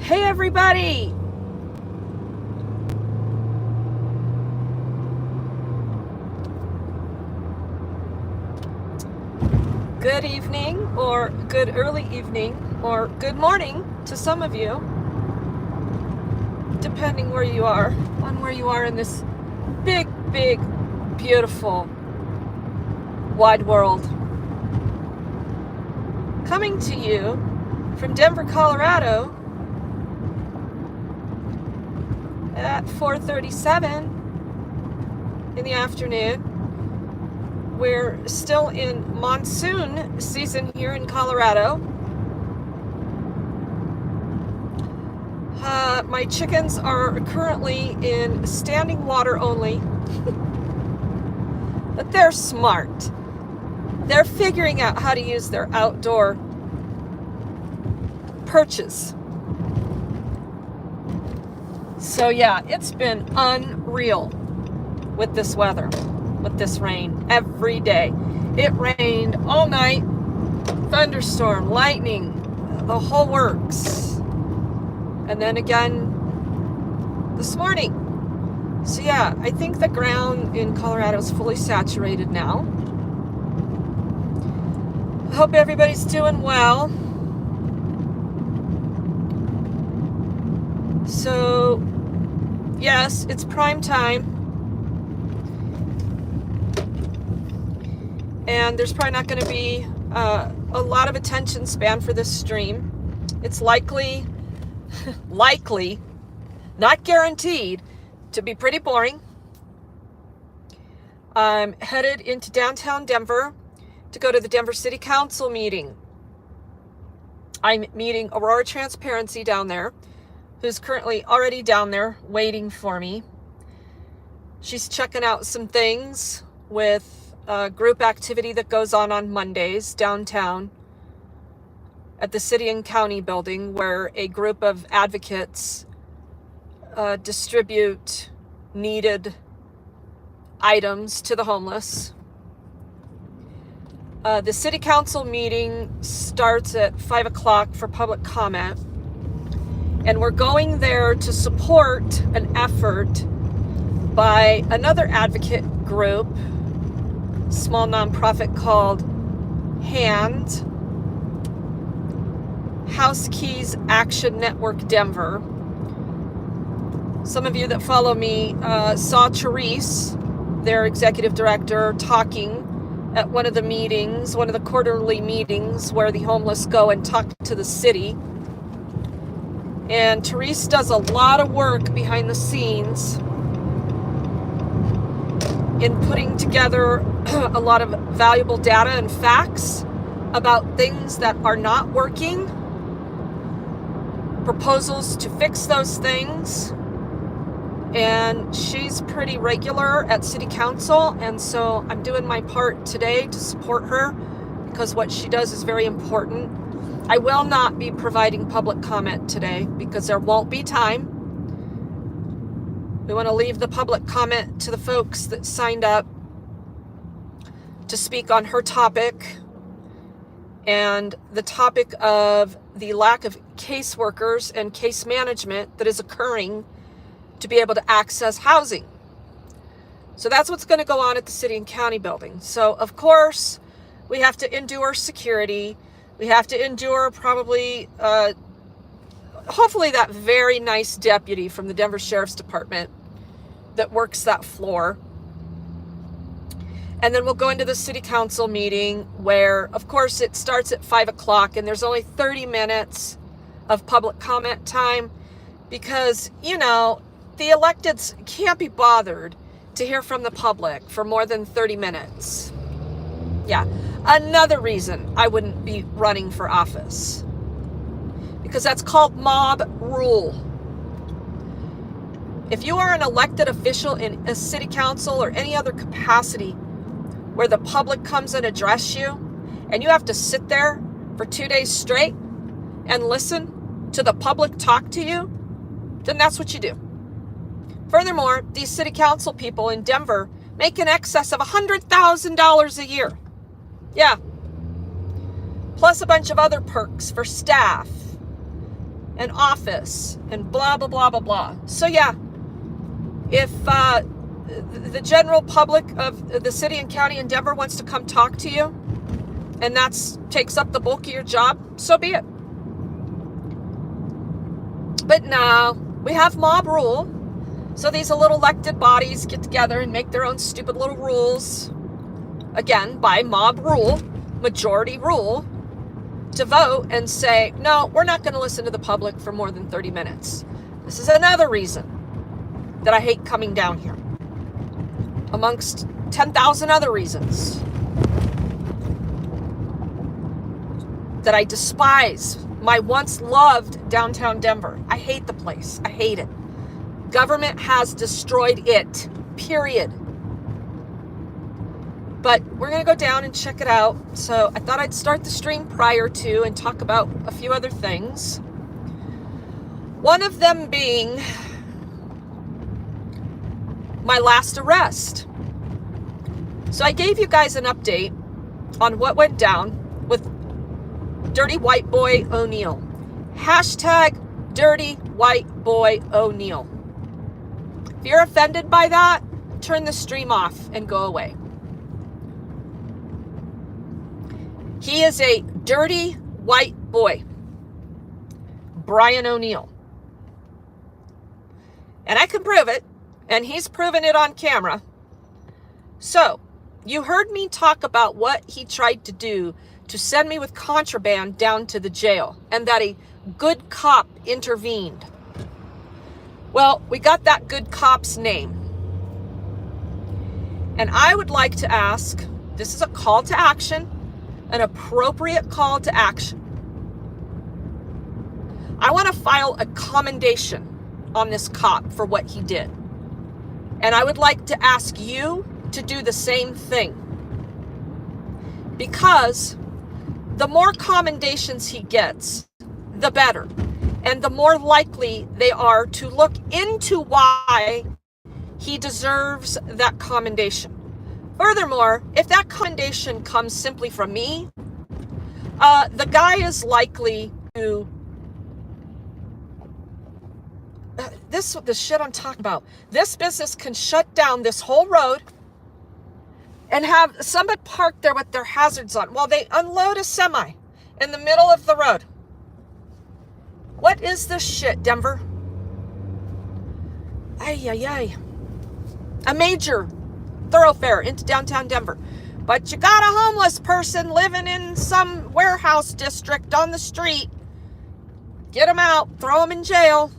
Hey everybody! Good evening, or good early evening, or good morning to some of you, depending where you are in this big, beautiful, wide world. Coming to you from Denver, Colorado at 4:37 in the afternoon. We're still in monsoon season here in Colorado. My chickens are currently in standing water only, but they're smart. They're figuring out how to use their outdoor perches. So yeah, it's been unreal with this weather, with this rain every day. It rained all night, thunderstorm, lightning, the whole works. And then again this morning. So yeah, I think the ground in Colorado is fully saturated now. I hope everybody's doing well. So yes, it's prime time. And there's probably not going to be a lot of attention span for this stream. It's likely, not guaranteed, to be pretty boring. I'm headed into downtown Denver to go to the Denver City Council meeting. I'm meeting Aurora Transparency down there, who's currently already down there waiting for me. She's checking out some things with group activity that goes on Mondays downtown at the city and county building, where a group of advocates distribute needed items to the homeless. The city council meeting starts at 5 o'clock for public comment, and we're going there to support an effort by another advocate group, small nonprofit called HAND, House Keys Action Network Denver. Some of you that follow me saw Therese, their executive director, talking at one of the meetings, one of the quarterly meetings where the homeless go and talk to the city. And Therese does a lot of work behind the scenes in putting together a lot of valuable data and facts about things that are not working, proposals to fix those things. And she's pretty regular at city council, and so I'm doing my part today to support her because what she does is very important. I will not be providing public comment today because there won't be time. We want to leave the public comment to the folks that signed up to speak on her topic and the topic of the lack of caseworkers and case management that is occurring to be able to access housing. So that's what's going to go on at the city and county building. So of course, we have to endure security. We have to endure probably, hopefully that very nice deputy from the Denver Sheriff's Department that works that floor. And then we'll go into the city council meeting where, of course, it starts at 5 o'clock and there's only 30 minutes of public comment time because, you know, the electeds can't be bothered to hear from the public for more than 30 minutes. Yeah, another reason I wouldn't be running for office, because that's called mob rule. If you are an elected official in a city council or any other capacity where the public comes and address you, and you have to sit there for 2 days straight and listen to the public talk to you, then that's what you do. Furthermore, these city council people in Denver make in excess of $100,000 a year. Yeah. Plus a bunch of other perks for staff and office and blah, blah, blah, blah, blah. So yeah, if the general public of the city and county in Denver wants to come talk to you, and that takes up the bulk of your job, so be it. But no, we have mob rule. So these little elected bodies get together and make their own stupid little rules, again, by mob rule, majority rule, to vote and say, no, we're not going to listen to the public for more than 30 minutes. This is another reason that I hate coming down here, amongst 10,000 other reasons that I despise my once loved downtown Denver. I hate the place. I hate it. Government has destroyed it, period. But we're going to go down and check it out. So I thought I'd start the stream prior to and talk about a few other things. One of them being my last arrest. So I gave you guys an update on what went down with Dirty White Boy O'Neill. Hashtag Dirty White Boy O'Neill. If you're offended by that, turn the stream off and go away. He is a dirty white boy, Brian O'Neill. And I can prove it, and he's proven it on camera. So, you heard me talk about what he tried to do to send me with contraband down to the jail, and that a good cop intervened. Well, we got that good cop's name. And I would like to ask, this is a call to action, an appropriate call to action. I want to file a commendation on this cop for what he did. And I would like to ask you to do the same thing. Because the more commendations he gets, the better. And the more likely they are to look into why he deserves that commendation. Furthermore, if that commendation comes simply from me, the guy is likely to... the shit I'm talking about. This business can shut down this whole road and have somebody parked there with their hazards on while they unload a semi in the middle of the road. What is this shit, Denver? Ay, ay, ay. A major thoroughfare into downtown Denver. But you got a homeless person living in some warehouse district on the street. Get him out. Throw him in jail.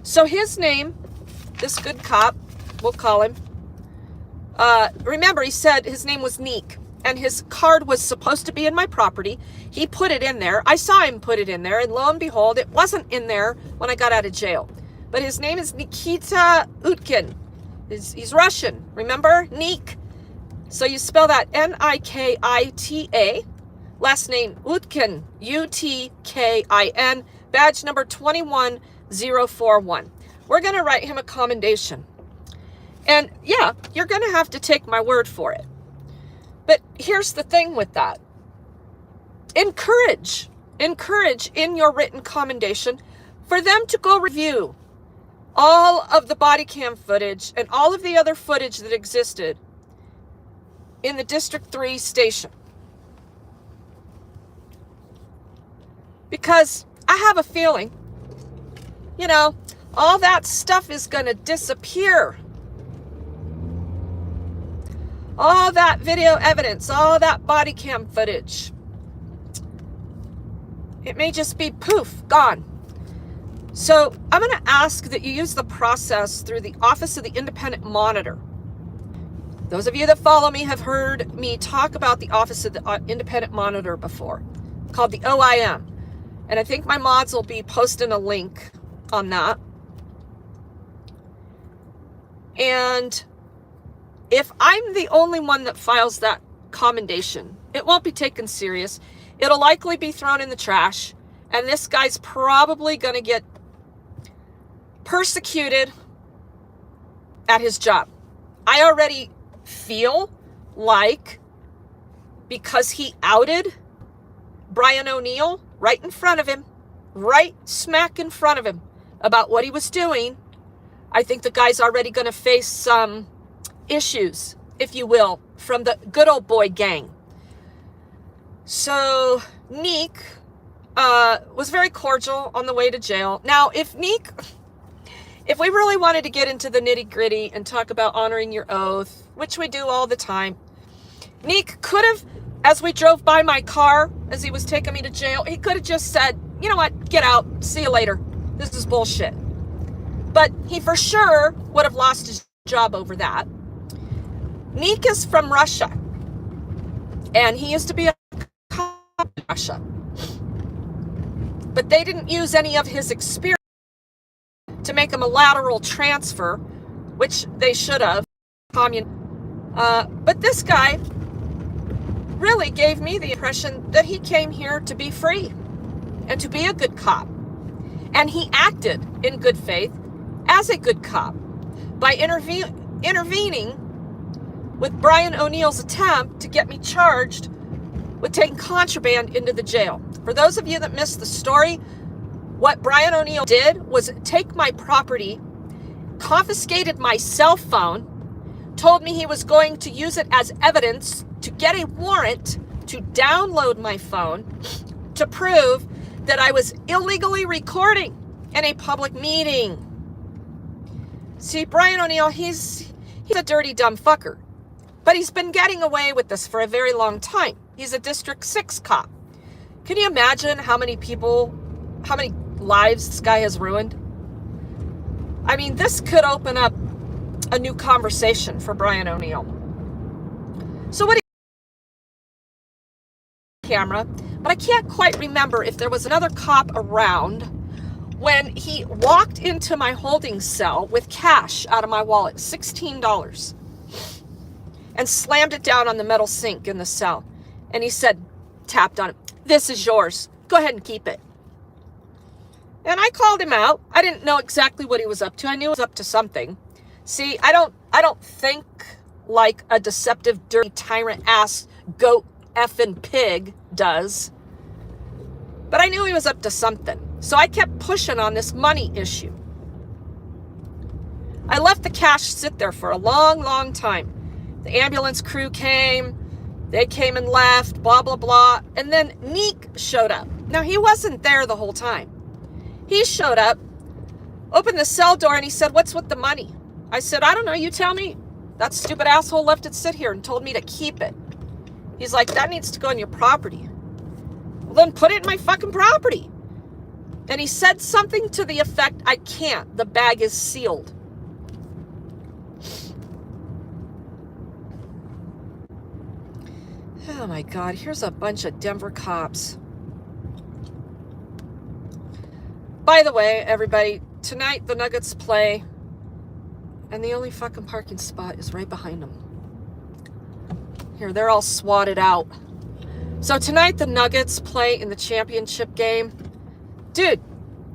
So his name, this good cop, we'll call him. Remember, he said his name was Neek. And his card was supposed to be in my property. He put it in there. I saw him put it in there. And lo and behold, it wasn't in there when I got out of jail. But his name is Nikita Utkin. He's Russian. Remember? Nik. So you spell that Nikita. Last name Utkin. Utkin. Badge number 21041. We're going to write him a commendation. And yeah, you're going to have to take my word for it. But here's the thing with that. Encourage in your written commendation for them to go review all of the body cam footage and all of the other footage that existed in the District 3 station. Because I have a feeling, all that stuff is going to disappear. All that video evidence, all that body cam footage. It may just be poof, gone. So I'm going to ask that you use the process through the Office of the Independent Monitor. Those of you that follow me have heard me talk about the Office of the Independent Monitor before, called the OIM. And I think my mods will be posting a link on that. And if I'm the only one that files that commendation, it won't be taken serious. It'll likely be thrown in the trash. And this guy's probably going to get persecuted at his job. I already feel like because he outed Brian O'Neill right in front of him, right smack in front of him about what he was doing, I think the guy's already going to face some issues, if you will, from the good old boy gang. So Neek was very cordial on the way to jail. Now, if we really wanted to get into the nitty gritty and talk about honoring your oath, which we do all the time, Neek could have, as we drove by my car, as he was taking me to jail, he could have just said, you know what, get out, see you later. This is bullshit. But he for sure would have lost his job over that. Neek is from Russia, and he used to be a cop in Russia. But they didn't use any of his experience to make him a lateral transfer, which they should have. But this guy really gave me the impression that he came here to be free and to be a good cop. And he acted in good faith as a good cop by intervening with Brian O'Neill's attempt to get me charged with taking contraband into the jail. For those of you that missed the story, what Brian O'Neill did was take my property, confiscated my cell phone, told me he was going to use it as evidence to get a warrant to download my phone to prove that I was illegally recording in a public meeting. See, Brian O'Neill, he's a dirty, dumb fucker. But he's been getting away with this for a very long time. He's a District 6 cop. Can you imagine how many lives this guy has ruined? I mean, this could open up a new conversation for Brian O'Neill. So what camera, but I can't quite remember if there was another cop around when he walked into my holding cell with cash out of my wallet, $16, and slammed it down on the metal sink in the cell. And he said, tapped on it, "This is yours. Go ahead and keep it." And I called him out. I didn't know exactly what he was up to. I knew he was up to something. See, I don't think like a deceptive, dirty, tyrant ass goat effing pig does. But I knew he was up to something. So I kept pushing on this money issue. I left the cash sit there for a long, long time. The ambulance crew came. They came and left, blah, blah, blah. And then Neek showed up. Now, he wasn't there the whole time. He showed up, opened the cell door, and he said, "What's with the money?" I said, "I don't know. You tell me." That stupid asshole left it sit here and told me to keep it. He's like, "That needs to go on your property." Well, then put it in my fucking property. And he said something to the effect, "I can't. The bag is sealed." Oh my God, here's a bunch of Denver cops. By the way, everybody, tonight the Nuggets play, and the only fucking parking spot is right behind them. Here, they're all swatted out. So tonight the Nuggets play in the championship game. Dude,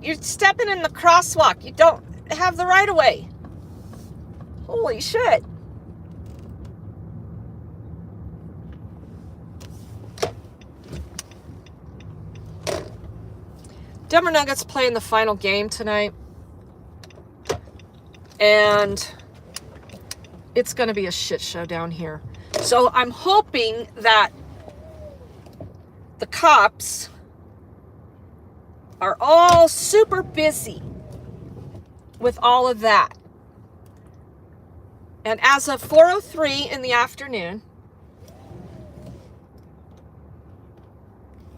you're stepping in the crosswalk. You don't have the right of way. Holy shit. Denver Nuggets play in the final game tonight. And it's going to be a shit show down here. So I'm hoping that the cops are all super busy with all of that. And as of 4:03 in the afternoon,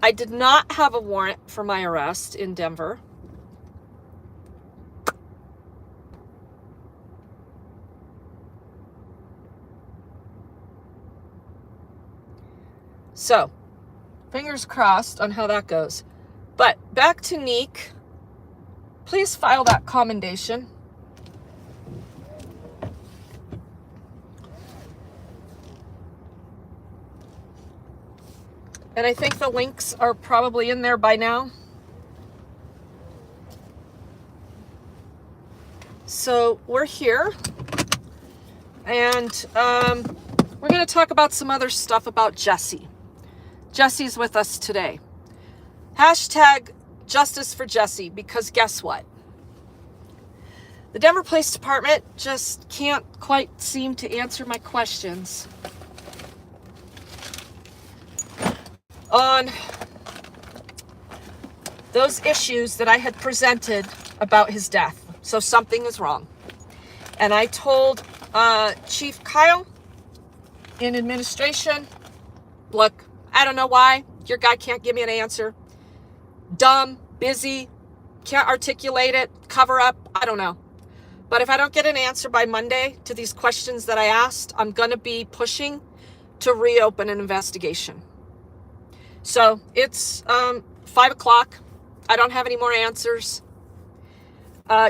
I did not have a warrant for my arrest in Denver. So, fingers crossed on how that goes. But back to Neek. Please file that commendation. And I think the links are probably in there by now. So we're here. And we're going to talk about some other stuff about Jesse. Jesse's with us today. Hashtag justice for Jesse, because guess what? The Denver Police Department just can't quite seem to answer my questions on those issues that I had presented about his death. So something is wrong. And I told Chief Kyle in administration, look, I don't know why your guy can't give me an answer. Dumb, busy, can't articulate it, cover up, I don't know. But if I don't get an answer by Monday to these questions that I asked, I'm going to be pushing to reopen an investigation. So it's 5 o'clock. I don't have any more answers.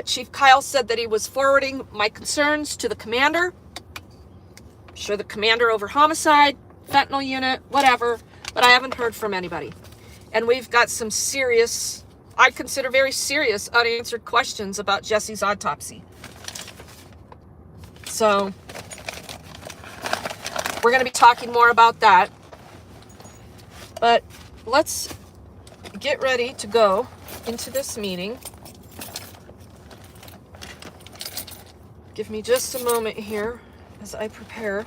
Chief Kyle said that he was forwarding my concerns to the commander. I'm sure the commander over homicide, fentanyl unit, whatever, but I haven't heard from anybody. And we've got some serious, I consider very serious, unanswered questions about Jesse's autopsy. So we're going to be talking more about that. But let's get ready to go into this meeting. Give me just a moment here as I prepare.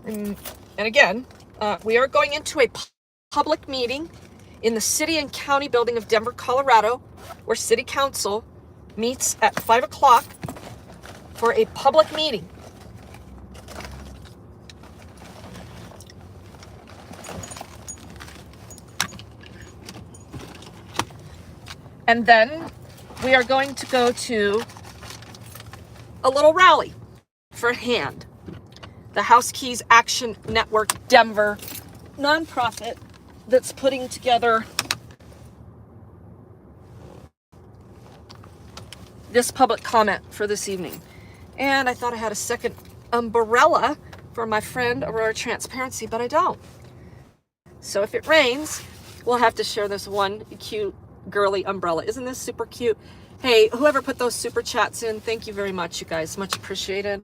And again, we are going into a public meeting in the City and County building of Denver, Colorado, where City Council meets at 5 o'clock for a public meeting. And then we are going to go to a little rally for HAND, the House Keys Action Network Denver nonprofit that's putting together this public comment for this evening. And I thought I had a second umbrella for my friend Aurora Transparency, but I don't. So if it rains, we'll have to share this one cute girly umbrella. Isn't this super cute? Hey, whoever put those super chats in, thank you very much, you guys. Much appreciated.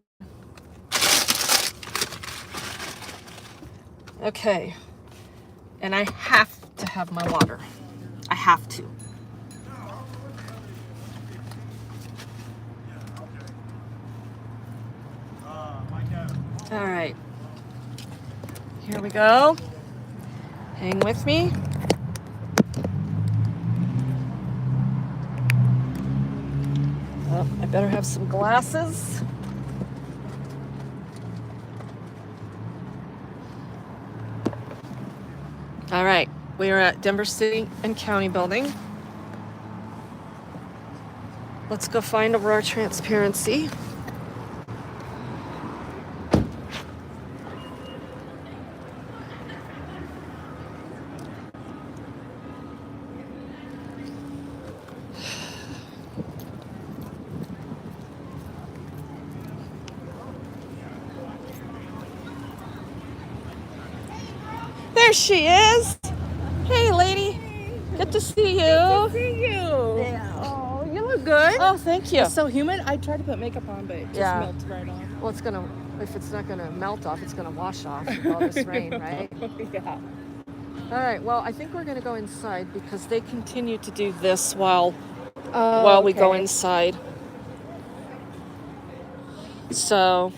Okay. And I have to have my water. I have to. All right. Here we go. Hang with me. Oh, I better have some glasses. All right, we are at Denver City and County building. Let's go find Aurora Transparency. There she is. Hey, lady. Good to see you. Good to see you. Yeah. Oh, you look good. Oh, thank you. It's so humid. I tried to put makeup on, but it just melts right off. Well, it's gonna. If it's not gonna melt off, it's gonna wash off with all this rain, right? Yeah. All right. Well, I think we're gonna go inside because they continue to do this while we go inside. So.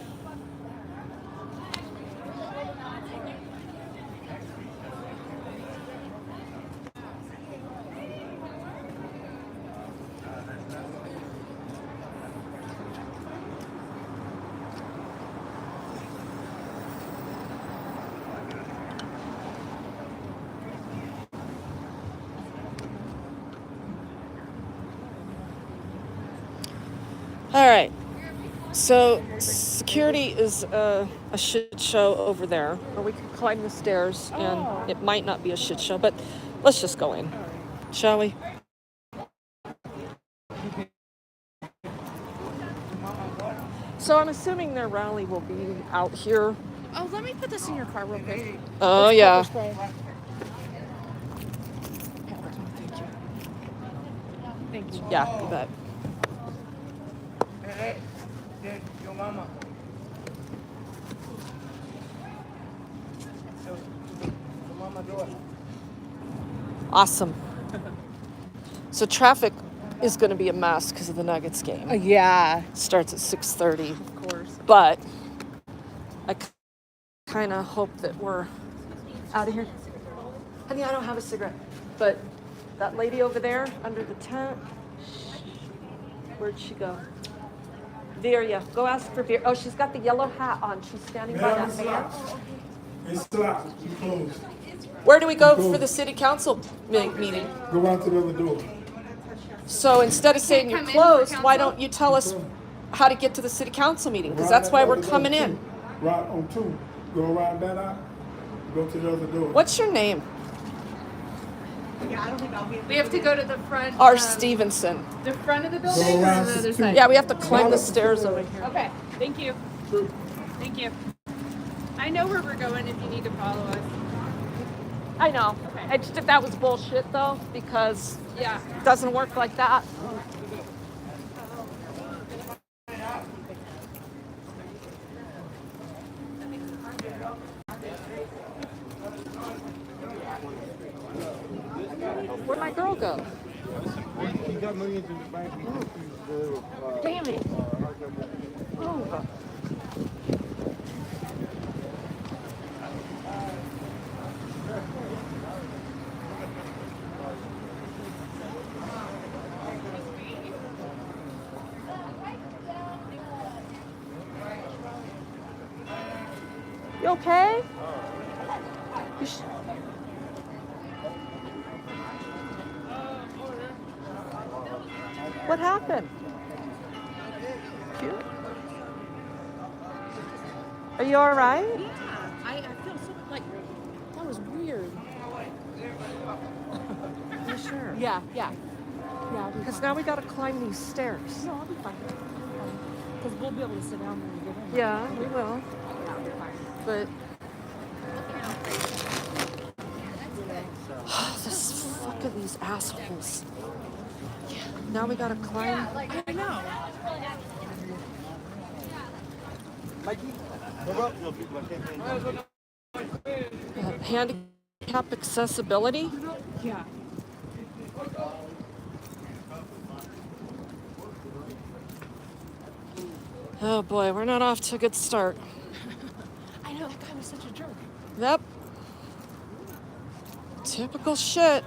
All right, so security is a shit show over there, or we can climb the stairs, and it might not be a shit show, but let's just go in, shall we? So I'm assuming their rally will be out here. Oh, let me put this in your car real quick. Oh, yeah. Thank you. Yeah, you bet. Hey, your mama. Awesome. So traffic is going to be a mess because of the Nuggets game. Yeah, Starts at 6:30. of course. But I kind of hope that we're out of here. Honey, I don't have a cigarette. But that lady over there under the tent, where'd she go? Virya, go ask for Virya. Oh, she's got the yellow hat on. She's standing by that van. It's locked. You closed. Where do we go for the city council meeting? Go out to the other door. So instead of saying you're closed, why don't you tell us how to get to the city council meeting? Because that's why we're coming in. Right on 2. Go around that out. Go to the other door. What's your name? We have to go to the front. R. Stevenson. The front of the Go building or around the other 2. side? Yeah, we have to climb the stairs over here. Okay, thank you. Thank you. I know where we're going if you need to follow us. I know. Okay. I just think that was bullshit though, because Yeah. it doesn't work like that. Where'd my girl go? You got millions in the bank. Damn it. Oh. You okay? You What happened? Cute. Are you all right? Yeah, I feel so like that was weird. You sure? Yeah. Yeah, Because now we got to climb these stairs. no, I'll be fine. Because we'll be able to sit down when we get in. Yeah, we will. Yeah, I'll be fine. But this fuck of these assholes. Now we gotta climb. I know. Handicap accessibility. Yeah. Oh boy, we're not off to a good start. I know, that guy was such a jerk. Yep. Typical shit.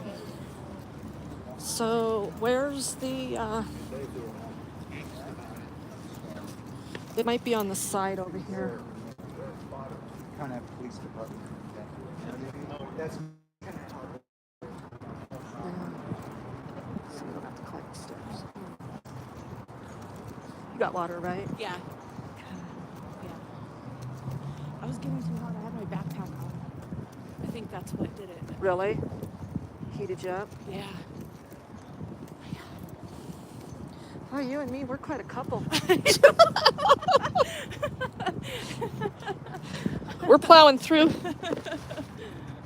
So where's the it might be on the side over here. Kind of police department. That's Yeah. So we don't have to climb the stairs. You got water, right? Yeah. Yeah. I was getting too hot. I had my backpack on. I think that's what did it. Really? Heated you up? Yeah. Oh, you and me, we're quite a couple. We're plowing through.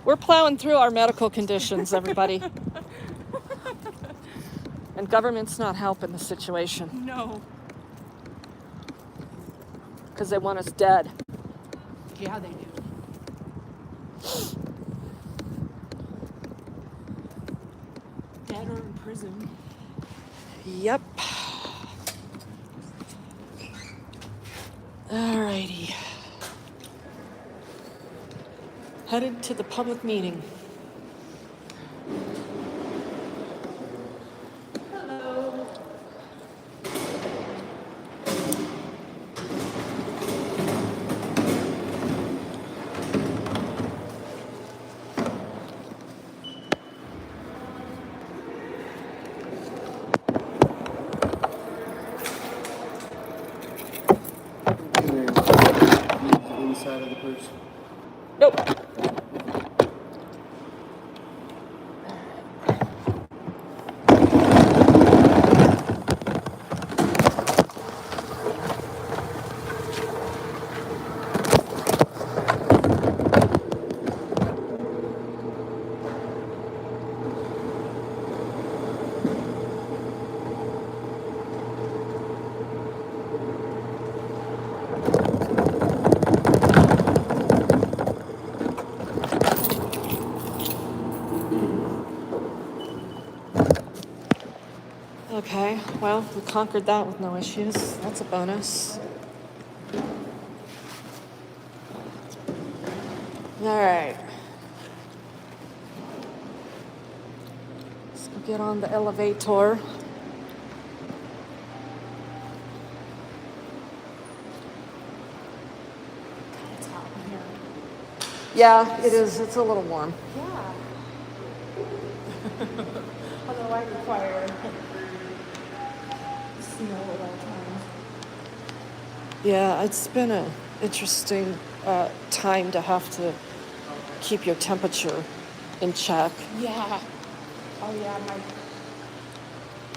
We're plowing through our medical conditions, everybody. And government's not helping the situation No. because they want us dead. Yeah, they do. Dead or in prison. Yep. Alrighty. Headed to the public meeting. inside of the person. Nope. Okay, well, we conquered that with no issues. That's a bonus. All right. Let's go get on the elevator. It's hot in here. Yeah, it is. It's a little warm. Yeah. Although I require snow at all times. Yeah, it's been an interesting time to have to keep your temperature in check. Yeah. Oh yeah,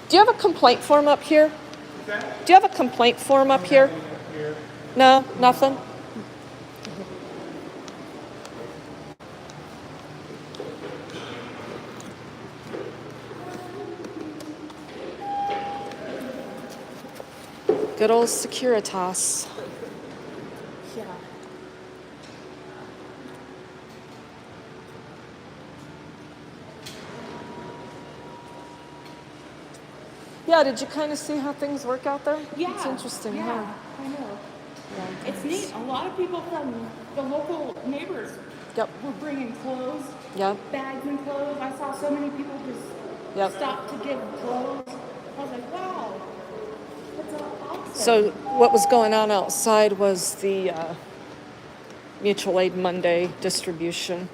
Do you have a complaint form up here? Do you have a complaint form up here? No, nothing? Good old Securitas. yeah. Yeah, did you kind of see how things work out there? Yeah. It's interesting, Yeah, huh? I know. Yeah. It's neat. A lot of people from the local neighbors Yep, were bringing clothes, yep, bags and clothes. I saw so many people just yep. stop to give clothes. I was like, wow, that's awesome. So what was going on outside was the Mutual Aid Monday distribution.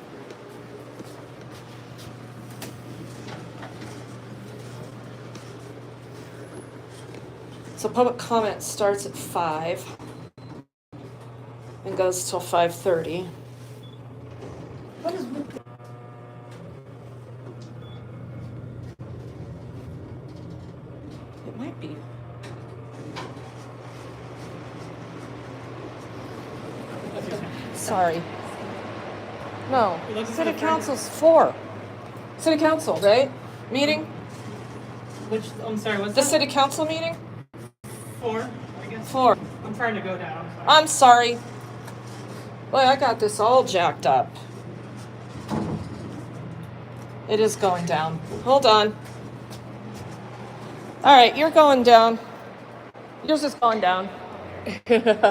So public comment starts at 5 and goes till 5:30. What is It might be. Sorry. No, city council's 4. City council, right? Meeting? Which, I'm sorry, what's The that? city council meeting? 4, I guess. 4. I'm trying to go down, I'm sorry. I'm sorry. Boy, I got this all jacked up. It is going down. Hold on. All right, you're going down. Yours is going down.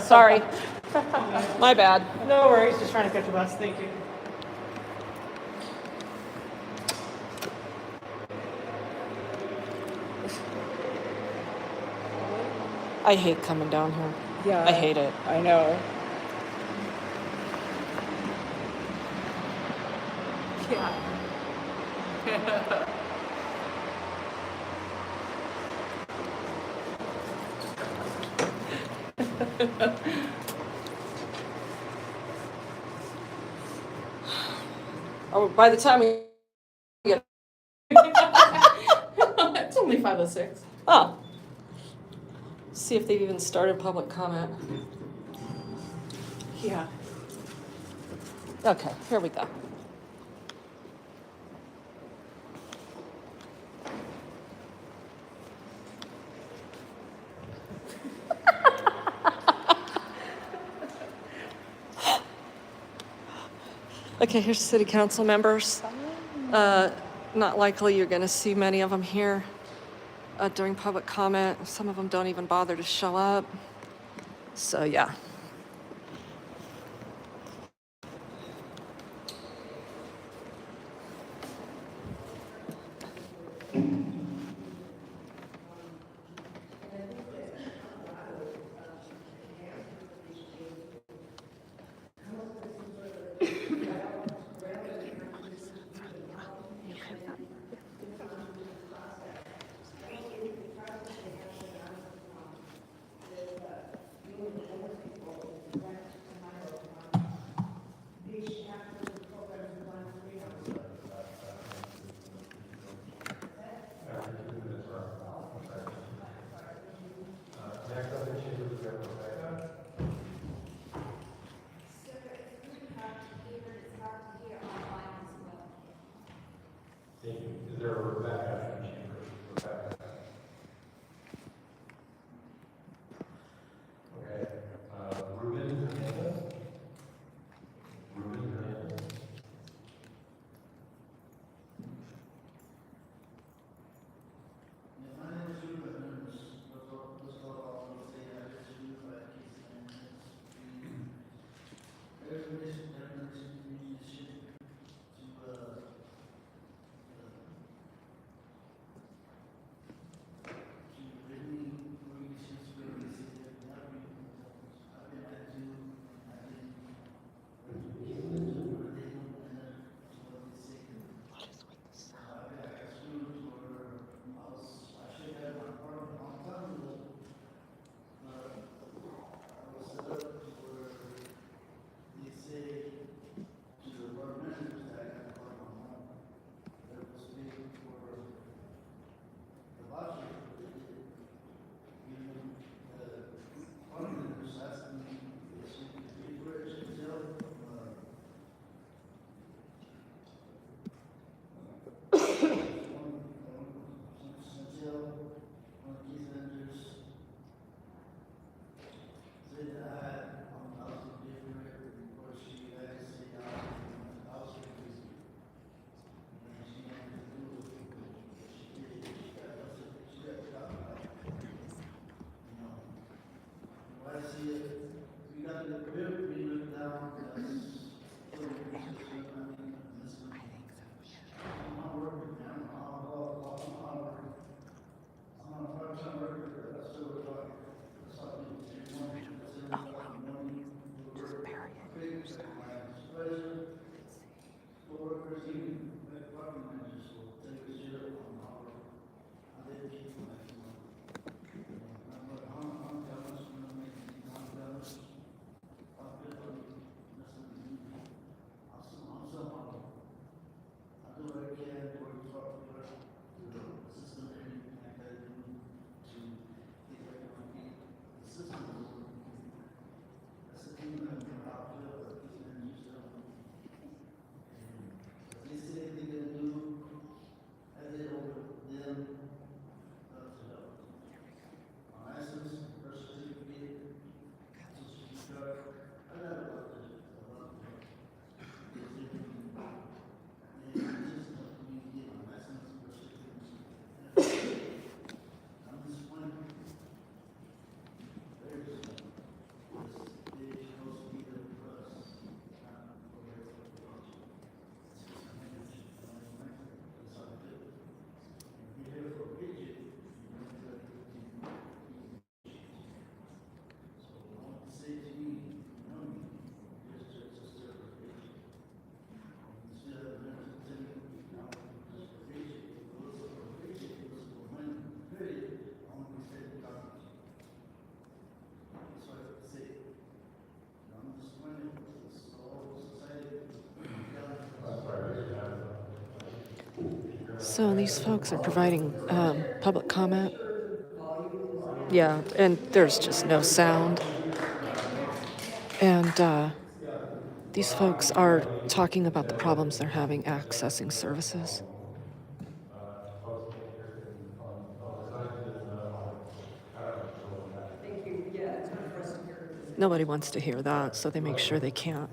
Sorry. My bad. No worries, just trying to catch a bus, thank you. I hate coming down here. Yeah. I hate it. I know. Yeah. Oh, by the time we get It's only 5:06. oh, see if they've even started public comment. Yeah. Okay, here we go. Okay, here's city council members. Not likely you're going to see many of them here during public comment. Some of them don't even bother to show up. So, yeah. So these folks are providing public comment. Yeah, and there's just no sound. And these folks are talking about the problems they're having accessing services. Nobody wants to hear that, so they make sure they can't.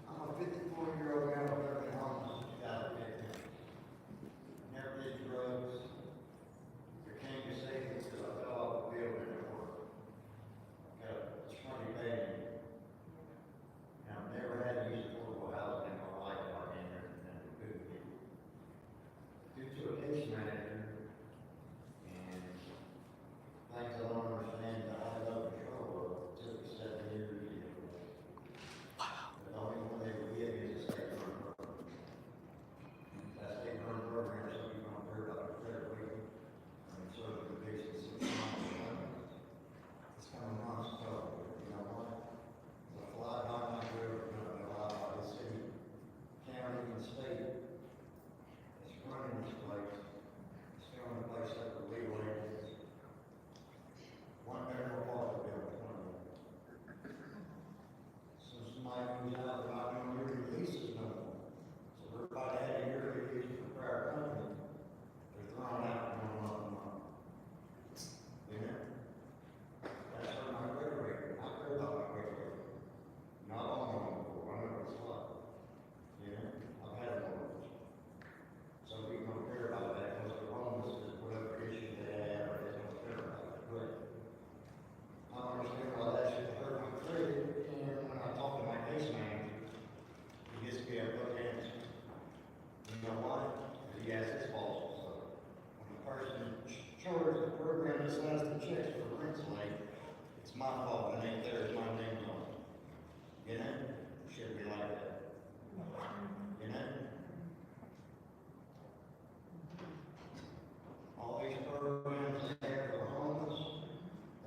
I'm a 54-year-old man who's never been homeless since 2015. Never did drugs. Became disabled because I fell off the building at work. Got a funny pain. And I've never had to use affordable housing in my life like I did and the good people. Due to a case manager and things I don't understand that I have no control of, it took me 7 years to get away. The only one they would give is a state run program. That state run program, some people don't hear about the credit rating. I mean, sort of the basic 6 months. It's kind of non-stop, you know what? The fly by my river, you know, the fly by the city, county, and state. It's running this place. It's filling the place up with legal aliens. One better apartment building, one of them. So somebody moves out, they're not doing yearly leases no more. So everybody had a yearly lease for the prior company. They're thrown out and don't want them up. You know? That's hurt my credit rating. I care about my credit rating. Not on one before, I know what it's like. You know? I've had a mortgage. So people don't care about that because the homeless is whatever issue they have or they don't care about it. But I don't understand why that should hurt my credit. And when I talk to my case manager, he gets to be a good answer. You know why? Because he has his faults. So when the person in charge of the program decides to check for rent's late, it's my fault and ain't there, my name's on it. You know? It shouldn't be like that. You know? All these programs there for homeless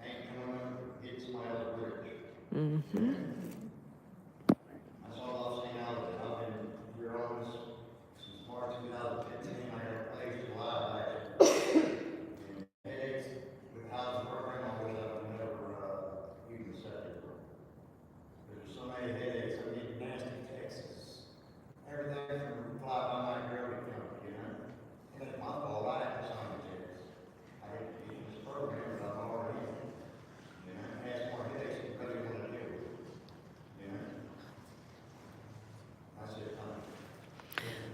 ain't coming up, it's my other bridge. Mm-hmm. That's all I've seen out of it. I've been here on this since March 2015. I got placed July last year. And headaches with housing program, I wish I would never even said it. There's so many headaches. I need nasty texts. Everything from fly by night girl to come, you know? And it's my fault. I have to sign the checks. I hate to be in this program, but I'm already in it. You know, and that's more headaches than really want to deal with. You know? That's it.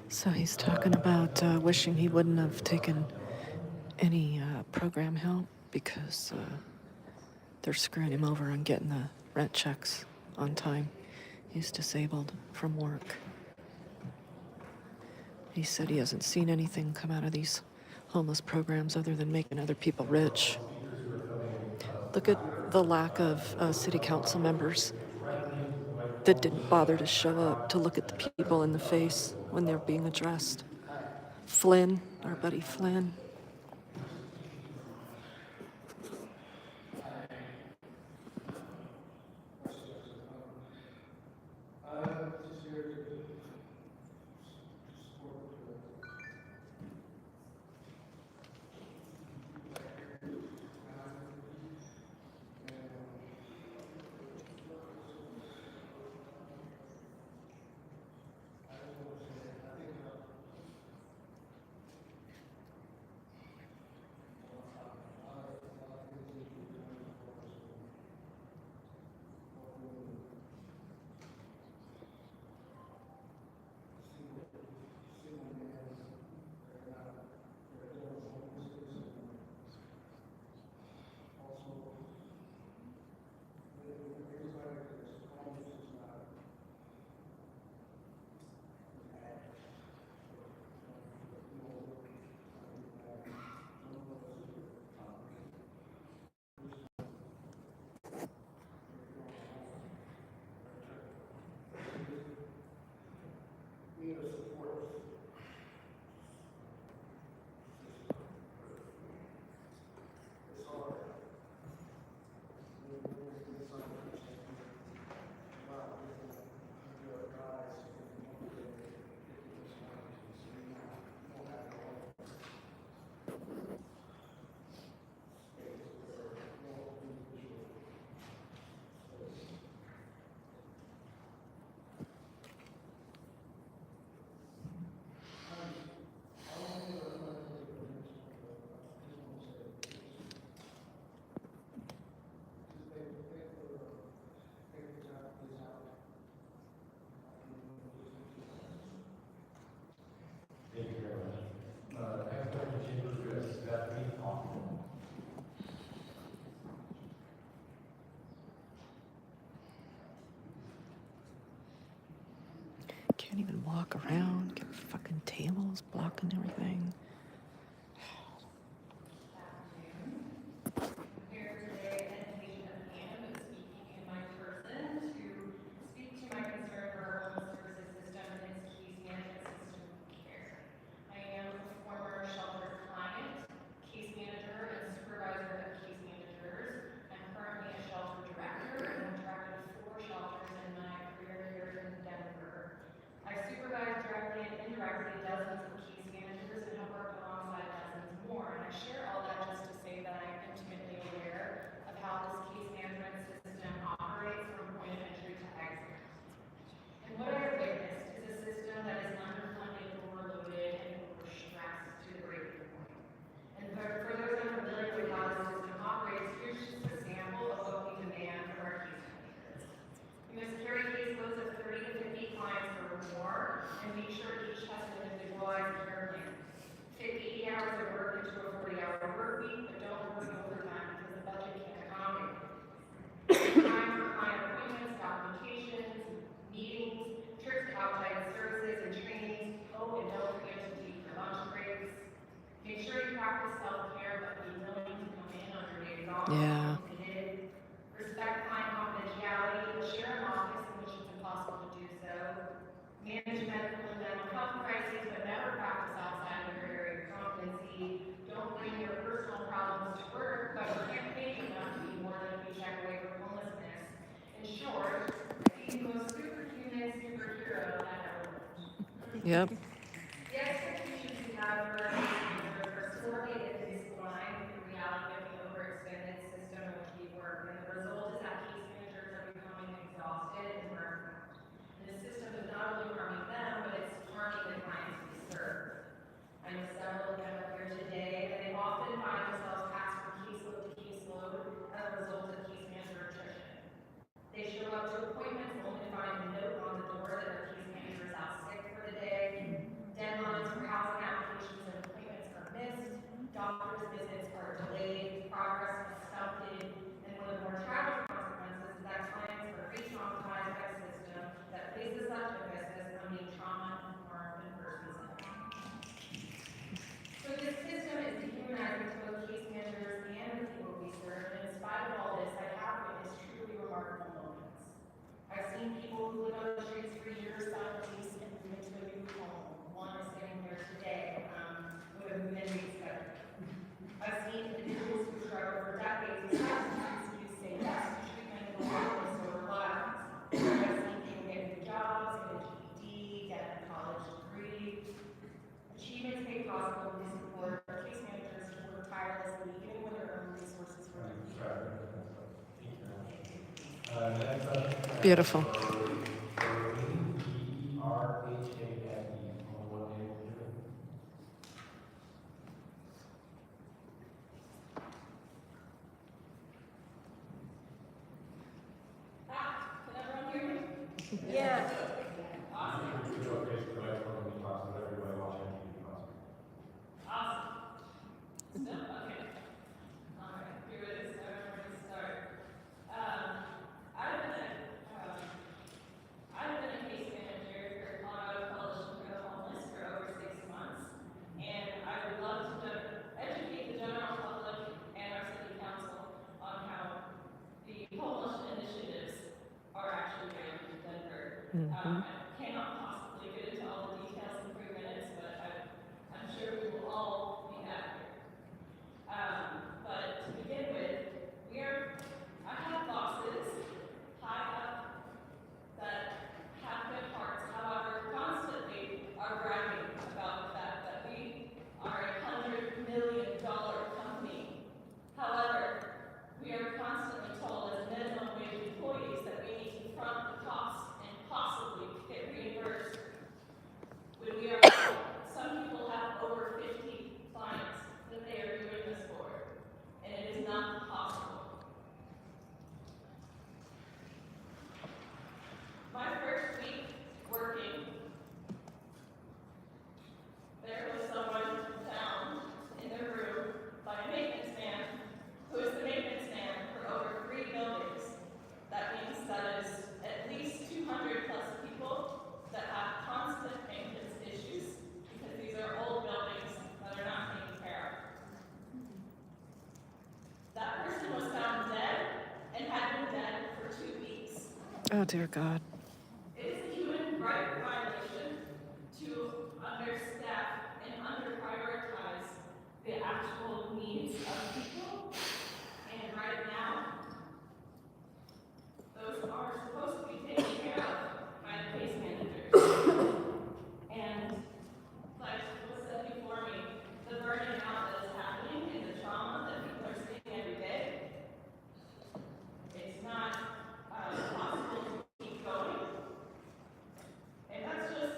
So he's talking about wishing he wouldn't have taken any program help because they're screwing him over on getting the rent checks on time. He's disabled from work. He said he hasn't seen anything come out of these homeless programs other than making other people rich. Look at the lack of city council members that didn't bother to show up to look at the people in the face when they're being addressed. Flynn, our buddy Flynn. Can't even walk around, get fucking tables blocking everything. Here today at Education of Hand, but speaking in my person to speak to my concern for our homeless services system and its case management system care. I am a former shelter client, case manager, and supervisor of case managers. I'm currently a shelter director and have directed 4 shelters in my career here in Denver. I've supervised directly and indirectly dozens of case managers and have worked alongside dozens more. And I share all that just to say that I'm intimately aware of how this case management system operates from point of entry to exit. And what I have witnessed is a system that is underfunded, overloaded, and overstressed to the breaking point. And for those unfamiliar with how the system operates, here's just a sample of what we demand from our case managers. We must carry caseloads of 30 to 50 clients or more, and make sure each has an individualized care plan. Fit 80 hours of work into a 40-hour work week, but don't work overtime because the budget can't accommodate. Time for client appointments, documentations, meetings, trips to outside services and trainings. Oh, and don't forget to take your lunch breaks. Make sure you practice self-care, but be willing to come in on your days off. Yeah. Respect client confidentiality, share an office in which it's impossible to do so. Manage medical and mental health crises, but never practice outside of your area of competency. Don't bring your personal problems to work, but you can't pay enough to be more than a paycheck away from homelessness. In short, the most superhuman superhero that ever lived. Yep. The expectations we have for our managers are sorely misaligned with the reality of the overextended system in which we work, and the result is that case managers are becoming exhausted and burned out. And the system is not only harming them, but it's harming the clients we serve. I know several of them are here today, and they often find themselves passed from caseload to caseload as a result of case manager attrition. They show up to appointments only to find a note on the door that their case manager is out sick for the day, Beautiful. I've been a case manager for Colorado Coalition for the Homeless for over 6 months, and I would love to educate the general public and our city council on how the homeless initiatives are actually ran in Denver. I cannot possibly get into all the details in 3 minutes, but I'm sure we will all be happy. But to begin with, I have bosses high up that have good hearts, however, constantly are bragging about the fact that we are a $100 million company. However, we are constantly told as minimum wage employees that we need to front the cost and possibly get reimbursed. When we are, some people have over 50 clients that they are doing this for, and it is not possible. My first week working, there was someone found in their room by a maintenance man, who is the maintenance man for over 3 buildings. That means that is at least 200 plus people that have constant maintenance issues, because these are old buildings that are not taken care of. That person was found dead and had been dead for 2 weeks. Oh, dear God. It is a human right violation to understaff and under-prioritize the actual needs of people. And right now, those are supposed to be taken care of by the case managers. And like was said before me, the burning out that is happening and the trauma that people are seeing every day, it's not possible to keep going. And that's just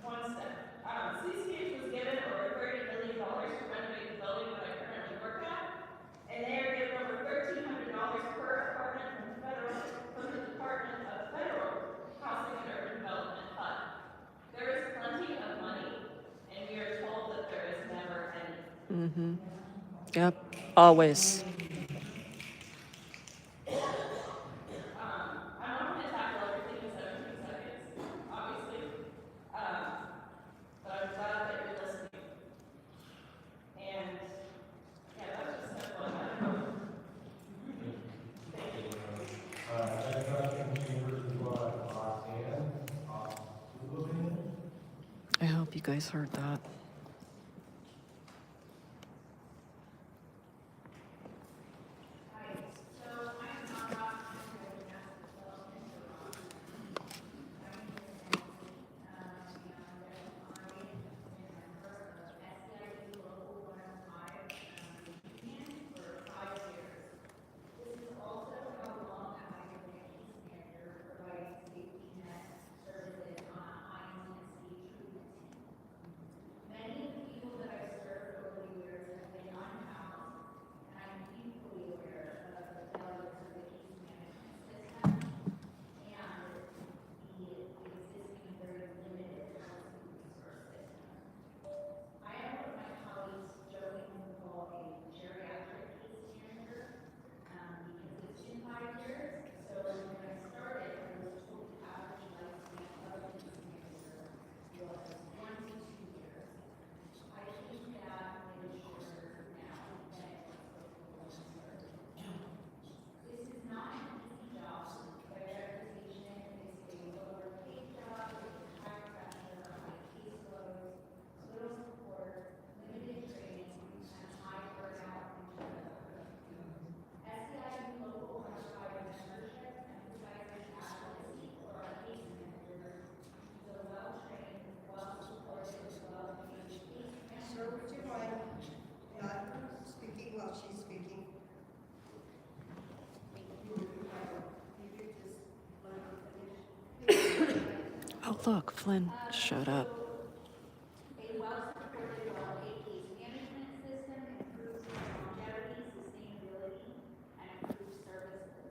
one step. CCH was given over $30 million to renovate the building that I currently work at, and they are given over $1,300 per apartment from the Department of Federal Housing and Urban Development HUD. There is plenty of money, and we are told that there is never any. Yep. Always. I'm not going to tackle everything in 17 seconds, obviously, but I'm glad that you're listening. And yeah, that's just step one. I don't know. Thank you. I hope you guys heard that. Many Look, Flynn showed up. A well-supported, well-paid case management system improves longevity, sustainability, and improves services.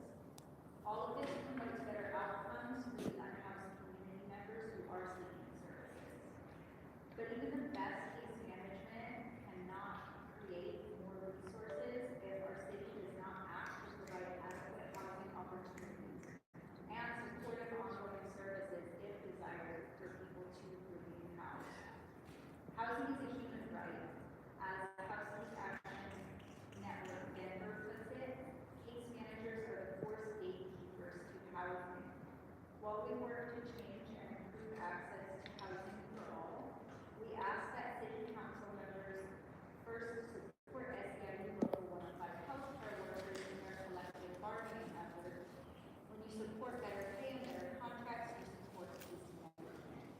All of this promotes better outcomes for the unhoused community members who are seeking services. But even the best case management cannot create more resources if our city does not act to provide adequate housing opportunities and supportive ongoing services if desired for people to remain housed. Housing is a human right. As Houseless Action Network Denver puts it, case managers are the forced gatekeepers to housing. While we work to change and improve access to housing for all, we ask that City Council members first support SEIU Local 105 healthcare workers in their collective bargaining efforts. When you support better pay and better contracts, you support case management.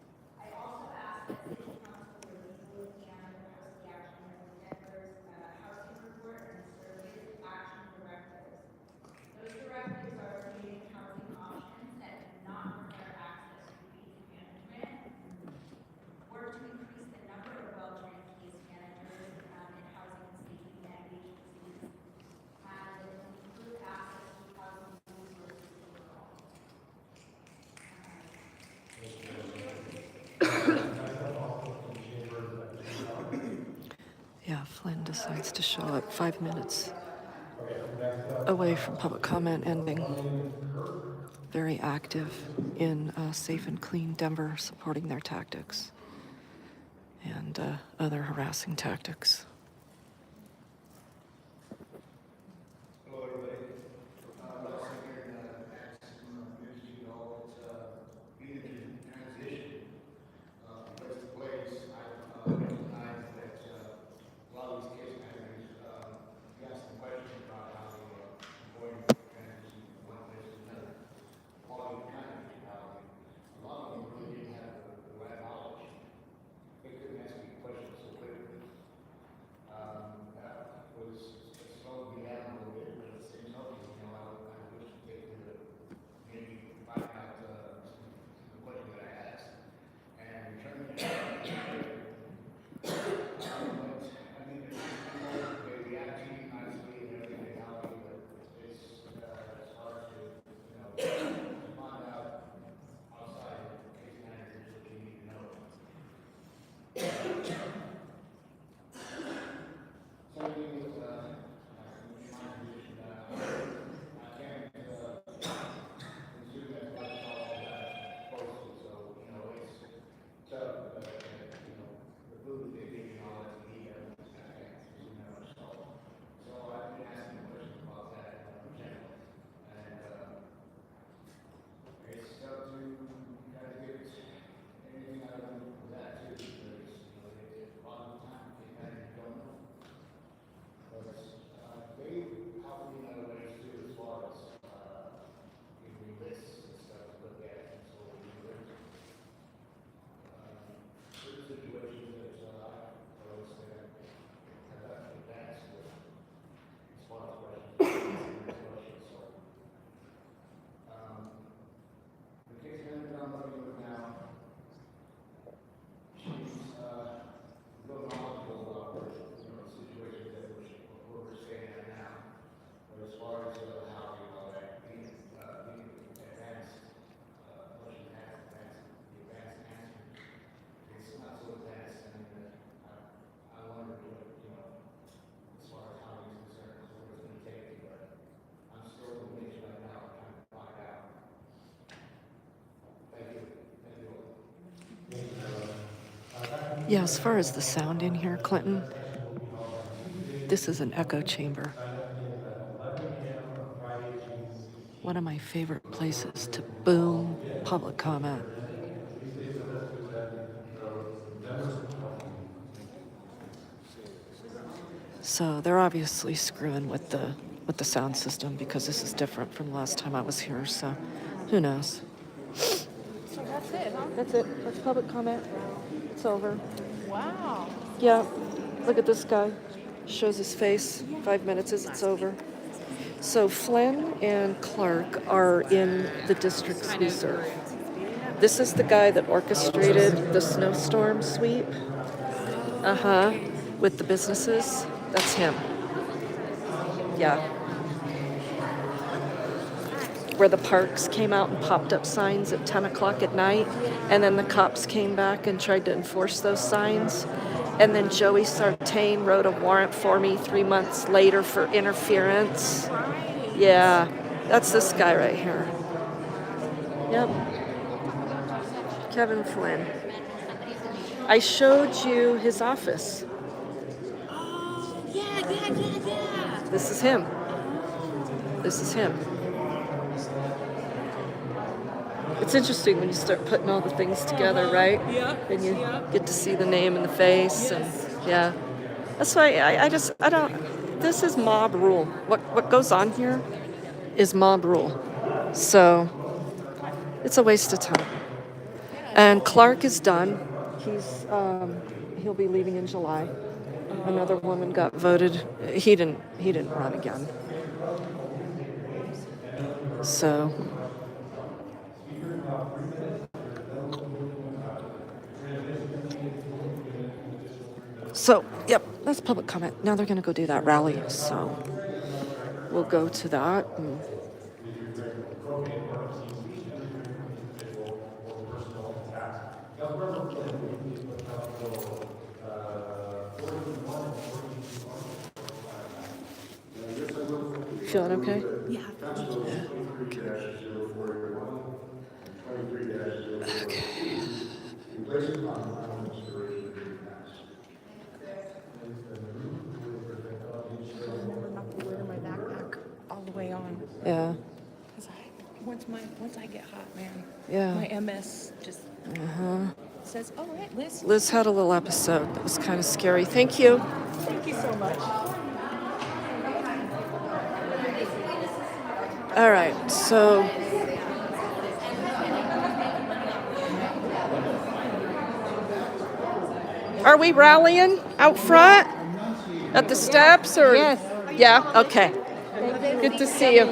I also ask that City Council review and post the action of Denver's housing report and survey action directives. Those directives are creating housing options that do not require access to case management, work to increase the number of well-trained case managers in housing and safety net agencies, and improve access to housing resources overall. Yeah, Flynn decides to show up 5 minutes away from public comment ending. Very active in Safe and Clean Denver, supporting their tactics and other harassing tactics. Hello, everybody. Last year in Maximum Energy Development, being in transition, place to place, I recognize that a lot of these case managers, you ask some questions about how they avoid transition from one place to another. Quality kind of housing. A lot of them really didn't have the right knowledge. They couldn't ask me questions so quickly. That was slowed me down a little bit, but at the same token, I wish they could maybe find out the question that I asked and return it. I mean, they react to you nicely and everything they help you, but it's hard to, find out outside of case managers what you need to know. Something with my position, I can't consume as much as posted, so it's tough. The food they give me all that to eat, I can't consume that much salt. So I've been asking questions about that in general, and it's tough to try to get anything out of that too, because a lot of the time they kind of don't know. But they help me in other ways too, as far as giving me lists and stuff to look at, and so we do it. Certain situations that I always say have to advance with as far as questions. So the case manager I'm working with now, she's real knowledgeable about the situations that we're staying at now. But as far as housing and all that, being advanced, much advanced, the advanced answer, it's not so advanced. I mean, I wonder what, as far as housing is concerned, what it's going to take, but I'm still in the mix right now, trying to find out. Thank you. Thank you all. Yeah, as far as the sound in here, Clinton, this is an echo chamber. One of my favorite places to boom public comment. So they're obviously screwing with the sound system because this is different from the last time I was here, so who knows? So that's it, huh? That's it. That's public comment. It's over. Wow. Yeah, look at this guy. Shows his face. 5 minutes is it's over. So Flynn and Clark are in the districts we serve. This is the guy that orchestrated the snowstorm sweep. With the businesses. That's him. Yeah. Where the parks came out and popped up signs at 10 o'clock at night, and then the cops came back and tried to enforce those signs. And then Joey Sartain wrote a warrant for me 3 months later for interference. Yeah, that's this guy right here. Yep. Kevin Flynn. I showed you his office. Oh, yeah. This is him. This is him. It's interesting when you start putting all the things together, right? Yeah. And you get to see the name and the face, and yeah. That's why I don't. This is mob rule. What goes on here is mob rule. So it's a waste of time. And Clark is done. He'll be leaving in July. Another woman got voted. He didn't run again. So, yep, that's public comment. Now they're going to go do that rally. So we'll go to that. Feeling okay? Yeah. Remember not to wear my backpack all the way on. Yeah. Cause once I get hot, man. Yeah. My MS just says, "All right, Liz." Liz had a little episode that was kind of scary. Thank you. Thank you so much. All right, so are we rallying out front at the steps, or? Yes. Yeah. Okay. Good to see you.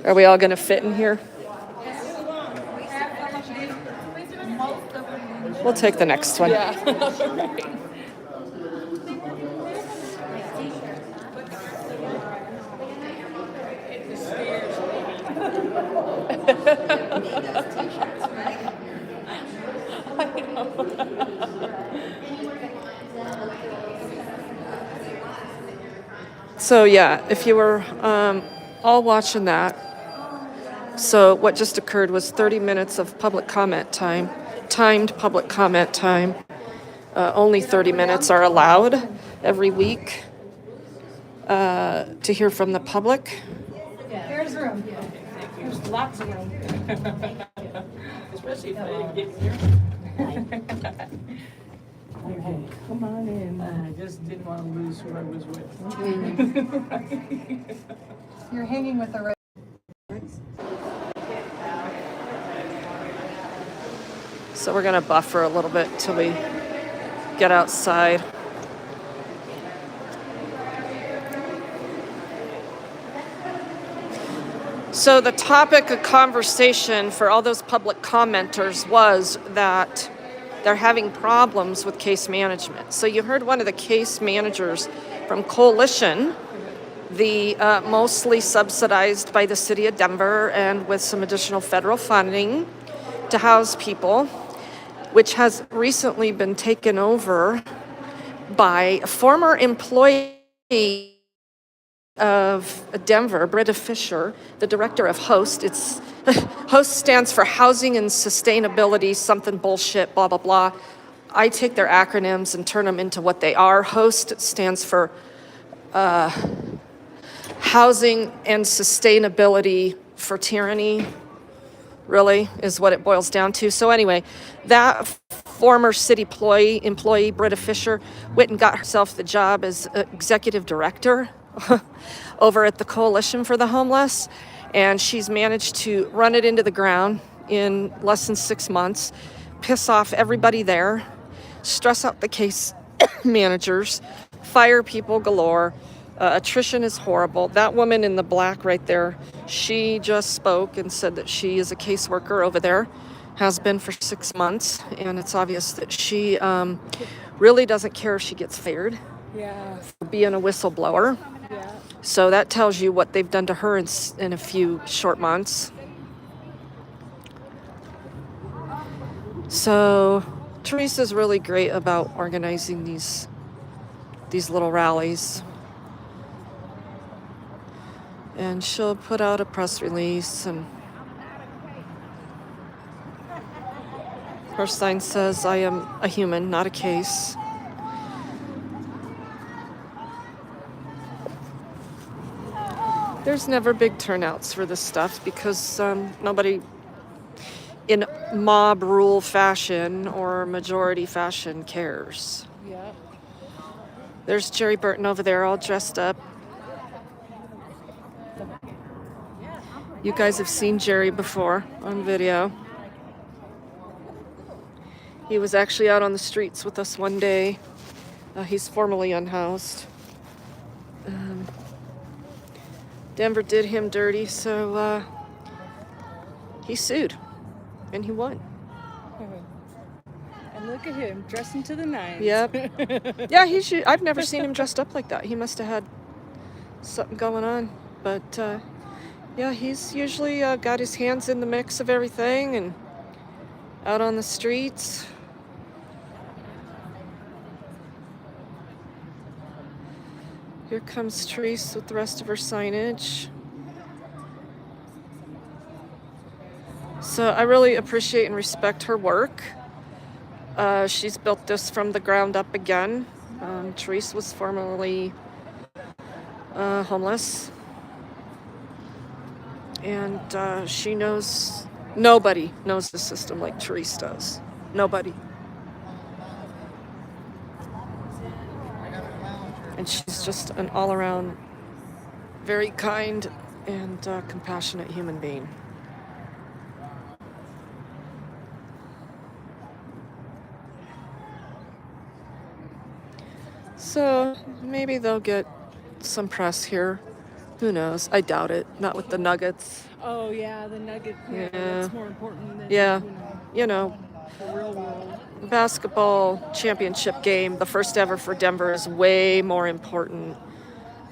Are we all going to fit in here? We'll take the next one. So yeah, if you were all watching that, so what just occurred was 30 minutes of public comment time, timed public comment time. Only 30 minutes are allowed every week to hear from the public. There's room. There's lots of room. Especially if I get here. Okay, come on in. I just didn't want to lose who I was with. You're hanging with the right. So we're going to buffer a little bit till we get outside. So the topic of conversation for all those public commenters was that they're having problems with case management. So you heard one of the case managers from Coalition, the mostly subsidized by the city of Denver and with some additional federal funding to house people, which has recently been taken over by a former employee of Denver, Britta Fisher, the director of HOST. It's HOST stands for Housing and Sustainability, something bullshit, blah, blah, blah. I take their acronyms and turn them into what they are. HOST stands for Housing and Sustainability for Tyranny, really, is what it boils down to. So anyway, that former city employee, Britta Fisher, went and got herself the job as executive director over at the Coalition for the Homeless, and she's managed to run it into the ground in less than 6 months, piss off everybody there, stress out the case managers, fire people galore. Attrition is horrible. That woman in the black right there, she just spoke and said that she is a caseworker over there, has been for 6 months, and it's obvious that she really doesn't care if she gets fired Yeah. for being a whistleblower. Yeah. So that tells you what they've done to her in a few short months. So Teresa's really great about organizing these little rallies. And she'll put out a press release, and her sign says, "I am a human, not a case." There's never big turnouts for this stuff because nobody in mob rule fashion or majority fashion cares. Yeah. There's Jerry Burton over there all dressed up. You guys have seen Jerry before on video. He was actually out on the streets with us one day. He's formerly unhoused. Denver did him dirty, so he sued, and he won. And look at him, dressing to the nines. Yep. Yeah, I've never seen him dressed up like that. He must have had something going on. But yeah, he's usually got his hands in the mix of everything and out on the streets. Here comes Therese with the rest of her signage. So I really appreciate and respect her work. She's built this from the ground up again. Therese was formerly homeless. And she knows, nobody knows the system like Therese does. Nobody. And she's just an all-around, very kind and compassionate human being. So maybe they'll get some press here. Who knows? I doubt it. Not with the Nuggets. Oh yeah, the Nugget. Yeah. That's more important than Yeah. You know, the real world. basketball championship game, the first ever for Denver, is way more important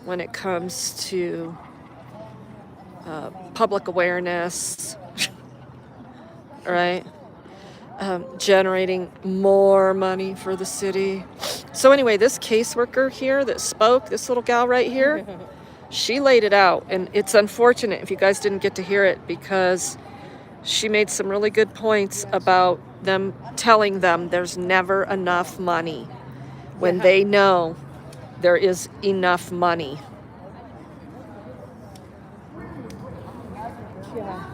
when it comes to public awareness, right? Generating more money for the city. So anyway, this caseworker here that spoke, this little gal right here, she laid it out, and it's unfortunate if you guys didn't get to hear it because she made some really good points about them telling them there's never enough money when they know there is enough money. Yeah.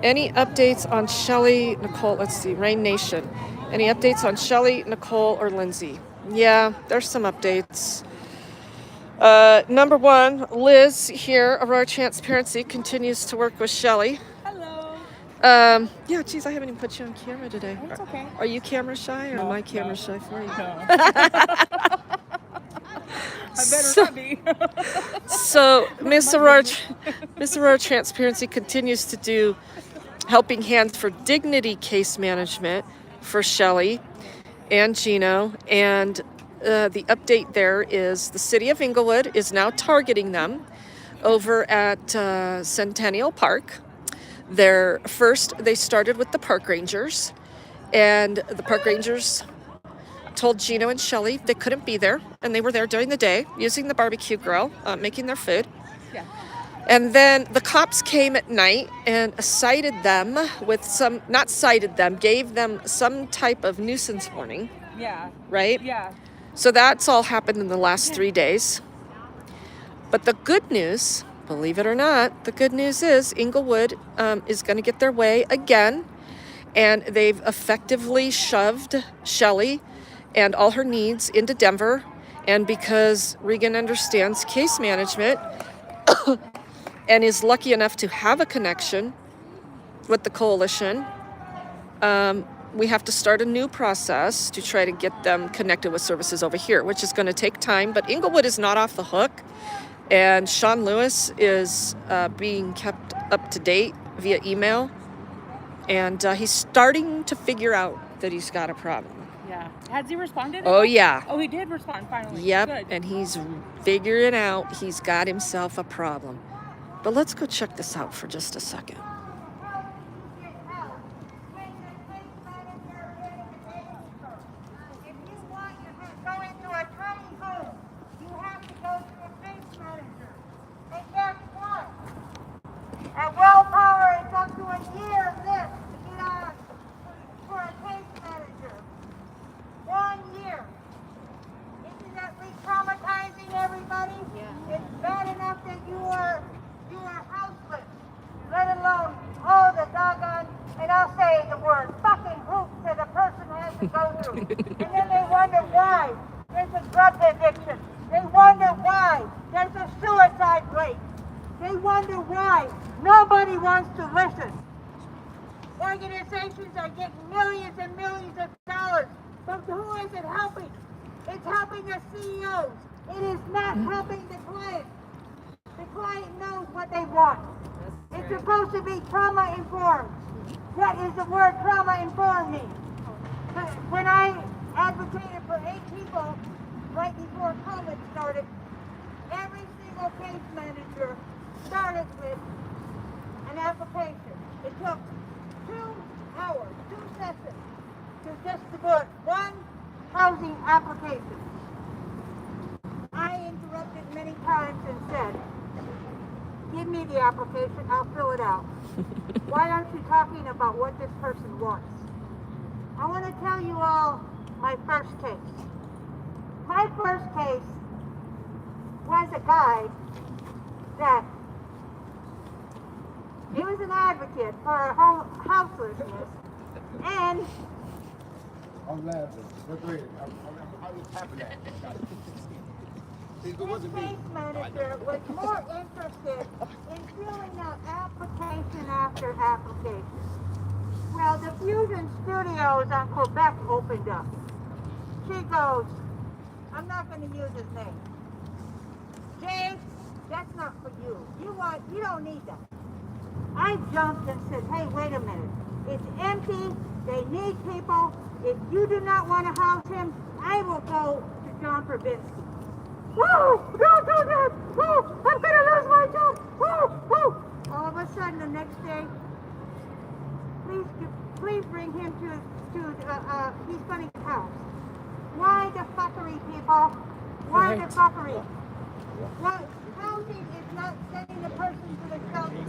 Any updates on Shelly, Nicole? Let's see, Rain Nation. Any updates on Shelly, Nicole, or Lindsay? Yeah, there's some updates. Number one, Liz here, Aurora Transparency, continues to work with Shelly. Hello. Yeah, geez, I haven't even put you on camera today. It's okay. Are you camera shy or am I camera shy for you? No. I better not be. So Miss Aurora Transparency continues to do Helping Hands for Dignity case management for Shelly and Gino, and the update there is the city of Inglewood is now targeting them over at Centennial Park. They started with the park rangers, and the park rangers told Gino and Shelly they couldn't be there, and they were there during the day using the barbecue grill, making their food. Yeah. And then the cops came at night and cited them with gave them some type of nuisance warning, Yeah. right? Yeah. So that's all happened in the last 3 days. But the good news, believe it or not, the good news is Inglewood is going to get their way again, and they've effectively shoved Shelly and all her needs into Denver. And because Regan understands case management and is lucky enough to have a connection with the coalition, we have to start a new process to try to get them connected with services over here, which is going to take time. But Inglewood is not off the hook. And Sean Lewis is being kept up to date via email. And he's starting to figure out that he's got a problem. Yeah. Has he responded? Oh, yeah. Oh, he did respond finally. Yep. Good. And he's figuring out he's got himself a problem. But let's go check this out for just a second. If you want to go into a tiny home, you have to go to a case manager. And guess what? At Willpower, it's up to a year of this to get on for a case manager. 1 year. Isn't that re-traumatizing everybody? Yeah. It's bad enough that you are houseless, let alone all the doggone, and I'll say the word, fucking hoops that a person has to go through. And then they wonder why there's a drug addiction. They wonder why there's a suicide rate. They wonder why nobody wants to listen. Organizations are getting millions and millions of dollars, but who is it helping? It's helping the CEOs. It is not helping the client. The client knows what they want. It's supposed to be trauma informed. What is the word trauma informed mean? When I advocated for 8 people right before COVID started, every single case manager started with an application. It took 2 hours, 2 sessions to just put one housing application. I interrupted many times and said, give me the application, I'll fill it out. Why aren't you talking about what this person wants? I want to tell you all my first case. My first case was a guy that he was an advocate for houselessness, and I'm laughing. But go ahead. I'm just happy at it. See, if it his wasn't me. case manager was more interested in filling out application after application. Well, the Fusion Studios on Quebec opened up. She goes, I'm not going to use his name. Jay, that's not for you. You don't need that. I jumped and said, hey, wait a minute. It's empty. They need people. If you do not want to house him, I will go to John Pravinsky. Whoa! Don't do that! Whoa! I'm going to lose my job! Whoa! Whoa! All of a sudden, the next day, please bring him to he's going to house. Why the fuckery, people? Why the fuckery? Well, housing is not sending the person to the shelter.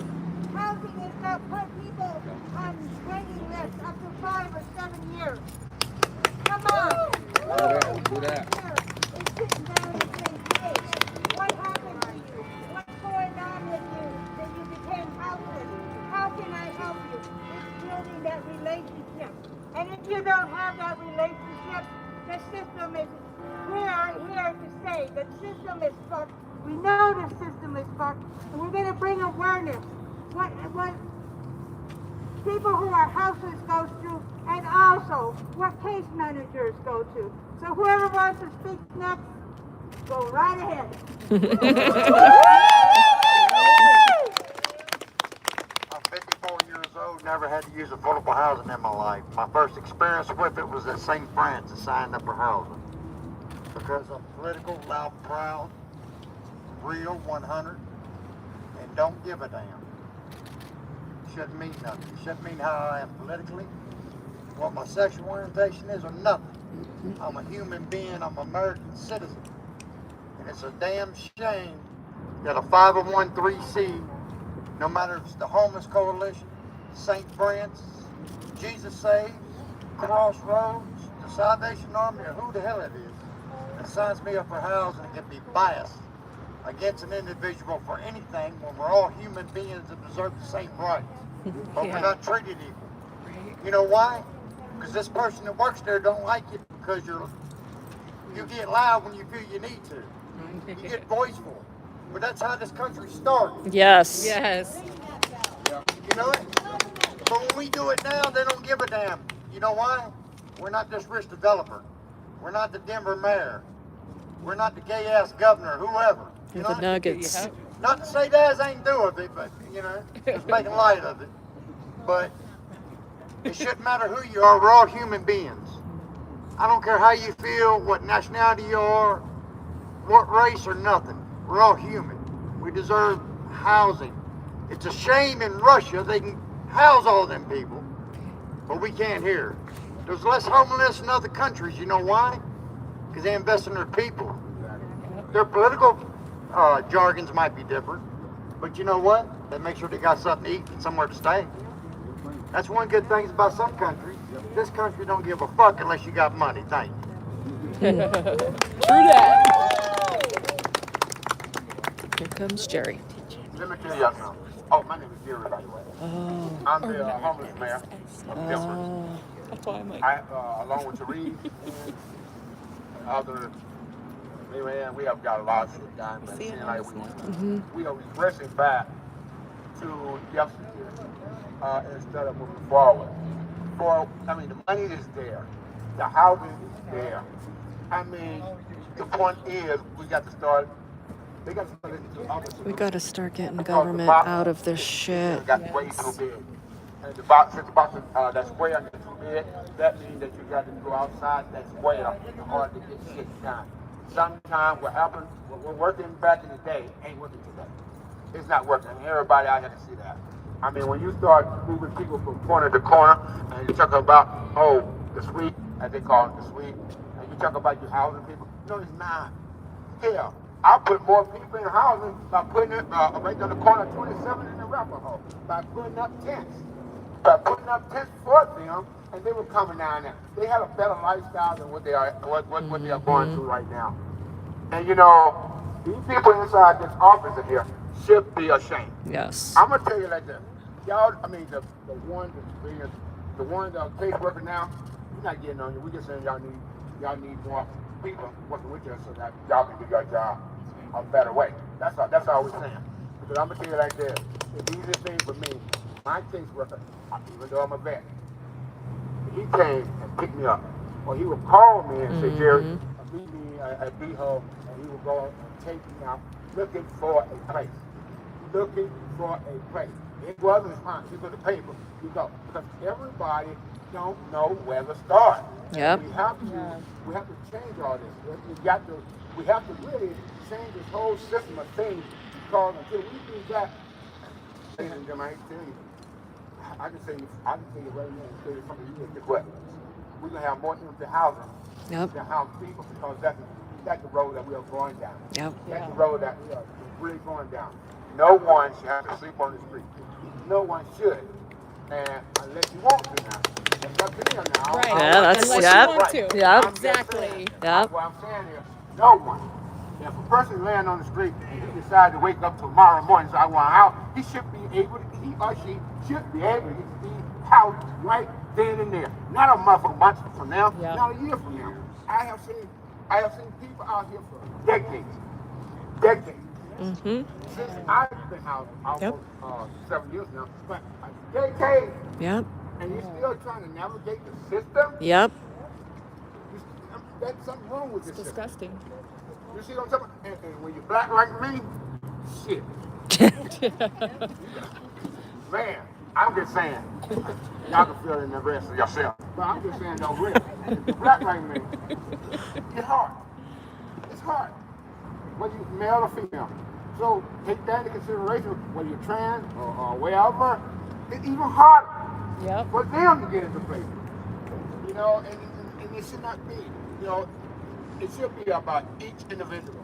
Housing is not put people on waiting lists up to 5 or 7 years. Come on! Do that. It's sitting down and saying, hey, what happened to you? What's going on with you that you became houseless? How can I help you? It's building that relationship. And if you don't have that relationship, the system is, we are here to say the system is fucked. We know the system is fucked, and we're going to bring awareness. What people who are houseless go through, and also what case managers go to. So whoever wants to speak next, go right ahead. I'm 54 years old, never had to use affordable housing in my life. My first experience with it was at St. Francis signed up for housing. Because I'm political, loud, proud, real, 100, and don't give a damn. Shouldn't mean nothing. Shouldn't mean how I am politically, what my sexual orientation is, or nothing. I'm a human being. I'm an American citizen. And it's a damn shame that a 501(c), no matter if it's the Homeless Coalition, St. Francis, Jesus Saves, Crossroads, the Salvation Army, or who the hell it is, that signs me up for housing and can be biased against an individual for anything when we're all human beings that deserve the same rights. But we're not treated equal. You know why? Because this person that works there don't like you because you get loud when you feel you need to. You get voiceful. But that's how this country started. Yes. Yes. You know it? But when we do it now, they don't give a damn. You know why? We're not this rich developer. We're not the Denver mayor. We're not the gay ass governor, whoever. You're the Nuggets. Not to say that ain't do with it, but you know, just making light of it. But it shouldn't matter who you are. We're all human beings. I don't care how you feel, what nationality you are, what race or nothing. We're all human. We deserve housing. It's a shame in Russia they can house all them people, but we can't here. There's less homeless in other countries. You know why? Because they invest in their people. Their political jargons might be different, but you know what? They make sure they got something to eat and somewhere to stay. That's one good thing about some countries. This country don't give a fuck unless you got money. Thank you. True that. Here comes Jerry. Let me tell you something. Oh, my name is Jerry, by the way. Oh. I'm the homeless mayor of Denver. That's why I'm like. Along with Therese and other, man, we have got a lot of shit done. But seeing like we are regressing back to yesterday instead of moving forward. I mean, the money is there. The housing is there. I mean, the point is, we got to start. They got to start into offices. We got to start getting government out of this shit. It got way too big. And the box, since the box, that square is too big, that means that you got to go outside that square in order to get shit done. Sometimes what happens, we're working back in the day, ain't working today. It's not working. Everybody out here can see that. I mean, when you start moving people from corner to corner, and you talk about, the suite, as they call it, the suite, and you talk about you housing people, no, it's not. Hell, I'll put more people in housing by putting it right on the corner of 27 in the Arapahoe, by putting up tents. By putting up tents for them, and they were coming down there. They had a better lifestyle than what they are going through right now. And you know, these people inside this office in here should be ashamed. Yes. I'm gonna tell you like this. Y'all, I mean, the caseworker now, you're not getting on you. We just saying y'all need more people working with you so that y'all can do your job a better way. That's all we're saying. Because I'm gonna tell you like this. The easiest thing for me, my caseworker, even though I'm a vet, he came and picked me up. Or he would call me and say, Jerry, meet me at B-Hole, and he would go and take me out looking for a place. Looking for a place. It wasn't fine. You go to paper, you go. Because everybody don't know where to start. Yep. We have to change all this. We have to really change this whole system of things, because until we do that, ladies and gentlemen, I hate to tell you, I can tell you right now, tell you something you get what. We're gonna have more empty housing than house people, because that's the road that we are going down. Yep. That's the road that we are really going down. No one should have to sleep on the street. No one should. And unless you want to now. That's up to them now. Right. Yeah, that's Unless you want to. Yep. Exactly. That's what I'm saying is, no one. If a person laying on the street and he decides to wake up tomorrow morning and say, I want a house, he or she should be able to get the house right then and there. Not a month or months from now, not a year from now. I have seen people out here for decades. Since I've been out almost 7 years now, but a decade. Yep. And you're still trying to navigate the system? Yep. There's something wrong with this It's disgusting. system. You see what I'm talking about? And when you're black like me, shit. Man, I'm just saying. Y'all can feel it in the rest of yourself. But I'm just saying, don't really. If you're black like me, it's hard. It's hard. Whether you're male or female. So take that into consideration, whether you're trans or wherever. It's even harder for them to get into places. You know, and it should not be. You know, it should be about each individual.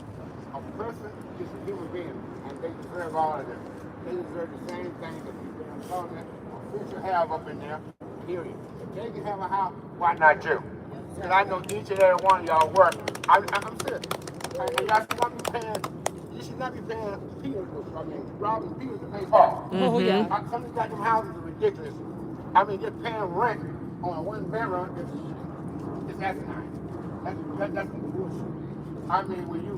A person is a human being, and they deserve all of this. They deserve the same thing that people in government should have up in there, period. If they can have a house, why not you? Because I know each and every one of y'all work. I'm serious. And y'all should not be paying, you should not be paying robbing Peter to pay Paul. Oh, yeah. Some of these goddamn houses are ridiculous. I mean, just paying rent on a one bedroom is asinine. That's bullshit. I mean, when you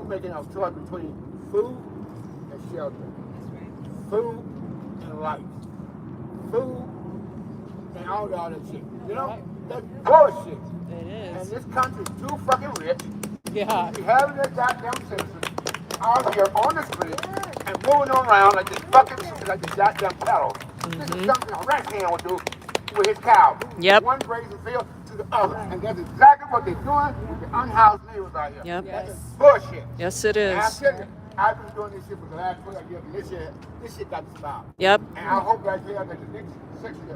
making a choice between food and shelter, food and life, food and all the other shit. You know? That's bullshit. It And is. this country is too fucking rich. Yeah. We having their goddamn citizens out here on the street and moving around like the goddamn cattle. This is something a ranch hand would do with his cow. Yep. One grazing field to the other. And that's exactly what they're doing with the unhoused neighbors out here. Yep. That is bullshit. Yes, it And I is. tell you, I've been doing this shit for the last 20 years, and this shit got to stop. Yep. And I hope right here that the next section,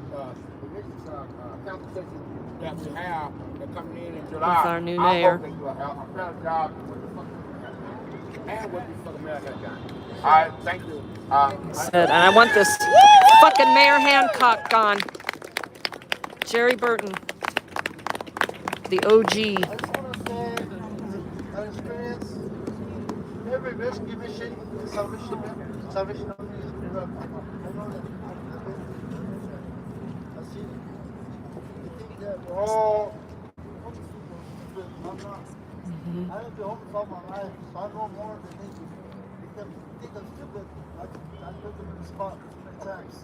council section that we have that coming in July, With our new I mayor. hope they do a better job than what the fuck and what the fucking mayor has done. All right, thank you. Said, and I want this fucking Mayor Hancock gone. Jerry Burton, the OG. I just want to say that our experience, every risk, give a shit, Salvation Army is pretty rough. I know that. I see it. I think that we're all homeless people, but I'm not. I've been homeless all my life, so I know more than they do. They think I'm stupid. I put them in the spot many times.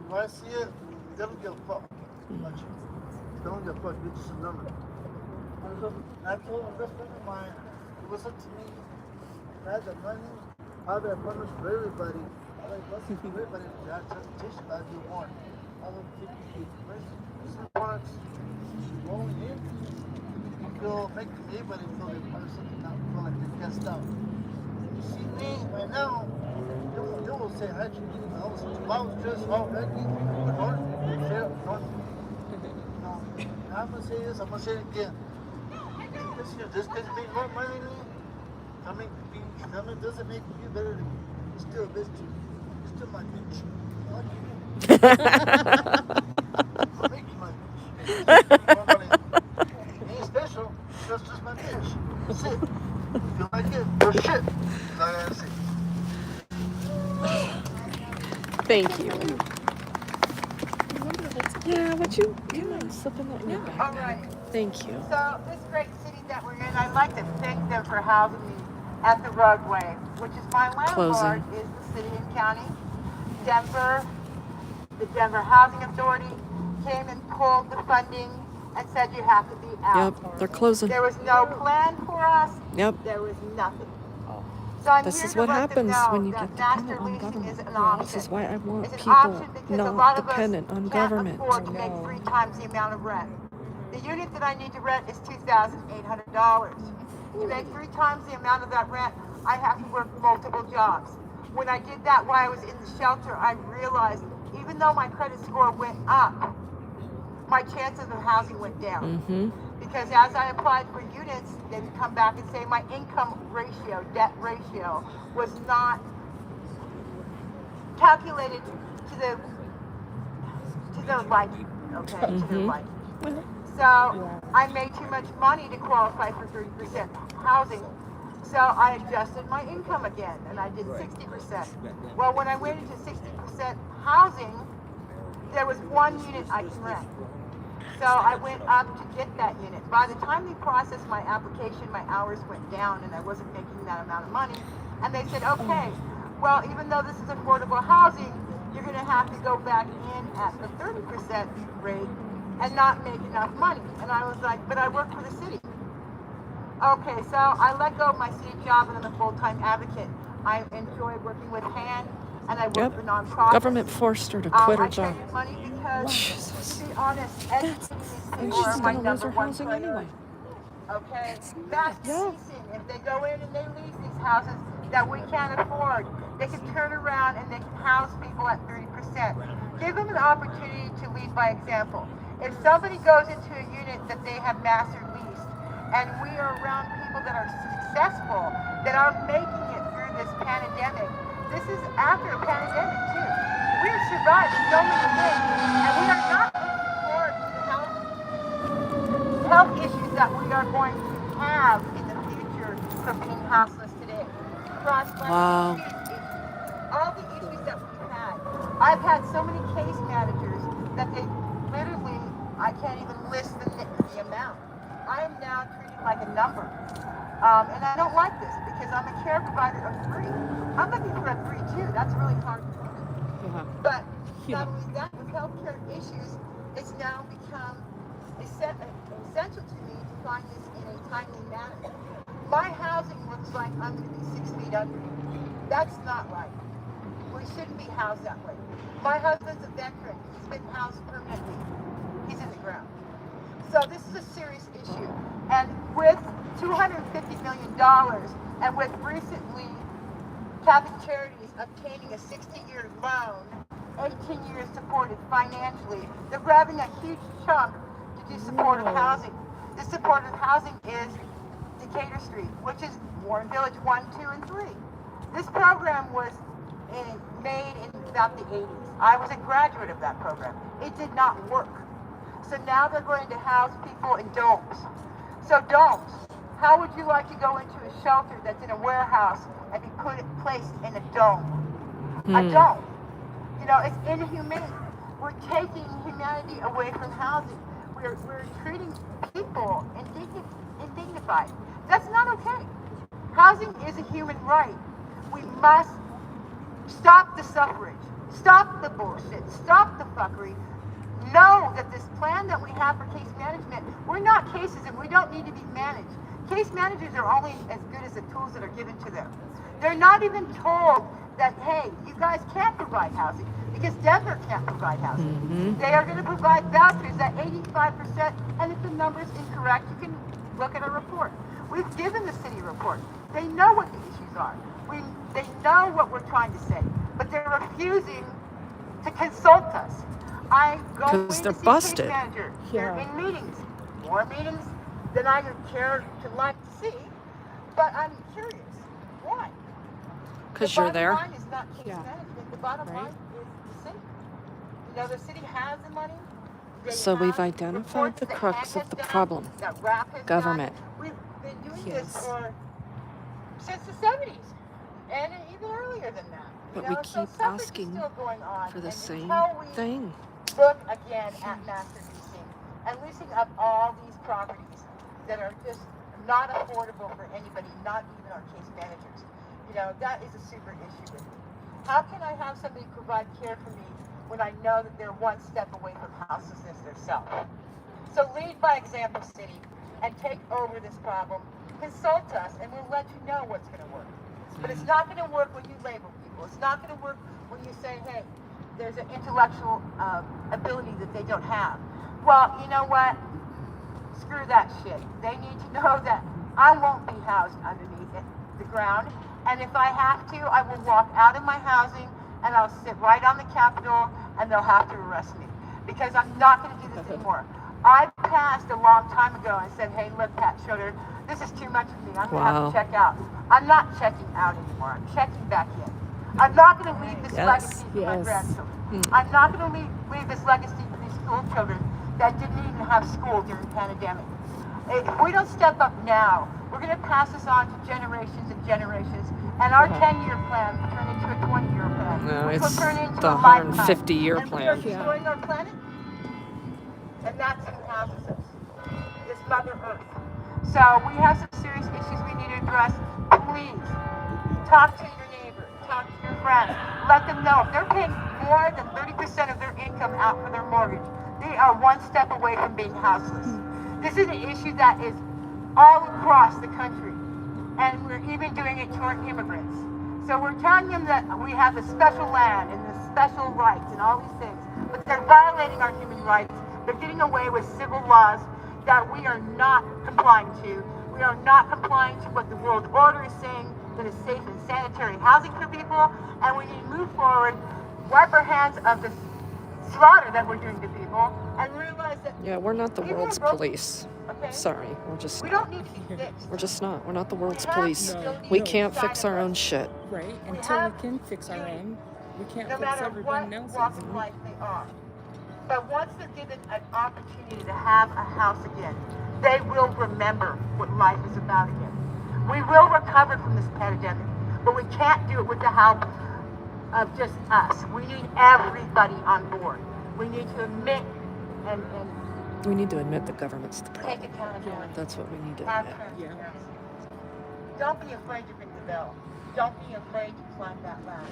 When I see it, they don't give a fuck. Much. They don't give a fuck. It's just a number. I told a best friend of mine, it was up to me. If I had the money, I would have abundance for everybody. I would have blessings for everybody. If I had transportation, I'd do more. I would take people places. This is once rolling in. I feel making everybody feel like there's something not feel like they're cast out. You see me right now, they will say, how'd you get in the house? If I was just already, I'm gonna say this, I'm gonna say it again. Just because you make more money than me, coming doesn't make you better than me. You're still a bitch too. You're still my bitch. I'll make you my bitch. You ain't special, that's just my bitch. That's it. If you like it, you're shit. That's all I gotta say. Thank you. Yeah, would you mind slipping that in your All backpack? right. Thank you. So this great city that we're in, I'd like to thank them for housing me at the roadway, which is my landlord, Closing. is the city and county. Denver, the Denver Housing Authority came and pulled the funding and said you have to be out. Yep, they're closing. There was no plan for us. Yep. There was nothing. So I'm This here is to what let them happens know when you that get master dependent on leasing government. is an Yeah, option. this is why I want It's an people option because a lot not of us dependent on can't government. afford to make 3 times the amount of rent. The unit that I need to rent is $2,800. To make 3 times the amount of that rent, I have to work multiple jobs. When I did that while I was in the shelter, I realized even though my credit score went up, my chances of housing went down. Mm-hmm. Because as I applied for units, they would come back and say my income ratio, debt ratio, was not calculated to their liking, okay, to their liking. So I made too much money to qualify for 30% housing. So I adjusted my income again, and I did 60%. Well, when I went into 60% housing, there was 1 unit I can rent. So I went up to get that unit. By the time they processed my application, my hours went down and I wasn't making that amount of money. And they said, okay, well, even though this is affordable housing, you're going to have to go back in at the 30% rate and not make enough money. And I was like, but I work for the city. Okay, so I let go of my city job and I'm a full-time advocate. I enjoy working with hand and I work for nonprofits. Government forced her to quit her I job. traded money because, Jesus. to be honest, educating And these she's people are my gonna lose her number one housing priority. anyway. Okay, that's leasing. If they go in and they lease these houses that we can't afford, they can turn around and they can house people at 30%. Give them an opportunity to lead by example. If somebody goes into a unit that they have master leased, and we are around people that are successful, that are making it through this pandemic, this is after a pandemic too. We have survived so many things, and we are not looking forward to the health issues that we are going to have in the future from being houseless today. Wow. All the issues that we've had. I've had so many case managers that they literally, I can't even list the amount. I am now treated like a number. And I don't like this because I'm a care provider of 3. I'm looking for a 3 too. That's really hard to find. But Yeah. not only that, with healthcare issues, it's now become essential to me to find this in a timely manner. My housing looks like I'm going to be 6 feet under. That's not right. We shouldn't be housed that way. My husband's a veteran. He's been housed permanently. He's in the ground. So this is a serious issue. And with $250 million, and with recently Catholic Charities obtaining a 60-year loan, 18 years supported financially, they're grabbing a huge chunk to do supportive housing. The supportive housing is Decatur Street, which is Warren Village 1, 2, and 3. This program was made in about the 80s. I was a graduate of that program. It did not work. So now they're going to house people in domes. So domes, how would you like to go into a shelter that's in a warehouse and be placed in a dome? A dome. You know, it's inhumane. We're taking humanity away from housing. We're treating people indignified. That's not okay. Housing is a human right. We must stop the suffrage, stop the bullshit, stop the fuckery. Know that this plan that we have for case management, we're not cases and we don't need to be managed. Case managers are only as good as the tools that are given to them. They're not even told that, hey, you guys can't provide housing because Denver can't provide housing. They are going to provide vouchers at 85%, and if the number's incorrect, you can look at a report. We've given the city a report. They know what the issues are. They know what we're trying to say, but they're refusing to consult us. I go in to see case manager. They're in meetings, more meetings than I would care to like to see, but I'm curious. Why? Because you're there. The bottom line is not case management. The bottom line is the city. You know, the city has the money. So we've identified the crux of the problem. Government. We've been doing this since the 70s, and even earlier than that. But we keep asking for the same thing. Look again at master leasing and leasing up all these properties that are just not affordable for anybody, not even our case managers. You know, that is a super issue with me. How can I have somebody provide care for me when I know that they're one step away from houselessness themselves? So lead by example, city, and take over this problem. Consult us, and we'll let you know what's going to work. But it's not going to work when you label people. It's not going to work when you say, hey, there's an intellectual ability that they don't have. Well, you know what? Screw that shit. They need to know that I won't be housed underneath the ground. And if I have to, I will walk out of my housing and I'll sit right on the Capitol and they'll have to arrest me. Because I'm not going to do this anymore. I passed a long time ago and said, hey, look, Pat Schroeder, this is too much for me. I'm going to have to check out. I'm not checking out anymore. I'm checking back in. I'm not going to leave this legacy for my grandchildren. I'm not going to leave this legacy for these school children that didn't even have school during the pandemic. If we don't step up now, we're going to pass this on to generations and generations, and our 10-year plan will turn into a 20-year plan. No, which it's will turn into the a lifetime. 150-year plan. And we're destroying our planet, and that's who houses us, is Mother Earth. So we have some serious issues we need to address. Please, talk to your neighbor, talk to your friends, let them know. If they're paying more than 30% of their income out for their mortgage, they are one step away from being houseless. This is an issue that is all across the country, and we're even doing it to our immigrants. So we're telling them that we have a special land and the special rights and all these things, but they're violating our human rights. They're getting away with civil laws that we are not complying to. We are not complying to what the world order is saying, that is safe and sanitary housing for people, and we need to move forward, wipe our hands of the slaughter that we're doing to people, and realize that we're not the world's police. Okay? Sorry, we're just we don't need to be fixed. We're just not. We're not the world's police. We can't fix our own shit. Right? Until we can fix our own, we can't fix everyone else's. No matter what walk of life they are. But once they're given an opportunity to have a house again, they will remember what life is about again. We will recover from this pandemic, but we can't do it with the help of just us. We need everybody on board. We need to admit and we need to admit the government's the problem. take accountability. That's what we need to Have admit. transparency. Don't be afraid to ring the bell. Don't be afraid to climb that ladder.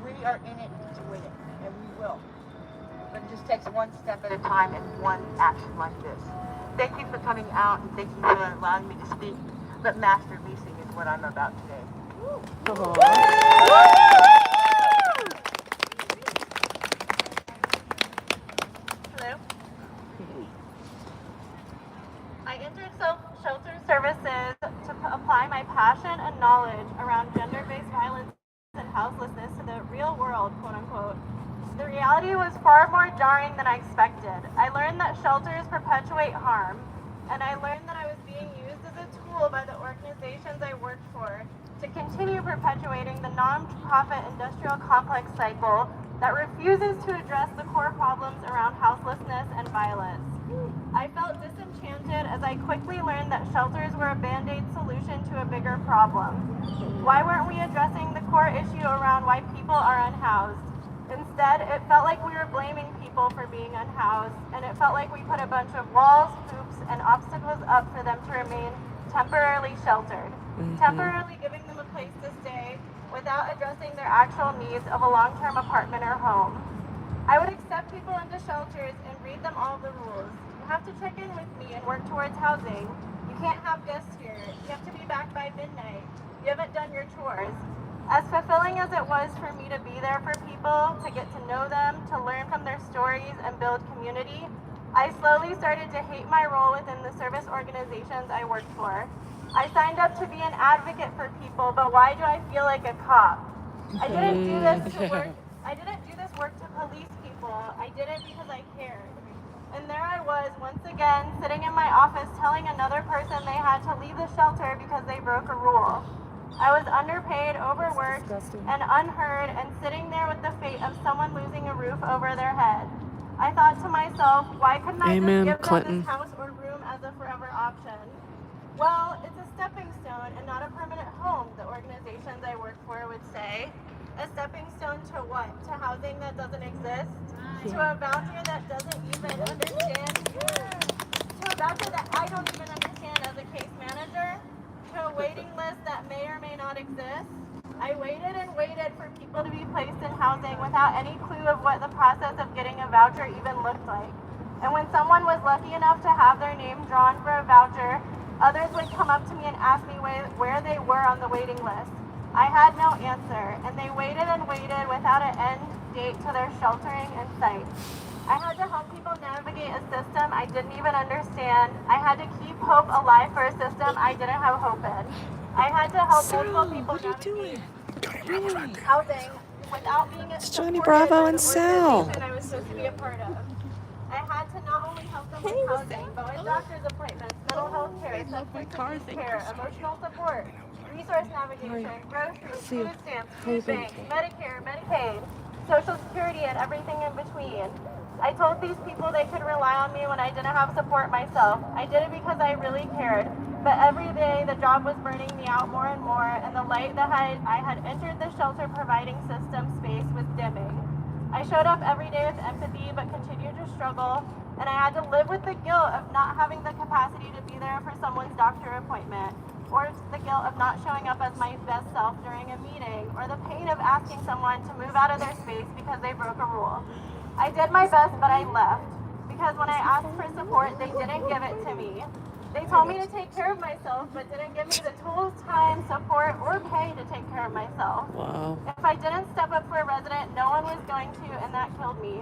We are in it to win it, and we will. But it just takes one step at a time and one action like this. Thank you for coming out, and thank you for allowing me to speak. But master leasing is what I'm about today. Hello. I entered shelter services to apply my passion and knowledge around gender-based violence and houselessness to the real world, quote unquote. The reality was far more jarring than I expected. I learned that shelters perpetuate harm, and I learned that I was being used as a tool by the organizations I worked for to continue perpetuating the non-profit industrial complex cycle that refuses to address the core problems around houselessness and violence. I felt disenchanted as I quickly learned that shelters were a band-aid solution to a bigger problem. Why weren't we addressing the core issue around why people are unhoused? Instead, it felt like we were blaming people for being unhoused, and it felt like we put a bunch of walls, hoops, and obstacles up for them to remain temporarily sheltered, temporarily giving them a place to stay without addressing their actual needs of a long-term apartment or home. I would accept people into shelters and read them all the rules. You have to check in with me and work towards housing. You can't have guests here. You have to be back by midnight. You haven't done your chores. As fulfilling as it was for me to be there for people, to get to know them, to learn from their stories and build community, I slowly started to hate my role within the service organizations I worked for. I signed up to be an advocate for people, but why do I feel like a cop? I didn't do this work to police people. I did it because I cared. And there I was, once again, sitting in my office telling another person they had to leave the shelter because they broke a rule. I was underpaid, overworked, and unheard, and sitting there with the fate of someone losing a roof over their head. I thought to myself, why couldn't I just give them this house or room as a forever option? Well, it's a stepping stone and not a permanent home, the organizations I work for would say. A stepping stone to what? To housing that doesn't exist? To a voucher that doesn't even understand? To a voucher that I don't even understand as a case manager? To a waiting list that may or may not exist? I waited and waited for people to be placed in housing without any clue of what the process of getting a voucher even looked like. And when someone was lucky enough to have their name drawn for a voucher, others would come up to me and ask me where they were on the waiting list. I had no answer, and they waited and waited without an end date to their sheltering in sight. I had to help people navigate a system I didn't even understand. I had to keep hope alive for a system I didn't have hope in. I had to help multiple people navigate housing without being supported by the organization I was supposed to be a part of. I had to not only help them with housing, but with doctor's appointments, mental health care, substance abuse care, emotional support, resource navigation, groceries, food stamps, food bank, Medicare, Medicaid, Social Security, and everything in between. I told these people they could rely on me when I didn't have support myself. I did it because I really cared. But every day the job was burning me out more and more, and the light that I had entered the shelter providing system space was dimming. I showed up every day with empathy, but continued to struggle, and I had to live with the guilt of not having the capacity to be there for someone's doctor appointment, or the guilt of not showing up as my best self during a meeting, or the pain of asking someone to move out of their space because they broke a rule. I did my best, but I left, because when I asked for support, they didn't give it to me. They told me to take care of myself, but didn't give me the tools, time, support, or pay to take care of myself. Wow. If I didn't step up for a resident, no one was going to, and that killed me.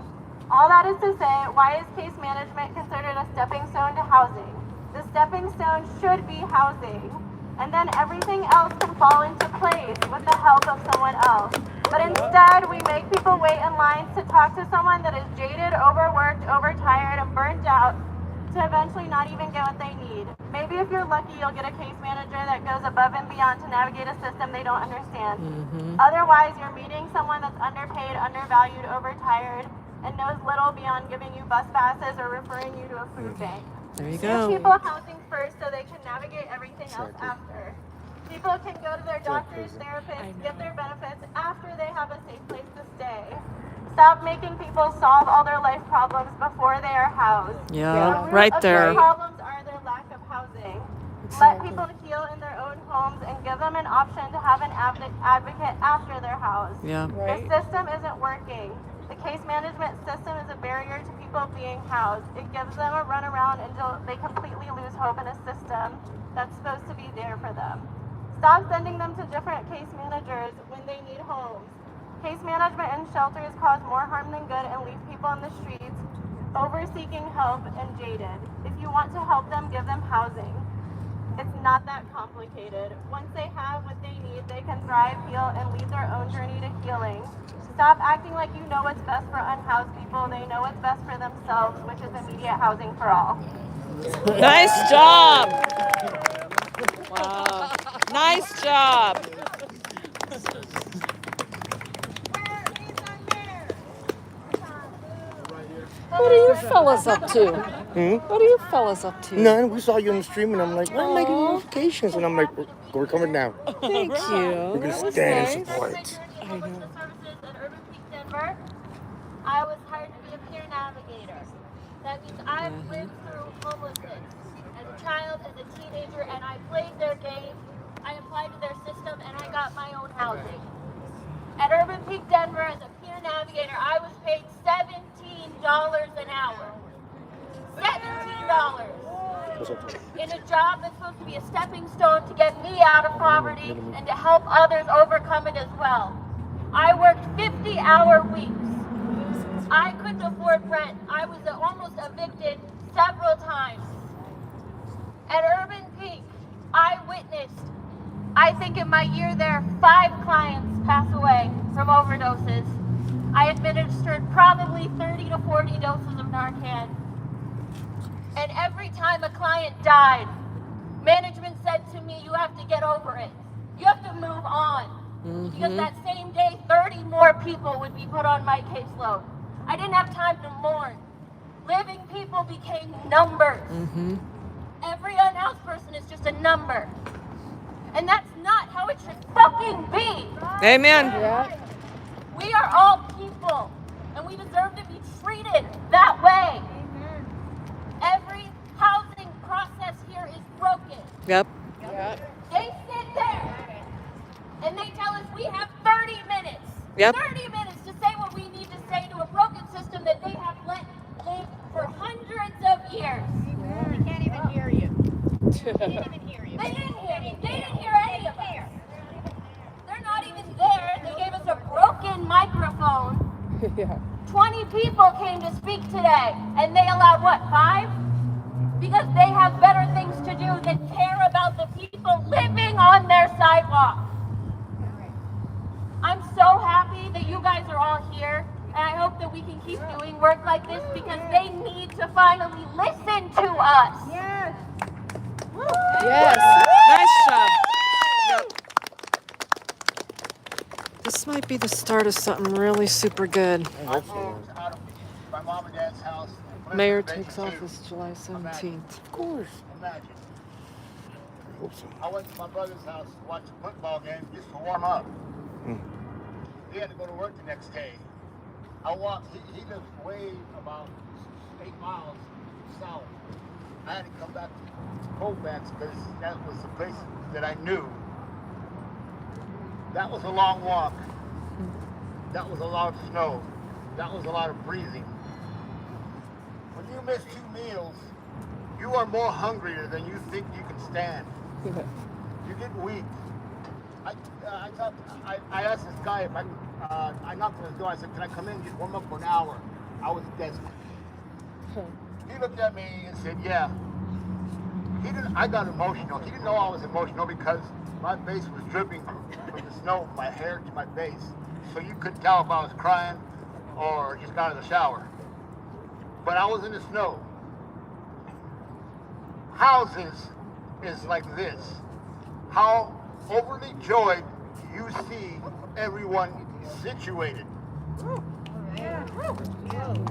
All that is to say, why is case management considered a stepping stone to housing? The stepping stone should be housing, and then everything else can fall into place with the help of someone else. But instead, we make people wait in lines to talk to someone that is jaded, overworked, overtired, and burnt out, to eventually not even get what they need. Maybe if you're lucky, you'll get a case manager that goes above and beyond to navigate a system they don't understand. Otherwise, you're meeting someone that's underpaid, undervalued, overtired, and knows little beyond giving you bus passes or referring you to a food bank. There you Give go. people housing first so they can navigate everything else after. People can go to their doctors, therapists, get their benefits after they have a safe place to stay. Stop making people solve all their life problems before they are housed. Yeah, The root right of there. their problems are their lack of housing. Let people heal in their own homes and give them an option to have an advocate after they're housed. Yeah. The system isn't working. The case management system is a barrier to people being housed. It gives them a runaround until they completely lose hope in a system that's supposed to be there for them. Stop sending them to different case managers when they need homes. Case management in shelters cause more harm than good and leave people on the streets over-seeking help and jaded. If you want to help them, give them housing. It's not that complicated. Once they have what they need, they can thrive, heal, and lead their own journey to healing. Stop acting like you know what's best for unhoused people. They know what's best for themselves, which is immediate housing for all. Nice job. Wow. Nice job. What are you fellas up to? What are you fellas up to? None. We saw you on the stream, and I'm like, where are my notifications? And I'm like, we're coming down. Thank you. We're going to stand and support. I know. Services at Urban Peak, Denver. I was hired to be a peer navigator. That means I've lived through homelessness as a child, as a teenager, and I played their game. I applied to their system, and I got my own housing. At Urban Peak, Denver, as a peer navigator, I was paid $17 an hour. $17. In a job that's supposed to be a stepping stone to get me out of poverty and to help others overcome it as well. I worked 50-hour weeks. I couldn't afford rent. I was almost evicted several times. At Urban Peak, I witnessed, I think in my year there, 5 clients pass away from overdoses. I administered probably 30 to 40 doses of Narcan. And every time a client died, management said to me, you have to get over it. You have to move on. Because that same day, 30 more people would be put on my caseload. I didn't have time to mourn. Living people became numbers. Every unhoused person is just a number. And that's not how it should fucking be. Amen. We are all people, and we deserve to be treated that way. Every housing process here is broken. Yep. They sit there, and they tell us we have 30 minutes. Yep. 30 minutes to say what we need to say to a broken system that they have let live for hundreds of years. They can't even hear you. They didn't hear you. They didn't hear me. They didn't hear any of us. They're not even there. They gave us a broken microphone. 20 people came to speak today, and they allowed what, 5? Because they have better things to do than care about the people living on their sidewalk. I'm so happy that you guys are all here, and I hope that we can keep doing work like this because they need to finally listen to us. Yes. Nice job. Yep. This might be the start of something really super good. I moved out of my mom and dad's house. Mayor takes office July 17th. Of course. Imagine. I hope so. I went to my brother's house to watch a football game just to warm up. He had to go to work the next day. I walked, he lives way about 8 miles south. I had to come back to Colfax because that was the place that I knew. That was a long walk. That was a lot of snow. That was a lot of breathing. When you miss 2 meals, you are more hungrier than you think you can stand. You get weak. I asked this guy if I knocked on his door. I said, can I come in and just warm up for an hour? I was desperate. He looked at me and said, yeah. I got emotional. He didn't know I was emotional because my face was dripping from the snow from my hair to my face. So you couldn't tell if I was crying or just got out of the shower. But I was in the snow. Houses is like this. How overly joyed you see everyone situated.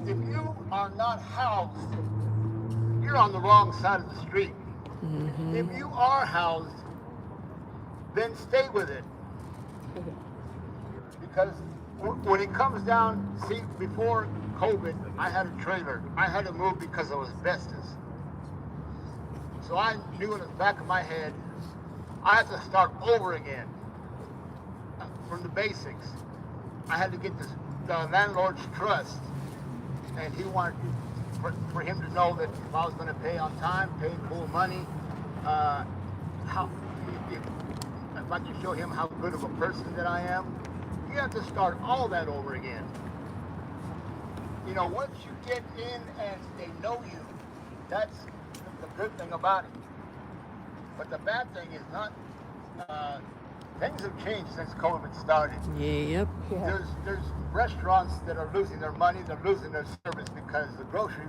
If you are not housed, you're on the wrong side of the street. If you are housed, then stay with it. Because when it comes down, see, before COVID, I had a trailer. I had to move because of asbestos. So I knew in the back of my head, I had to start over again from the basics. I had to get the landlord's trust, and he wanted for him to know that if I was going to pay on time, pay full money, if I could show him how good of a person that I am, you have to start all that over again. You know, once you get in and they know you, that's the good thing about it. But the bad thing is not, things have changed since COVID started. Yep. There's restaurants that are losing their money, they're losing their service because the grocery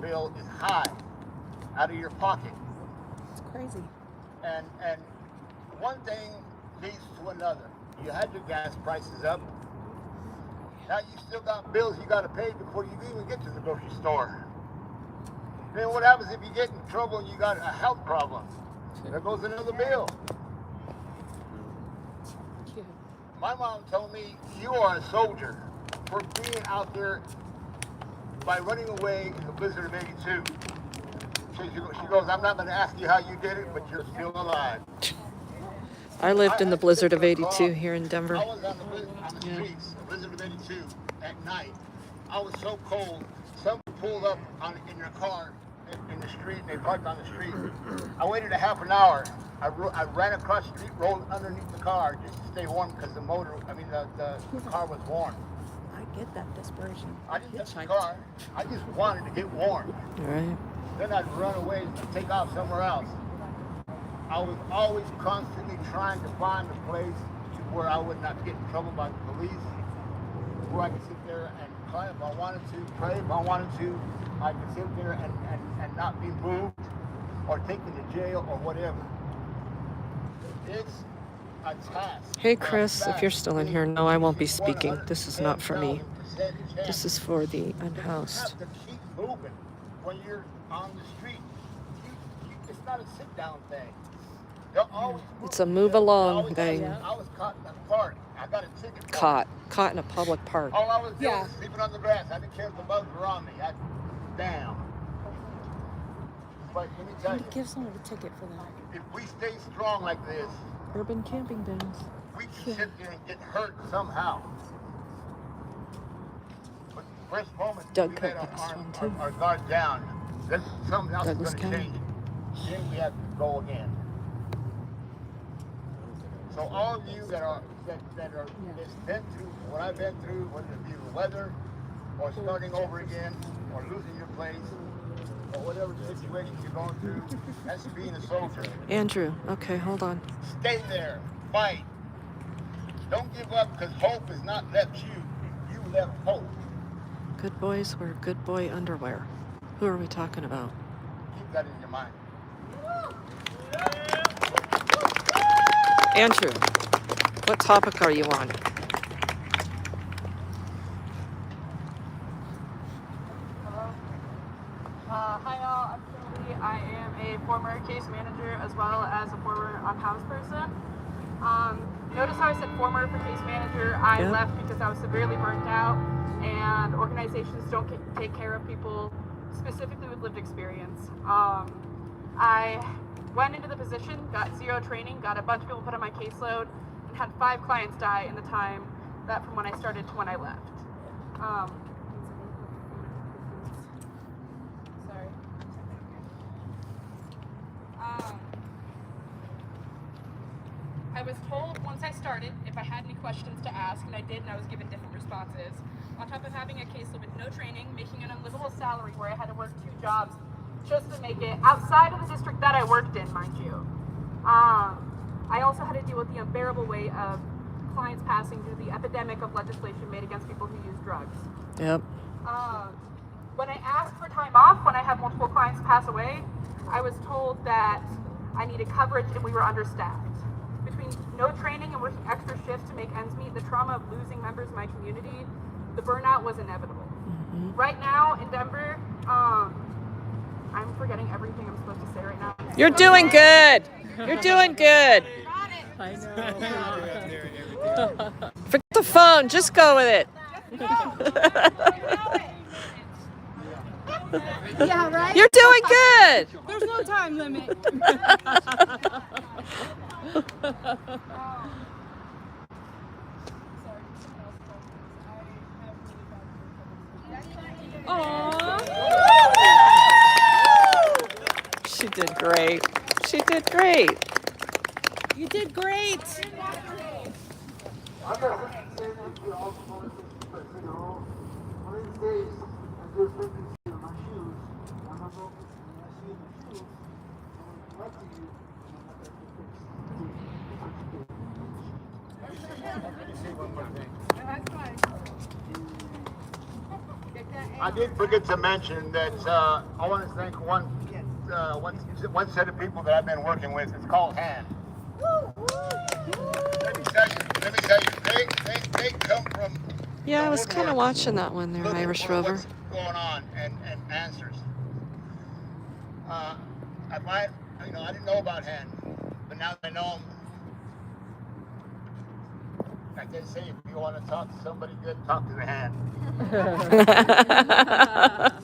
bill is high out of your pocket. It's crazy. And one thing leads to another. You had your gas prices up. Now you still got bills you got to pay before you even get to the grocery store. Then what happens if you get in trouble and you got a health problem? There goes another bill. My mom told me, you are a soldier for being out there by running away in the blizzard of '82. She goes, I'm not going to ask you how you did it, but you're still alive. I lived in the blizzard of '82 here in Denver. I was on the streets, the blizzard of '82 at night. I was so cold. Someone pulled up in their car in the street, and they parked on the street. I waited a half an hour. I ran across the street, rolled underneath the car just to stay warm because the car was warm. I get that desperation. I didn't touch the car. I just wanted to get warm. Right. Then I'd run away and take off somewhere else. I was always constantly trying to find a place where I would not get in trouble by the police, where I could sit there and cry if I wanted to, pray if I wanted to. I could sit there and not be moved or taken to jail or whatever. It's a task. Hey, Chris, if you're still in here, no, I won't be speaking. This is not for me. This is for the unhoused. You have to keep moving when you're on the street. It's not a sit-down thing. It's a move along thing. I was caught in a park. I got a ticket. Caught in a public park. All I was doing was sleeping on the grass. I didn't care if the bugs were on me. Damn. But let me tell you, Give someone a ticket for that. if we stay strong like this, Urban camping bins. we can sit there and get hurt somehow. But the first moment Doug we Cook let passed one, too. our guard down, then something else Douglas is going to County. change. Then we have to go again. So all of you that are that's been through what I've been through, whether it be the weather or starting over again or losing your place or whatever situation you're going through, that's being a soldier. Andrew, okay, hold on. Stay there, fight. Don't give up because hope has not left you. You left hope. Good boys wear good boy underwear. Who are we talking about? Keep that in your mind. Andrew, what topic are you on? Hi y'all, I'm Sylvie. I am a former case manager as well as a former unhoused person. Notice how I said former for case manager. I left because I was severely burnt out and organizations don't take care of people specifically with lived experience. I went into the position, got zero training, got a bunch of people put on my caseload, and had 5 clients die in the time that from when I started to when I left. Sorry. I was told once I started if I had any questions to ask, and I did, and I was given different responses. On top of having a caseload with no training, making an unlivable salary where I had to work 2 jobs just to make it outside of the district that I worked in, mind you. I also had to deal with the unbearable weight of clients passing due to the epidemic of legislation made against people who use drugs. Yep. When I asked for time off, when I had multiple clients pass away, I was told that I needed coverage and we were understaffed. Between no training and working extra shifts to make ends meet, the trauma of losing members of my community, the burnout was inevitable. Mm-hmm. Right now in Denver, I'm forgetting everything I'm supposed to say right now. You're doing good. You're doing good. I know. Forget the phone. Just go with it. Yeah, right? You're doing good. There's no time limit. She did great. She did great. You did great. I got to say thank you all for this, but you know, one of these days, I just look and see my shoes. When I go and I see the shoes, I'm going to come up to you and I'm not I did forget to mention that I want to thank one set of people that I've been working with. It's called HAND. Let me tell you, they come from. Yeah, I was kind of watching that one there, looking Irish for Rover. what's going on and answers. I didn't know about HAND, but now that I know them. Like they say, if you want to talk to somebody good, talk to the hand.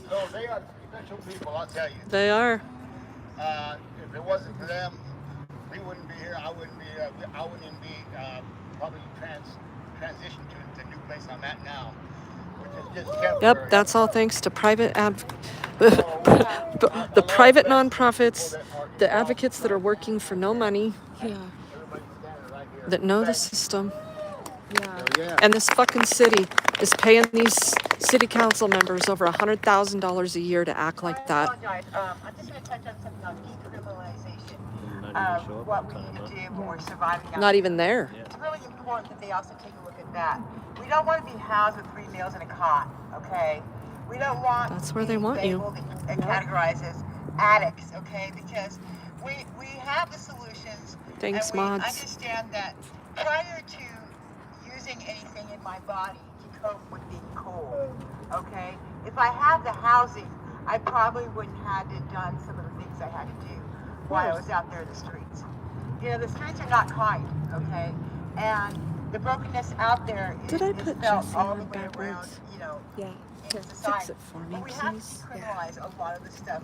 So they are special people, I'll tell you. They are. If it wasn't for them, we wouldn't be here. I wouldn't even be probably transitioned to the new place I'm at now, which is just temporary. Yep, that's all thanks to the private nonprofits, the advocates that are working for no money, that know the system. Yeah. And this fucking city is paying these city council members over $100,000 a year to act like that. I'm just going to touch on something on decriminalization of what we need to do when we're surviving. Not even there. It's really important that they also take a look at that. We don't want to be housed with 3 meals in a cot, okay? We don't want That's where they want you. and categorized as addicts, okay? Because we have the solutions. Thanks, and we mods. understand that prior to using anything in my body to cope with being cold, okay? If I had the housing, I probably wouldn't have to done some of the things I had to do while I was out there in the streets. You know, the streets are not kind, okay? And the brokenness out there is Did I put felt Jesse all on the way around, backwards? you know, Yeah. in society. Fix it for me, But we have to please. decriminalize a lot of the stuff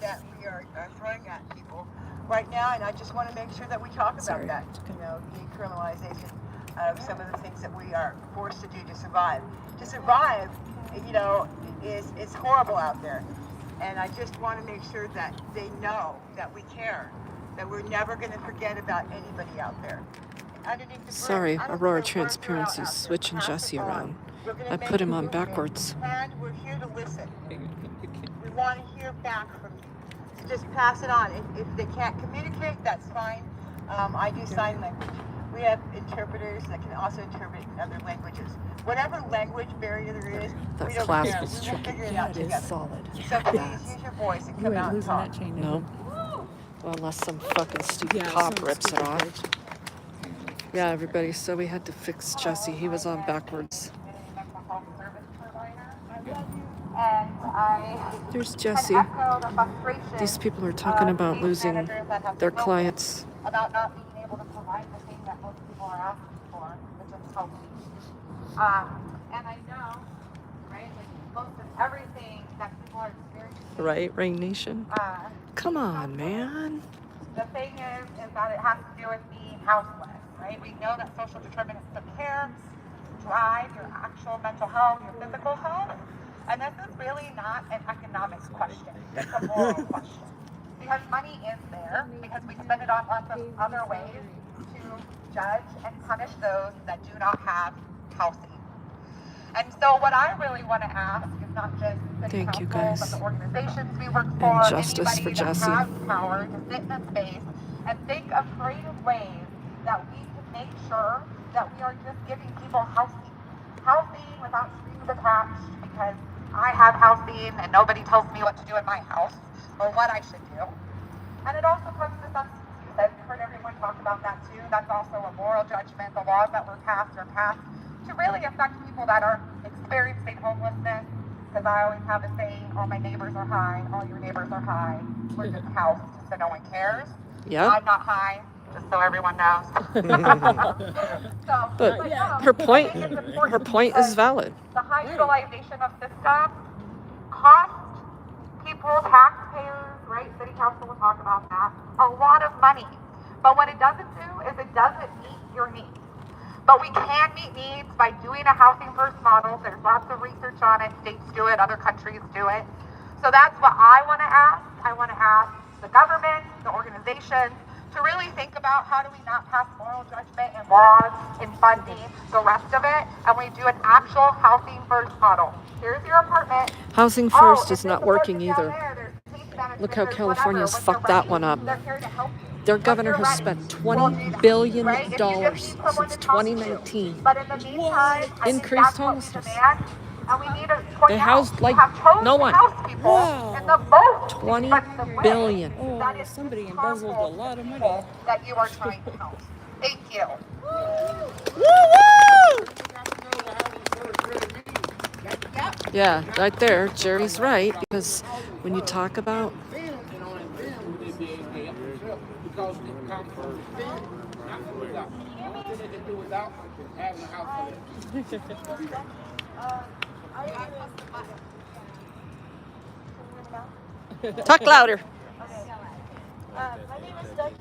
that we are throwing at people right now, and I just want to make sure that we talk about Sorry. that, you know, decriminalization of some of the things that we are forced to do to survive. To survive, you know, is horrible out there. And I just want to make sure that they know that we care, that we're never going to forget about anybody out there. Underneath the bridge, Sorry, I don't Aurora care where you're Transparency's out there, switching pass Jesse it on. around. We're gonna I make put him a on movement, backwards. And we're here to listen. We want to hear back from you. So just pass it on. If they can't communicate, that's fine. I do sign language. We have interpreters that can also interpret in other languages. Whatever language barrier there is, That we don't class care. was We will tricky. figure it Yeah, out it is together. solid. So please use your voice and You come ain't out and losing talk. that chain. No. Well, unless some fucking stupid Yeah, cop some rips it stupid off. bitch. Yeah, everybody, so we had to fix Jesse. He was on backwards. There's Jesse. These people are talking about losing their clients. About not being able to provide the thing that most people are asking for, which is healthy. And I know, right, like most of everything that people are experiencing. Right, Rain Nation? Come on, man. The thing is that it has to do with being houseless, right? We know that social determinants of care drive your actual mental health, your physical health. And this is really not an economics question. It's a moral question. Because money is there, because we spend it on lots of other ways to judge and punish those that do not have housing. And so what I really want to ask is not just city Thank you, council, guys. but the organizations we work for, And justice for anybody Jesse. that has power to sit in a space and think of creative ways that we can make sure that we are just giving people housing. Housing without strings attached, because I have housing and nobody tells me what to do in my house or what I should do. And it also comes to substance use. I've heard everyone talk about that too. That's also a moral judgment. The laws that were passed are passed to really affect people that are experiencing homelessness. Because I always have a saying, all my neighbors are high, all your neighbors are high. We're just housed so no one cares. Yep. I'm not high, just so everyone knows. But no, her point, I think it's important her point because is valid. the high utilization of systems cost people, taxpayers, right? City council will talk about that. A lot of money. But what it doesn't do is it doesn't meet your needs. But we can meet needs by doing a housing first model. There's lots of research on it. States do it, other countries do it. So that's what I want to ask. I want to ask the government, the organizations, to really think about how do we not pass moral judgment and laws in funding the rest of it, and we do an actual housing first model. Here's your apartment. Housing first is not working either. Look how California's fucked that one up. Their governor has spent $20 billion since 2019. But in the meantime, Increased homelessness. and we need to point They out, housed like no one. people in the most 20 expensive way. billion. That is Somebody embezzled a lot of money. that you are trying to help. Thank you. Yeah, right there. Jerry's right, because when you talk about because it comes from within, not from without. Nothing they can do without having a house for them. talk louder. My name is Ducky.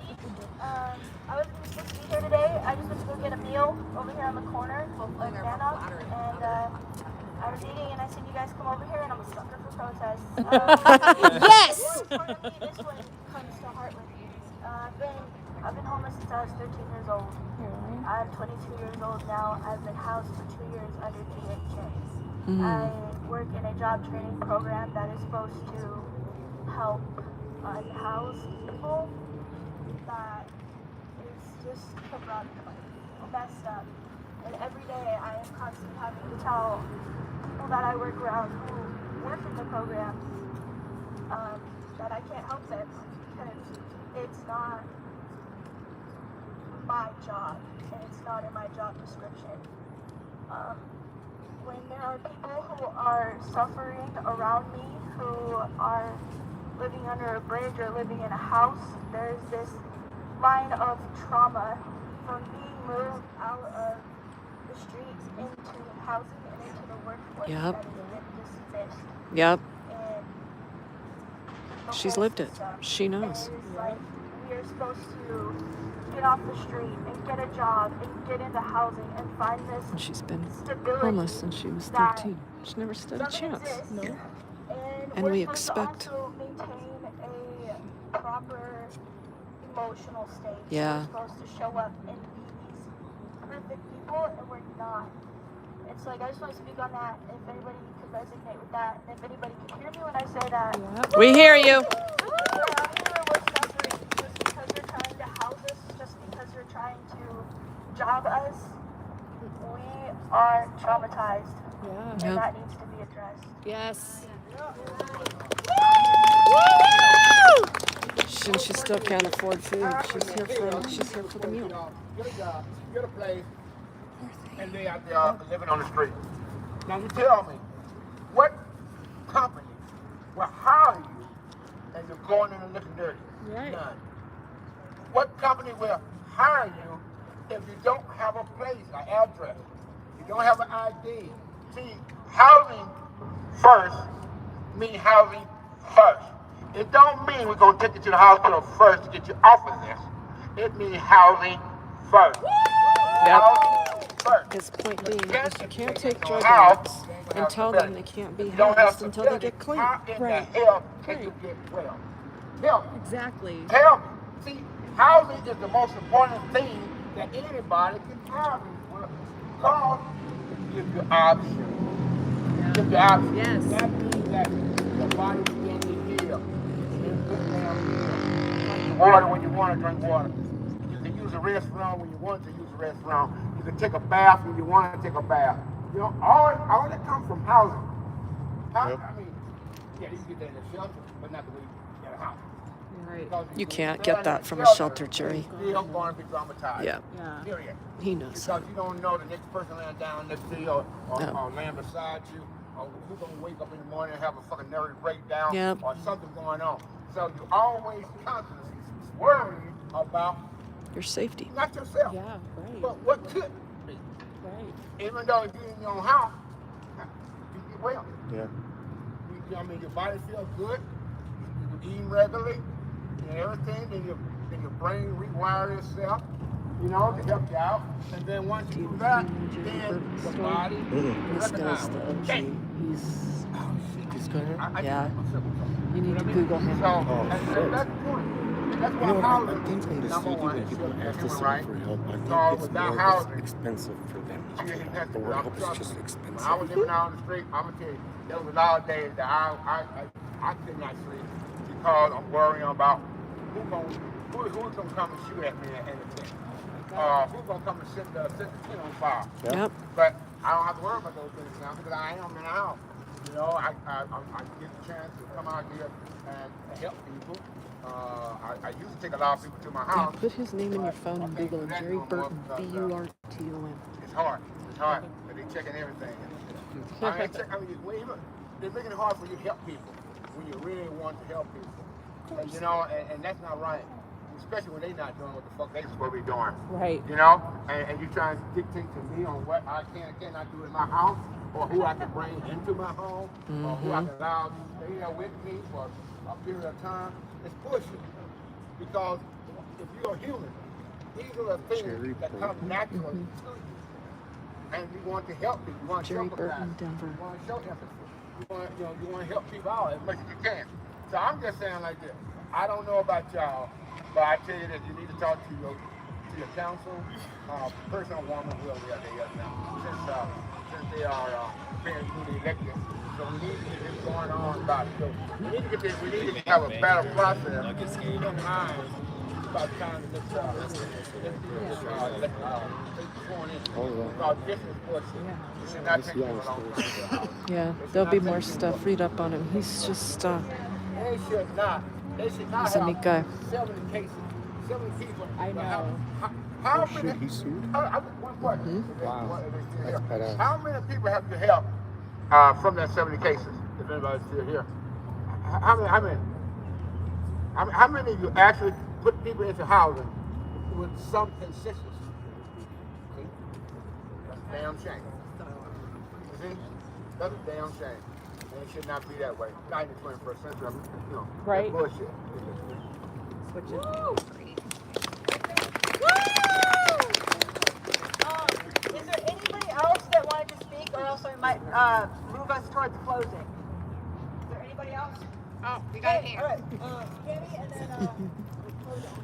I wasn't supposed to be here today. I just went to go get a meal over here on the corner of Bannock, and I was eating, and I seen you guys come over here, and I'm a sucker for protests. Yes! For me, this one comes to heart with me. I've been homeless since I was 13 years old. I'm 22 years old now. I've been housed for 2 years under DHA. I work in a job training program that is supposed to help unhoused people that is just messed up. And every day I am constantly having to tell people that I work around who work in the program that I can't help them because it's not my job and it's not in my job description. When there are people who are suffering around me, who are living under a bridge or living in a house, there's this line of trauma from being moved out of the streets into housing and into the workforce Yep. that didn't exist. Yep. And the She's whole lived it. system She knows. is like we are supposed to get off the street and get a job and get into housing and find this And she's been stability homeless since she was that 13. She never stood a doesn't chance. exist. And we're we supposed expect- to also maintain a proper emotional state. Yeah. We're supposed to show up and be these perfect people, and we're not. It's like I just want to speak on that. If anybody could resonate with that, and if anybody can hear me when I say that. We hear you. We're out here, we're suffering just because you're trying to house us, just because you're trying to job us. We are traumatized, and Yep. that needs to be addressed. Yes. And she still can't afford food. She's here for the meal. Get a job, get a place, and they out there living on the street. Now you tell me, what company will hire you and you're going in and looking dirty? Right. None. What company will hire you if you don't have a place, an address? You don't have an ID. See, housing first means housing first. It don't mean we're going to take you to the hospital first to get you off of this. It means housing first. Yep. Housing first. His point being is you can't take drug How addicts and tell them they can't be you don't have housed until they get clean. How in Right. the hell can you get well? Tell me. Exactly. Tell me. See, housing is the most important thing that anybody can have. Because it gives you options. Give you options. Yes. That means that your body begins to heal. Drink water when you want to drink water. You can use a restroom when you want to use a restroom. You can take a bath when you want to take a bath. You know, all that comes from housing. I mean, yeah, you can get that in a shelter, but not the way you get a house. Right. Because You if can't stay get in that a from a shelter, Jerry. you're still going to be traumatized. Yeah. Yeah. Period. He knows. Because you don't know the next person laying down next to you or No. laying beside you, or who's going to wake up in the morning and have a fucking nervous breakdown, Yep. or something going on. So you always constantly worrying about Your safety. not yourself, Yeah. Right. but what could be. Right. Even though if you're in your own house, you get well. Yeah. I mean, your body feels good. eating regularly and everything, then your brain rewire itself, you know, to help you out. And then once you do that, then the body This guy's the OG. He's yeah. You need to Google him. So, and that's the point. That's why housing I think from the number city one when is people human ask the city right. for help, I think Because it's without more housing, expensive for them. The word help is just expensive. When I was living out on the street, I'm gonna tell you, there was a lot of days that I could not sleep because I'm worrying about who's gonna come and shoot at me in the tent. Who's gonna come and set the tent on fire. Yep. But I don't have to worry about those things now because I am in the house. You know, I get the chance to come out here and help people. I used to take a lot of people to my house. Yeah, put his name in your phone and Google him. Jerry Burton, B-U-R-T-O-N. It's hard, but they checking everything. They're making it hard for you to help people when you really want to help people. And, you know, and that's not right. Especially when they're not doing what the fuck they supposed to be doing. Right. You know, and you trying to dictate to me on what I can and cannot do in my house, or who I can bring into my home, or who I can allow to stay there with me for a period of time. It's bullshit. Because if you're a human, these are the things that come naturally to you. And we want to help people. You want to Jerry help Burton, Denver. You want to show empathy. You want to help people out as much as you can. So I'm just saying like this. I don't know about y'all, but I tell you that you need to talk to your council, person or woman, whoever they are now, since they are being duly elected. So we need to get this going on about it. So we need to have a better process in mind about trying to get sworn in. Because this is bullshit. It should not take you a long time. Yeah, there'll be more stuff. Read up on him. He's just, They should not he's a have neat guy. 70 cases, 70 people. I know. How Should many? he sued? One question. Wow. That's badass. How many people have you helped from that 70 cases? If anybody's still here, how many of you actually put people into housing with some consistency? See? That's a damn shame. You see? That's a damn shame. And it should not be that way. Not in the 21st century. I mean, you know, Right. that's bullshit. Which is Is there anybody else that wanted to speak, or else we might move us towards closing? Is there anybody else? Oh, we got it here. All right, Tammy, and then we'll close out.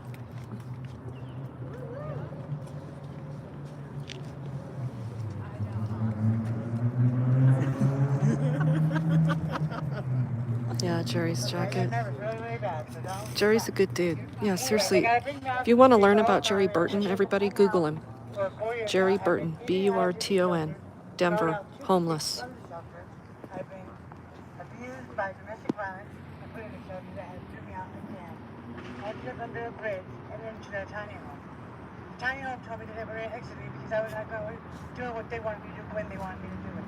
yeah, Jerry's jacket. Jerry's a good dude. Yeah, seriously. If you want to learn about Jerry Burton, everybody Google him. Jerry Burton, B-U-R-T-O-N, Denver, homeless. I've been abused by domestic violence and put in a shelter that has threw me out the can. I lived under a bridge and then to their tiny home. The tiny home told me that they were exiting me because I was not going doing what they wanted me to do when they wanted me to do it.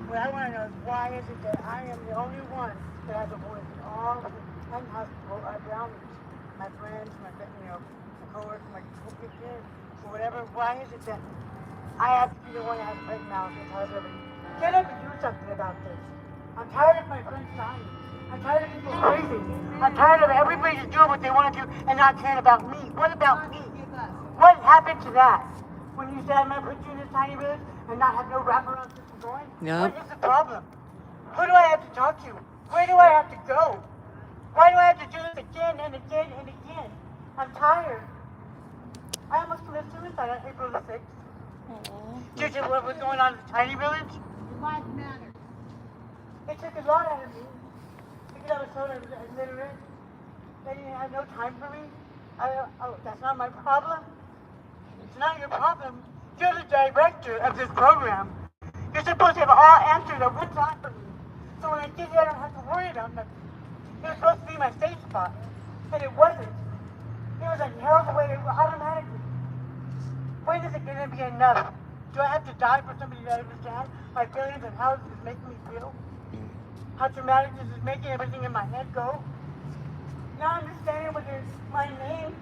What I want to know is why is it that I am the only one that has a voice in all the 10 hospitals around me? My friends, my coworkers, my kids, or whatever. Why is it that I have to be the one that has to break mouth and tell everybody, get up and do something about this? I'm tired of my friends dying. I'm tired of people crazy. I'm tired of everybody just doing what they want to do and not caring about me. What about me? What happened to that? When you said I'm going to put you in this tiny village and not have no wraparound system going? Yep. What is the problem? Who do I have to talk to? Where do I have to go? Why do I have to do this again and again and again? I'm tired. I almost committed suicide on April the 6th. Due to what was going on in the tiny village? Life matters. It took a lot out of me. Because I was so illiterate. They didn't have no time for me. That's not my problem. It's not your problem. You're the director of this program. You're supposed to have all answers at one time for me. So when I get here, I don't have to worry about nothing. It was supposed to be my safe spot. And it wasn't. It was like held away automatically. When is it going to be enough? Do I have to die for somebody to understand my feelings and how this is making me feel? How traumatic this is making everything in my head go? Not understanding what is my name,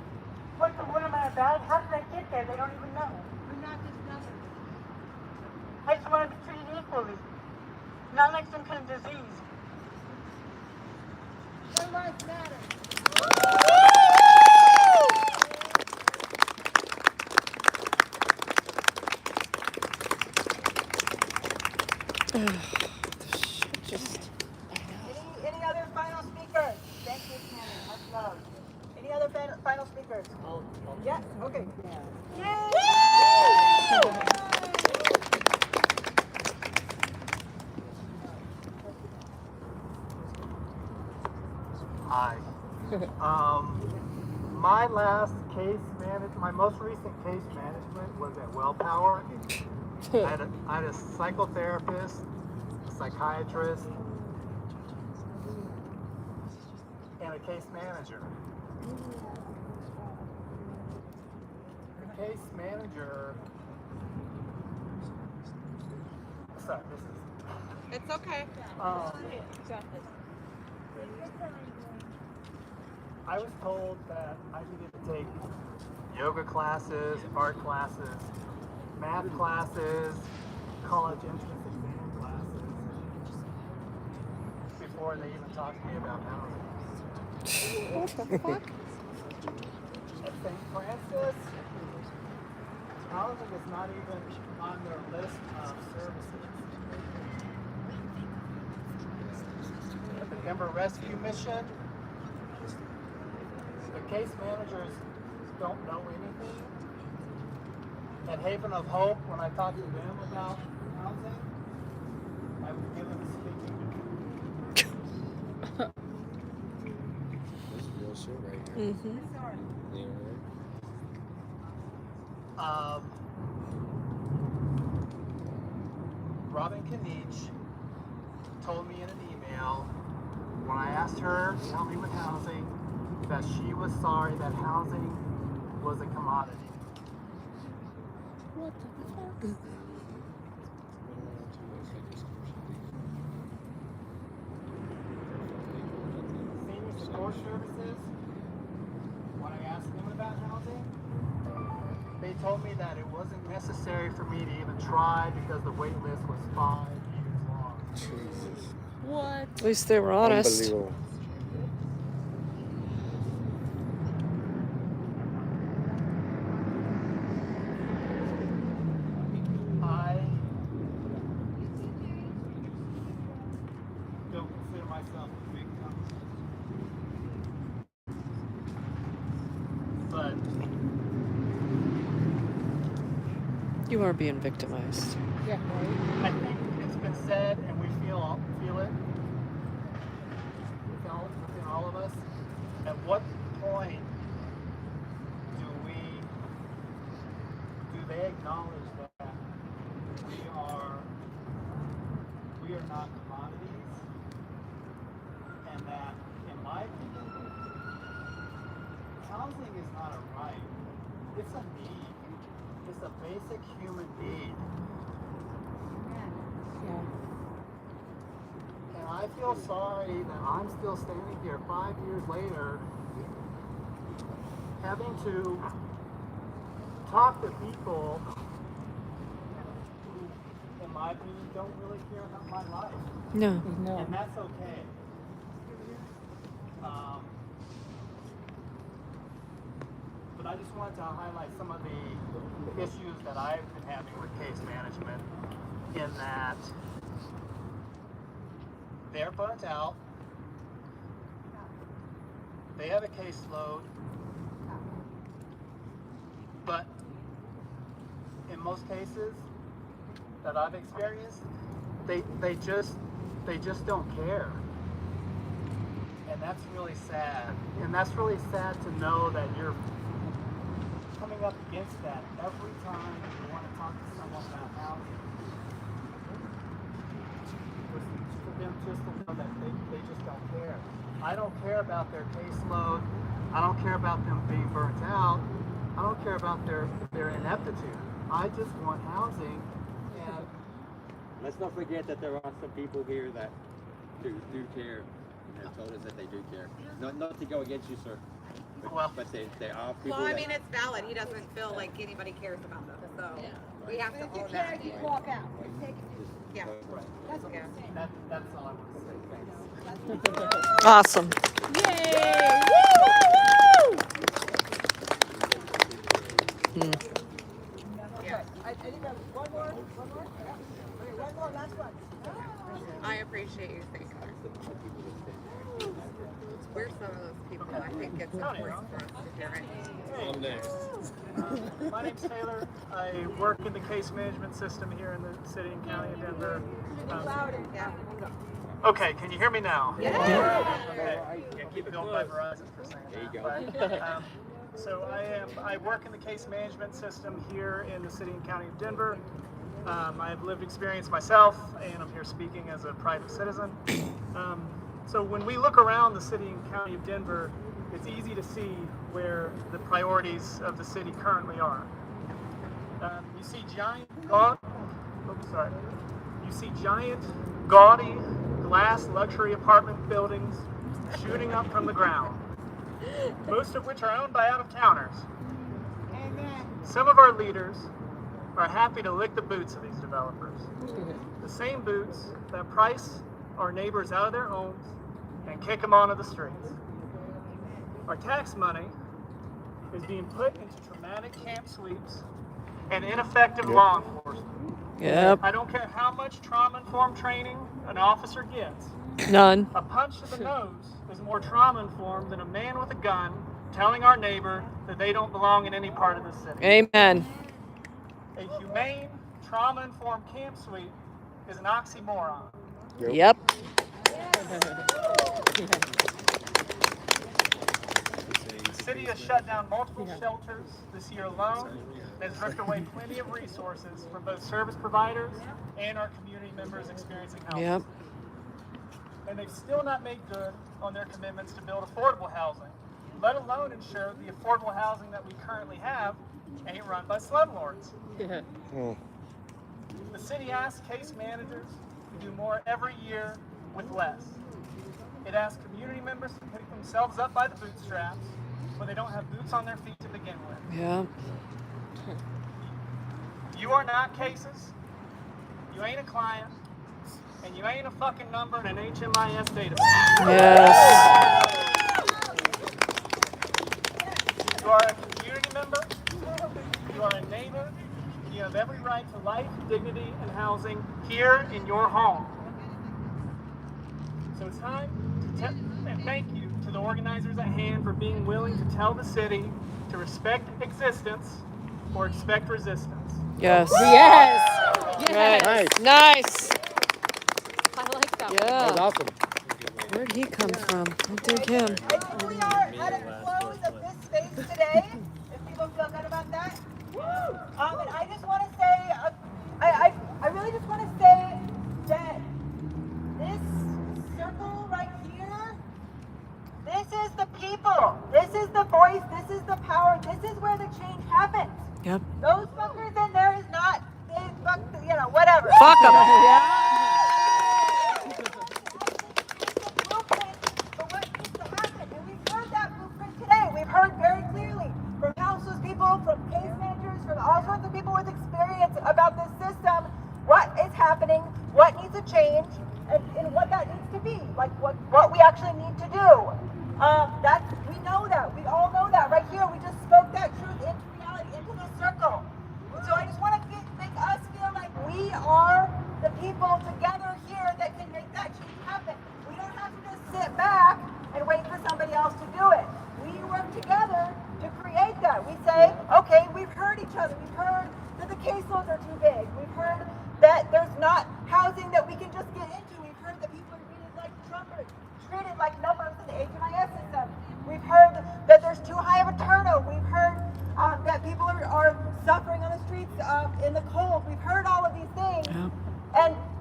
what am I about, how did I get there? They don't even know. We're not just numbers. I just want to be treated equally, not like some kind of disease. They're like life matters. Any other final speakers? Thank you, Cannon. Much love. Any other final speakers? Yes. Okay. Yay! Hi. My most recent case management was at Wellpower. I had a psychotherapist, a psychiatrist, and a case manager. The case manager. Sorry, this is. It's okay. I was told that I needed to take yoga classes, art classes, math classes, college entrance exam classes before they even talked to me about housing. What the fuck? At St. Francis, housing is not even on their list of services. At the Denver Rescue Mission, the case managers don't know anything. At Haven of Hope, when I talked to them about housing, I was given a speaking. That's real shit right here. Mm-hmm. Yeah. Robin Kanich told me in an email when I asked her to help me with housing that she was sorry that housing was a commodity. What the fuck? Senior support services, when I asked them about housing, they told me that it wasn't necessary for me to even try because the wait list was 5 years long. Jesus. What? At least they were honest. Unbelievable. I don't consider myself a victim, but You are being victimized. Yeah, right. I think it's been said, and we feel it within all of us. At what point do they acknowledge that we are not commodities, and that, in my opinion, housing is not a right; it's a need. It's a basic human need. And I feel sorry that I'm still standing here 5 years later having to talk to people who, in my opinion, don't really care about my life. No. No. And that's okay. But I just wanted to highlight some of the issues that I've been having with case management, in that they're burnt out, they have a caseload, but in most cases that I've experienced, they just don't care. And that's really sad. And that's really sad to know that you're coming up against that every time you want to talk to someone about housing. For them just to know that they just don't care. I don't care about their caseload. I don't care about them being burnt out. I don't care about their ineptitude. I just want housing. And let's not forget that there are some people here that do care and have told us that they do care. Not to go against you, sir. But they are people. Well, I mean, it's valid. He doesn't feel like anybody cares about them, so we have to own that. You walk out. Yeah. that's all I want to say. Thanks. Awesome. I appreciate you saying that. We're some of those people. I think it's important for us to hear it. I'm next. My name's Taylor. I work in the case management system here in the city and county of Denver. Okay, can you hear me now? Yeah. Okay. Yeah, keep it going by Verizon for a second. There you go. But, so I work in the case management system here in the city and county of Denver. I have lived experience myself, and I'm here speaking as a private citizen. So when we look around the city and county of Denver, it's easy to see where the priorities of the city currently are. You see giant, gaudy glass luxury apartment buildings shooting up from the ground, most of which are owned by out-of-towners. Some of our leaders are happy to lick the boots of these developers. The same boots that price our neighbors out of their homes and kick them onto the streets. Our tax money is being put into traumatic camp sweeps and ineffective law enforcement. Yep. I don't care how much trauma-informed training an officer gets. None. A punch to the nose is more trauma-informed than a man with a gun telling our neighbor that they don't belong in any part of the city. Amen. A humane, trauma-informed camp sweep is an oxymoron. Yep. The city has shut down multiple shelters this year alone and has ripped away plenty of resources from both service providers and our community members experiencing housing. Yep. And they've still not made good on their commitments to build affordable housing, let alone ensure the affordable housing that we currently have ain't run by slumlords. The city asks case managers to do more every year with less. It asks community members to pick themselves up by the bootstraps when they don't have boots on their feet to begin with. Yeah. You are not cases, you ain't a client, and you ain't a fucking number in an HMIS database. Yes. You are a community member, you are a neighbor, you have every right to life, dignity, and housing here in your home. So it's time to and thank you to the organizers at hand for being willing to tell the city to respect existence or expect resistance. Yes. Yes. Right. Nice. I like that. Yeah. That was awesome. Where'd he come from? I'll dig him. And here we are at a close of this space today. If people feel good about that. And I just want to say, I really just want to say that this circle right here, this is the people. This is the voice. This is the power. This is where the change happens. Yep. Those fuckers in there is not, whatever. Fuck them. We've heard very clearly from councils people, from case managers, from all sorts of people with experience about this system, what is happening, what needs to change, and what that needs to be, like what we actually need to do. We know that. We all know that. Right here, we just spoke that truth into reality, into the circle. So I just want to make us feel like we are the people together here that can make that change happen. We don't have to just sit back and wait for somebody else to do it. We work together to create that. We say, okay, we've heard each other. We've heard that the caseloads are too big. We've heard that there's not housing that we can just get into. We've heard that people are treated like numbers in the HMIS system. We've heard that there's too high of a turnover. We've heard that people are suffering on the streets in the cold. We've heard all of these things. Yep.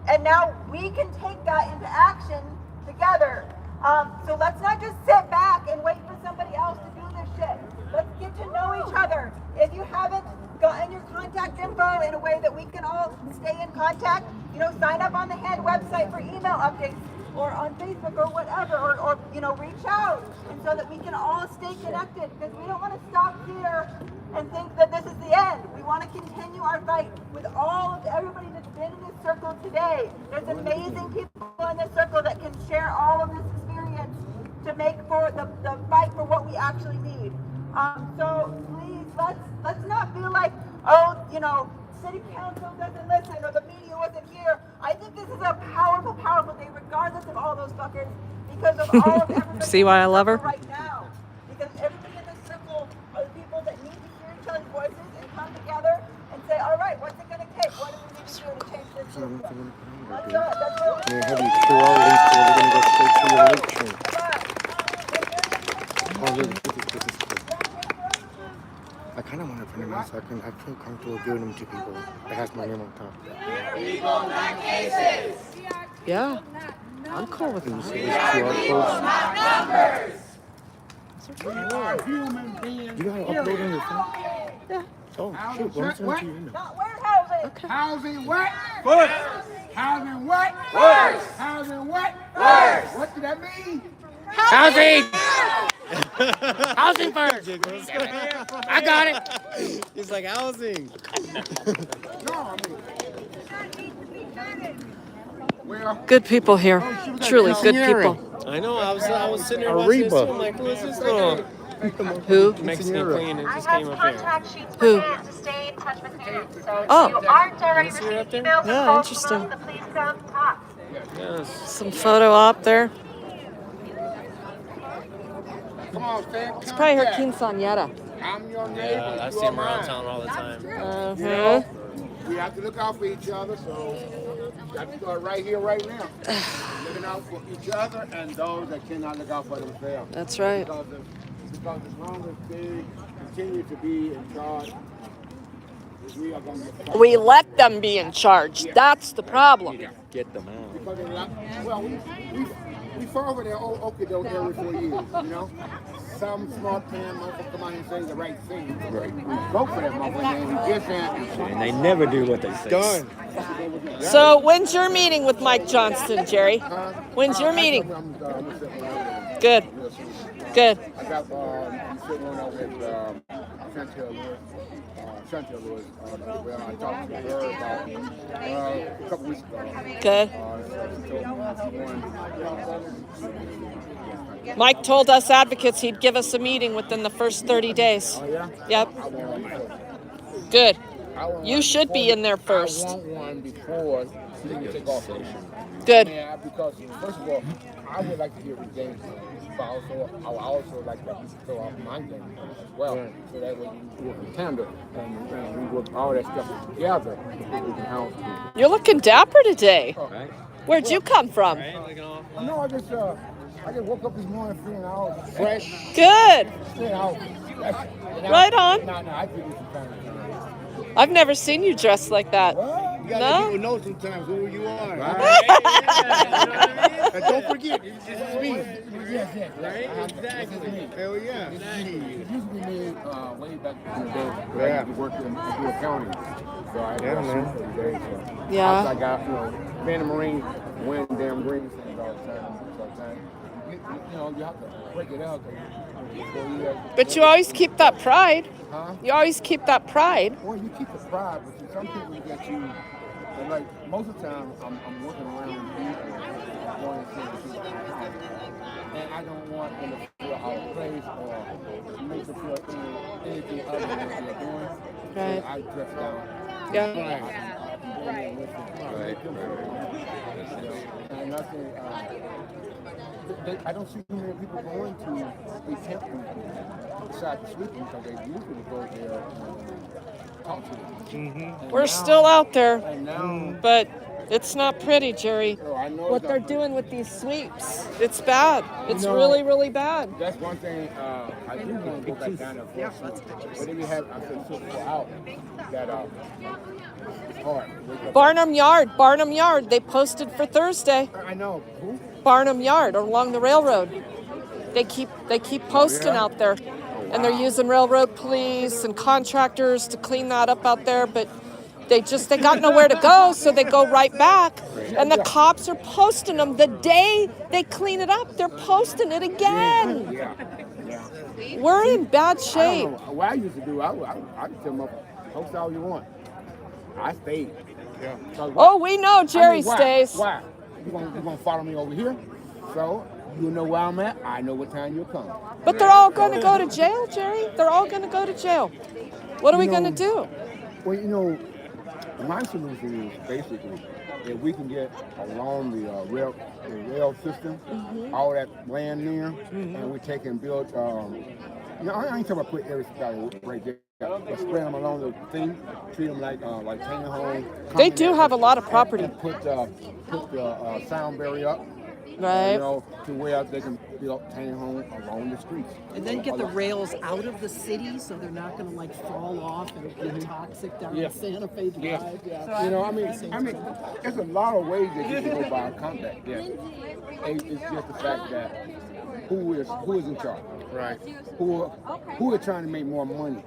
And now we can take that into action together. So let's not just sit back and wait for somebody else to do this shit. Let's get to know each other. If you haven't gotten your contact info in a way that we can all stay in contact, sign up on the hand website for email updates or on Facebook or whatever, or reach out, and so that we can all stay connected, because we don't want to stop here and think that this is the end. We want to continue our fight with everybody that's been in this circle today. There's amazing people in this circle that can share all of this experience to make for the fight for what we actually need. So please, let's not feel like, oh, you know, city council doesn't listen or the media wasn't here. I think this is a powerful, powerful day, regardless of all those fuckers, because of all of everybody. See why I love her? Right now, because everybody in this circle are the people that need to hear each other's voices and come together and say, all right, what's it going to take? What do we need to do to change this system? That's it. That's what They have these QR links where they're going to go straight to your link tree. Oh, look, this is cool. I kind of want to print them out so I feel comfortable giving them to people. It has my name on top. Yeah, I'm cool with And you that. see these QR codes? We are human beings. You know how to upload on your phone? Yeah. Oh, shoot. Well, I'm sending it to you now. Not warehousing. Okay. Housing what? First. Housing what? First. Housing what? First. What did that mean? Housing! Housing first! I got it! It's like housing. No, I mean. Well, Good people here. Truly good people. I know, I was sitting there watching this, I'm like, who is this little Who? Mexican queen that I just have came up here? contact sheets Who? for kids to stay in touch with students. So Oh. if you aren't already You see her up receiving there? emails Yeah, and calls interesting. from us, then please come talk. Yes. Some photo op there. come on, Stan. It's probably her quinceañera. I'm your neighbor. Yeah, I you see are him around mine. town all the time. You know, we have to look out for each other, so we have to start right here, right now. Looking out for each other and those that cannot look out for themselves. That's right. Because as long as they continue to be in charge, we are going to get We let them be in charge. That's the problem. Get them out. because they well, we fought over there Okie area for years, you know. Some smart man motherfucker come out and say the right thing. Right. We vote for that motherfucker and he gets in. And they never do what they say. Done. So when's your meeting with Mike Johnston, Jerry? When's your meeting? Good. Good. I got I'm sitting on with Chantel Lewis. Well, I talked to her about a couple weeks ago. Good. She told me Mike told us advocates he'd give us a meeting within the first 30 days. Oh, yeah? Yep. I want one. Good. I want You one should be before- in there first. I want one before she can take off. Good. Yeah, because first of all, I would like to hear the game, but also I would also like to throw off my game as well, so that way we work in tandem and we work all that stuff together. We can help people. You're looking dapper today. Oh. Where'd you come from? No, I just woke up this morning feeling all fresh. Good. Feeling all Right on. No, I give you some time. I've never seen you dressed like that. You gotta No? let people know sometimes who you are. And don't forget, this is me. Yes. Right? Exactly. Hell yeah. It used to be me way back in the day. When I used to work in Buell County. So I had to shoot every day. So Yeah. after I got, being a Marine, wearing damn green things all the time. You have to break it out. But you always keep that pride. Huh? You always keep that pride. Well, you keep the pride, but see, some people get you. And like most of the time, I'm working around people, going and seeing people, and I don't want them to feel out of place or make them feel anything other than what they're doing. Right. So I dress down. Yeah. Right. And nothing. I don't see too many people going to the temple besides the sleeping because they usually go there and talk to them. And We're now- still out there, and now- but it's not pretty, Jerry. Oh, I know What it's they're not doing with these sweeps, it's bad. It's No. really, really bad. That's one thing I do want to go back down there for. But then we have, I said, so far out that it's hard. to wake up. Barnum Yard, they posted for Thursday. I know. Who? Barnum Yard along the railroad. They keep posting yeah? out there. And they're using railroad police and contractors to clean that up out there, but they got nowhere to go, so they go right back. And the cops are posting them the day they clean it up. They're posting it again. Yeah. We're in bad I shape. don't know. What I used to do, I could tell them, post all you want. I stayed. Yeah. Oh, we know Jerry why? stays. Why? You gonna follow me over here? So You know where I'm at. I know what time you'll come. But they're all going to go to jail, Jerry. They're all going to go to jail. What are we going to do? Well, you know, my solution is basically if we can get along the rail system, all that land there, and we take and build. You know, I ain't talking about put everything right there, but spread them along the thing, treat them like tiny home. They do have a lot of property. Put the sound barrier up. Right. You know, to where they can build tiny homes along the streets. And then get the rails out of the city so they're not going to like fall off and get toxic down the Santa Fe Drive. You know, I mean, there's a lot of ways that you can go by combat. Yeah. It's just the fact that who is in charge? Right. Who is trying to make more money?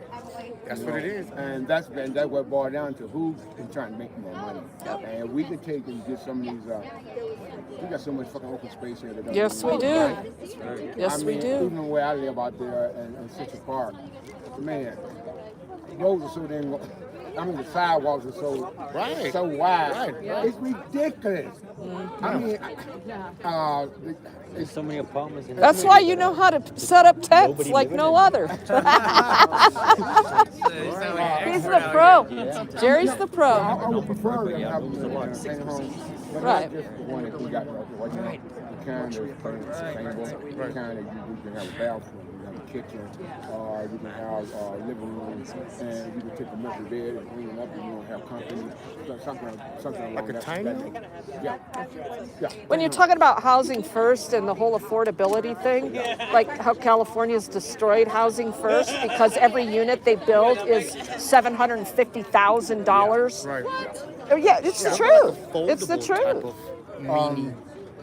That's what it is. And that's what it boils down to. Who is trying to make more money? And we can take and get some of these. We got so much fucking open space here. That Yes, we do. Yes, we do. Even where I live out there in Central Park, man, roads are so damn. The sidewalks are so wide. It's ridiculous. I mean, there's so many apartments. That's why you know how to set up tents like no other. He's the pro. Jerry's the pro. I would prefer to have them home. Right. Just the one that we got right. The kind of sustainable, the kind that you can have a bathroom, you can have a kitchen, you can have a living room, and you can take a milky bed and clean it up, and you don't have company, something like a tiny. Yeah. When you're talking about housing first and the whole affordability thing, like how California's destroyed housing first because every unit they build is $750,000. Right. Yeah, it's the truth. It's the truth.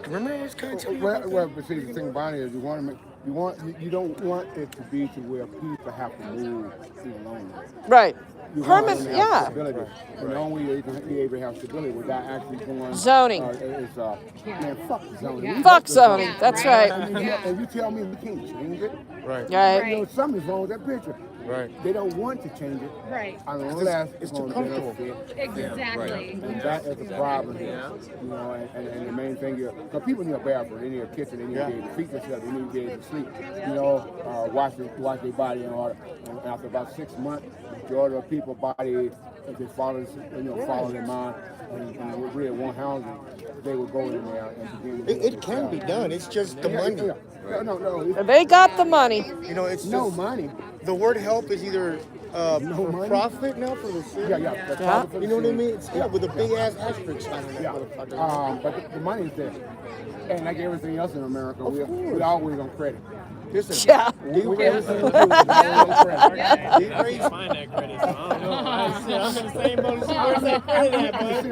Remember this kind of well, but see, the thing about it is you don't want it to be to where people have to move alone. Right. Permanent, yeah. Stability. And the only way you can be able to have stability without actually going zoning. Man, fuck zoning. Fuck zoning. That's right. And you tell me we can't change it. Right. Right. You know, something's wrong with that picture. Right. They don't want to change it. Right. Unless it's too comfortable. Exactly. And that is the problem here. You know, and the main thing is, because people need a bathroom, they need a kitchen, they need to be able to feed themselves, they need to be able to sleep. You know, wash their body in order. And after about 6 months, the majority of people's body, if they follow their mind and really want housing, they will go in there and begin. It can be done. It's just the money. No. They got the money. You know, it's no just, money. The word help is either for profit now for the city. Yeah. You know what I mean? It's with a big ass asterisk sign on that motherfucker. But the money is there. And like everything else in America, we're always on credit. Listen, everything we do is always on credit. Find that credit. I'm in the same boat as you. Where's that credit at, bud?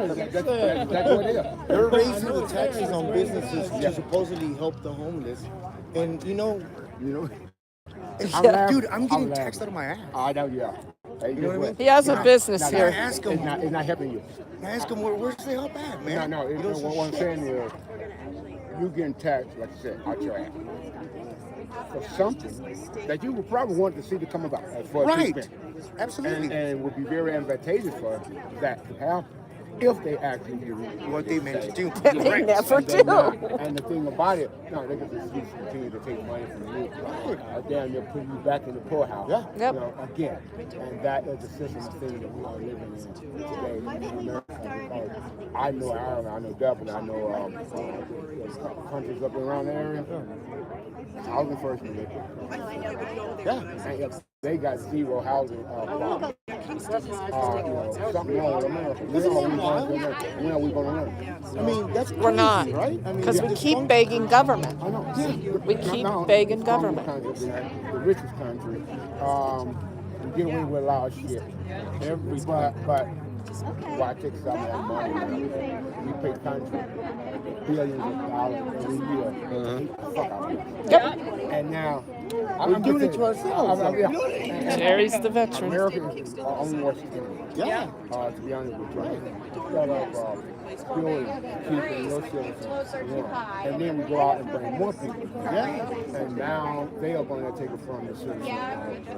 That's what it is. They're raising the taxes on businesses to supposedly help the homeless. And you know, dude, I'm getting taxed out of my ass. I know, yeah. You know what I mean? He has a business here. Ask him. It's not helping you. Ask him where's the help at, man. No. What I'm saying is, you getting taxed, like I said, out your ass for something that you would probably want to see to come about. Right. Absolutely. And would be very advantageous for that to happen. If they actually do what they meant to do. They never do. And the thing about it, no, they can just continue to take money from you. Damn, they'll put you back in the poorhouse. Yeah. Yep. You know, again. And that is the system thing that we are living in today in America. I know Ireland, I know Dublin, I know countries up around the area. Housing first, yeah. They got zero housing problem. Something wrong with America. When are we going to learn? I mean, that's crazy, We're not, right? I mean, because we keep begging government. I know. We keep begging government. The richest country, get away with a lot of shit. But why take some of that money? We pay country billions of dollars every year. Fuck out here. Yep. And now we're doing it to ourselves. Jerry's the veteran. America is our own worst enemy. Yeah. To be honest with you. building, keeping your citizens warm. And then we go out and bring more people. Yeah. And now they are going to take it from the citizens.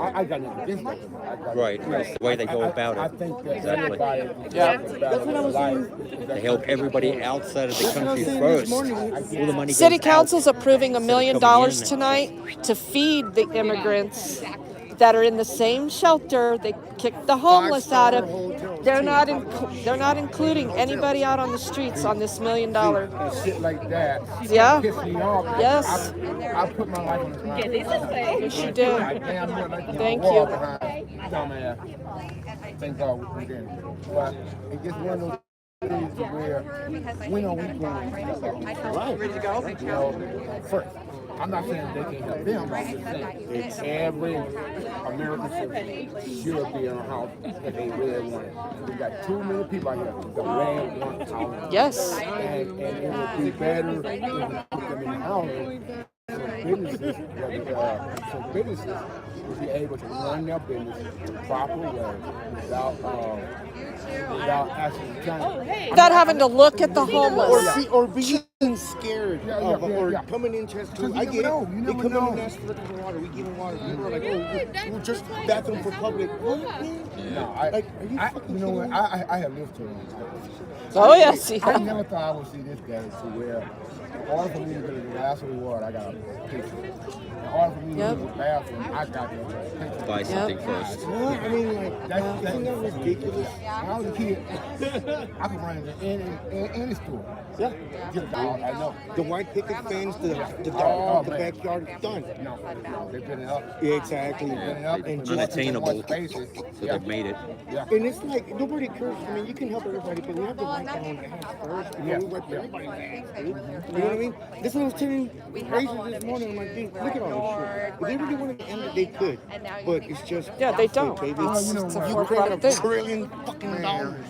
I got nothing against that. Right, that's the way they go about I it. think that Exactly. everybody Yeah. that's what I was saying. They help everybody outside of the country first. All the money City goes Council's out. approving $1 million coming in. tonight to feed the immigrants that are in the same shelter. They kicked the homeless out of. They're not including anybody out on the streets on this $1 million. And shit like that. Yeah. Piss me off. Yes. I put my life on this line. Yes, you did. Thank you. Dumbass. Thank God we didn't. But it gets one of those things where when are we going to right? Ready to go? You know, first, I'm not saying they can't help them. I'm just saying every American citizen should be in a house that they really want it. We got too many people out here that really want a house. Yes. And it would be better if we put them in the house. So businesses will be able to run their business the proper way without actually trying. Without having to look at the homeless. Or being scared or coming in just to, I get it. They come in and ask for water. We give them water. People are like, oh, we're just bathroom for public. No, you know what? I have lived too long. Oh, yes. I never thought I would see this day to where in order for me to get a glass of water, I got to pay for it. In order for me to go to the bathroom, I got to pay for it. Buy something first. What? I mean, like, isn't that ridiculous? When I was a kid, I could run into any store. Yeah. Get a dog, I know. The white picket fence, the dog, the backyard, done. No, they've been up. Yeah, exactly. And Unattainable, so they've made it. Yeah. And it's like, nobody cares. I mean, you can help everybody, but we have to wipe our own ass first. You know, we wipe everybody's ass, dude. You know what I mean? That's what I was telling Razor this morning. I'm like, dude, look at all this shit. If they really wanted to end it, they could. But it's just... Yeah, they don't. Baby. It's a You for-profit create thing. $1 trillion fucking dollars.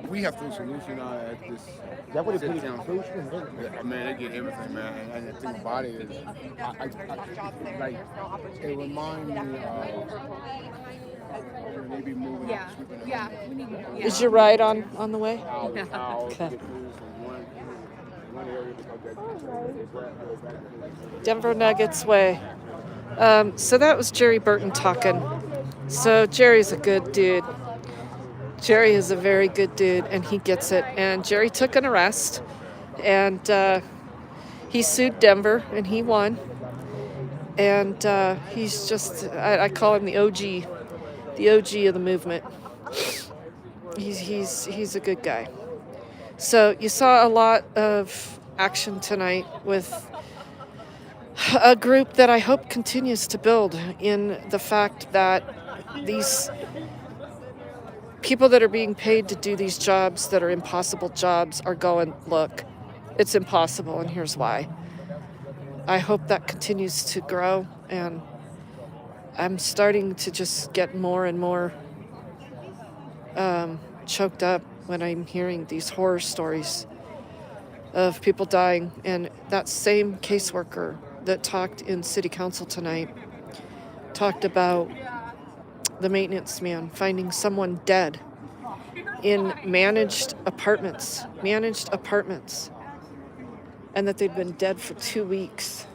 We have to solution at this. That would have sit put down. Man, they get everything, man. And the thing about it is, like, it reminds me of they be moving up, sweeping up. Is your ride on the way? Okay. Denver Nuggets way. So that was Jerry Burton talking. So Jerry's a good dude. Jerry is a very good dude, and he gets it. And Jerry took an arrest, and he sued Denver, and he won. And he's just, I call him the OG of the movement. He's a good guy. So you saw a lot of action tonight with a group that I hope continues to build in the fact that these people that are being paid to do these jobs that are impossible jobs are going, look, it's impossible, and here's why. I hope that continues to grow, and I'm starting to just get more and more choked up when I'm hearing these horror stories of people dying. And that same caseworker that talked in City Council tonight talked about the maintenance man finding someone dead in managed apartments, and that they'd been dead for 2 weeks.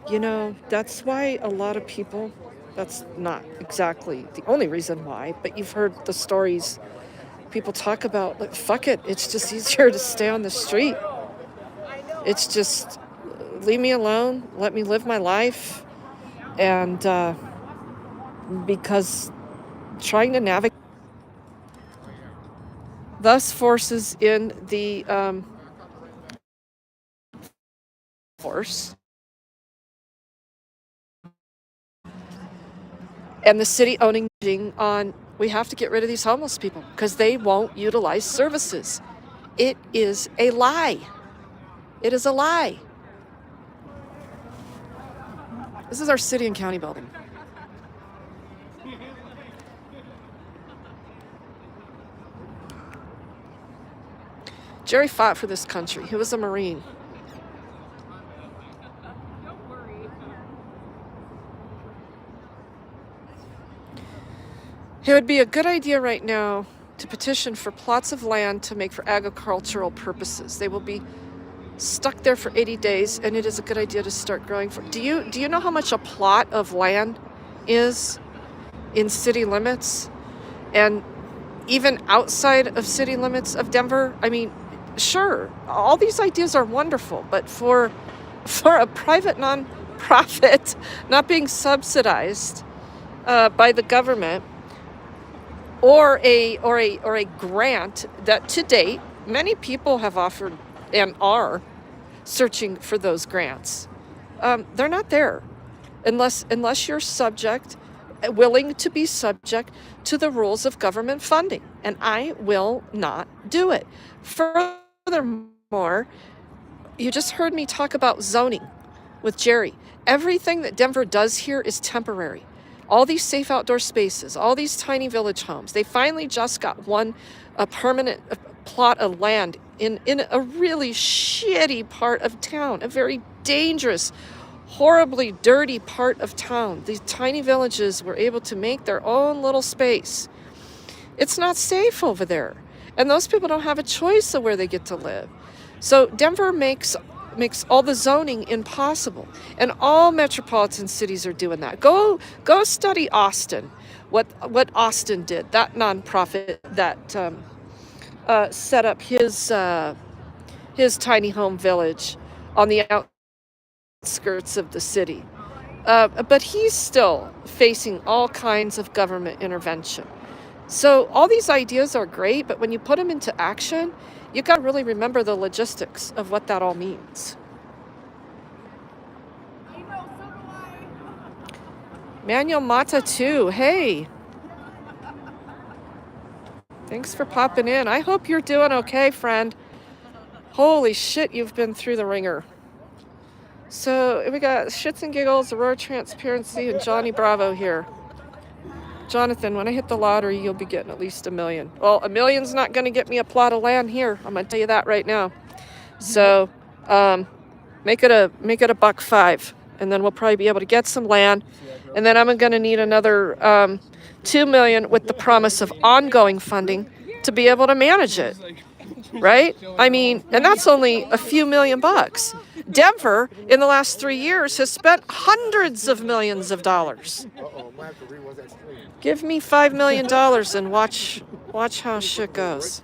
You know, that's why a lot of people, that's not exactly the only reason why, but you've heard the stories people talk about, like, fuck it, it's just easier to stay on the street. It's just, leave me alone, let me live my life. And because trying to navigate thus forces in the force and the city owning on, we have to get rid of these homeless people because they won't utilize services. It is a lie. It is a lie. This is our city and county building. Jerry fought for this country. He was a Marine. It would be a good idea right now to petition for plots of land to make for agricultural purposes. They will be stuck there for 80 days, and it is a good idea to start growing for. Do you know how much a plot of land is in city limits, and even outside of city limits of Denver? I mean, sure, all these ideas are wonderful, but for a private nonprofit not being subsidized by the government, or a grant that to date many people have offered and are searching for those grants, they're not there unless you're willing to be subject to the rules of government funding, and I will not do it. Furthermore, you just heard me talk about zoning with Jerry. Everything that Denver does here is temporary. All these safe outdoor spaces, all these tiny village homes. They finally just got a permanent plot of land in a really shitty part of town, a very dangerous, horribly dirty part of town. These tiny villages were able to make their own little space. It's not safe over there. And those people don't have a choice of where they get to live. So Denver makes all the zoning impossible, and all metropolitan cities are doing that. Go study Austin, what Austin did, that nonprofit that set up his tiny home village on the outskirts of the city. But he's still facing all kinds of government intervention. So all these ideas are great, but when you put them into action, you got to really remember the logistics of what that all means. Manuel Mata too. Hey. Thanks for popping in. I hope you're doing okay, friend. Holy shit, you've been through the ringer. So we got Shits and Giggles, Aurora Transparency, and Johnny Bravo here. Jonathan, when I hit the lottery, you'll be getting at least $1 million. Well, $1 million's not going to get me a plot of land here. I'm going to tell you that right now. So, make it a $1.5, and then we'll probably be able to get some land. And then I'm going to need another $2 million with the promise of ongoing funding to be able to manage it. Right? I mean, and that's only a few $1 million. Denver, in the last 3 years, has spent hundreds of millions of dollars. Give me $5 million and watch how shit goes.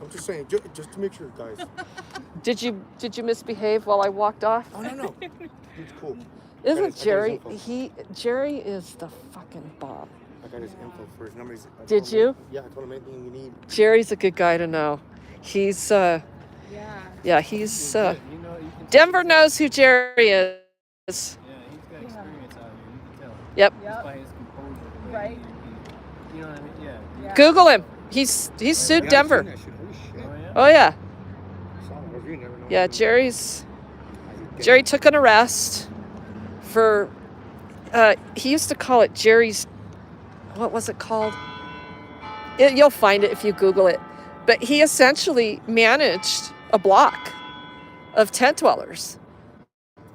I'm just saying, just to make sure, guys. Did you misbehave while I walked off? Oh no. He's cool. Isn't Jerry? Jerry is the fucking bomb. I got his info for his number. Did you? Yeah, I told him anything you need. Jerry's a good guy to know. He's he's Denver knows who Jerry is. Yeah, he's got experience out here. You can tell. Yep. Just by his composure. Right. You know what I mean? Yeah. Google him. He's sued Denver. Oh yeah. Yeah, Jerry took an arrest for he used to call it Jerry's, what was it called? You'll find it if you Google it. But he essentially managed a block of tent dwellers,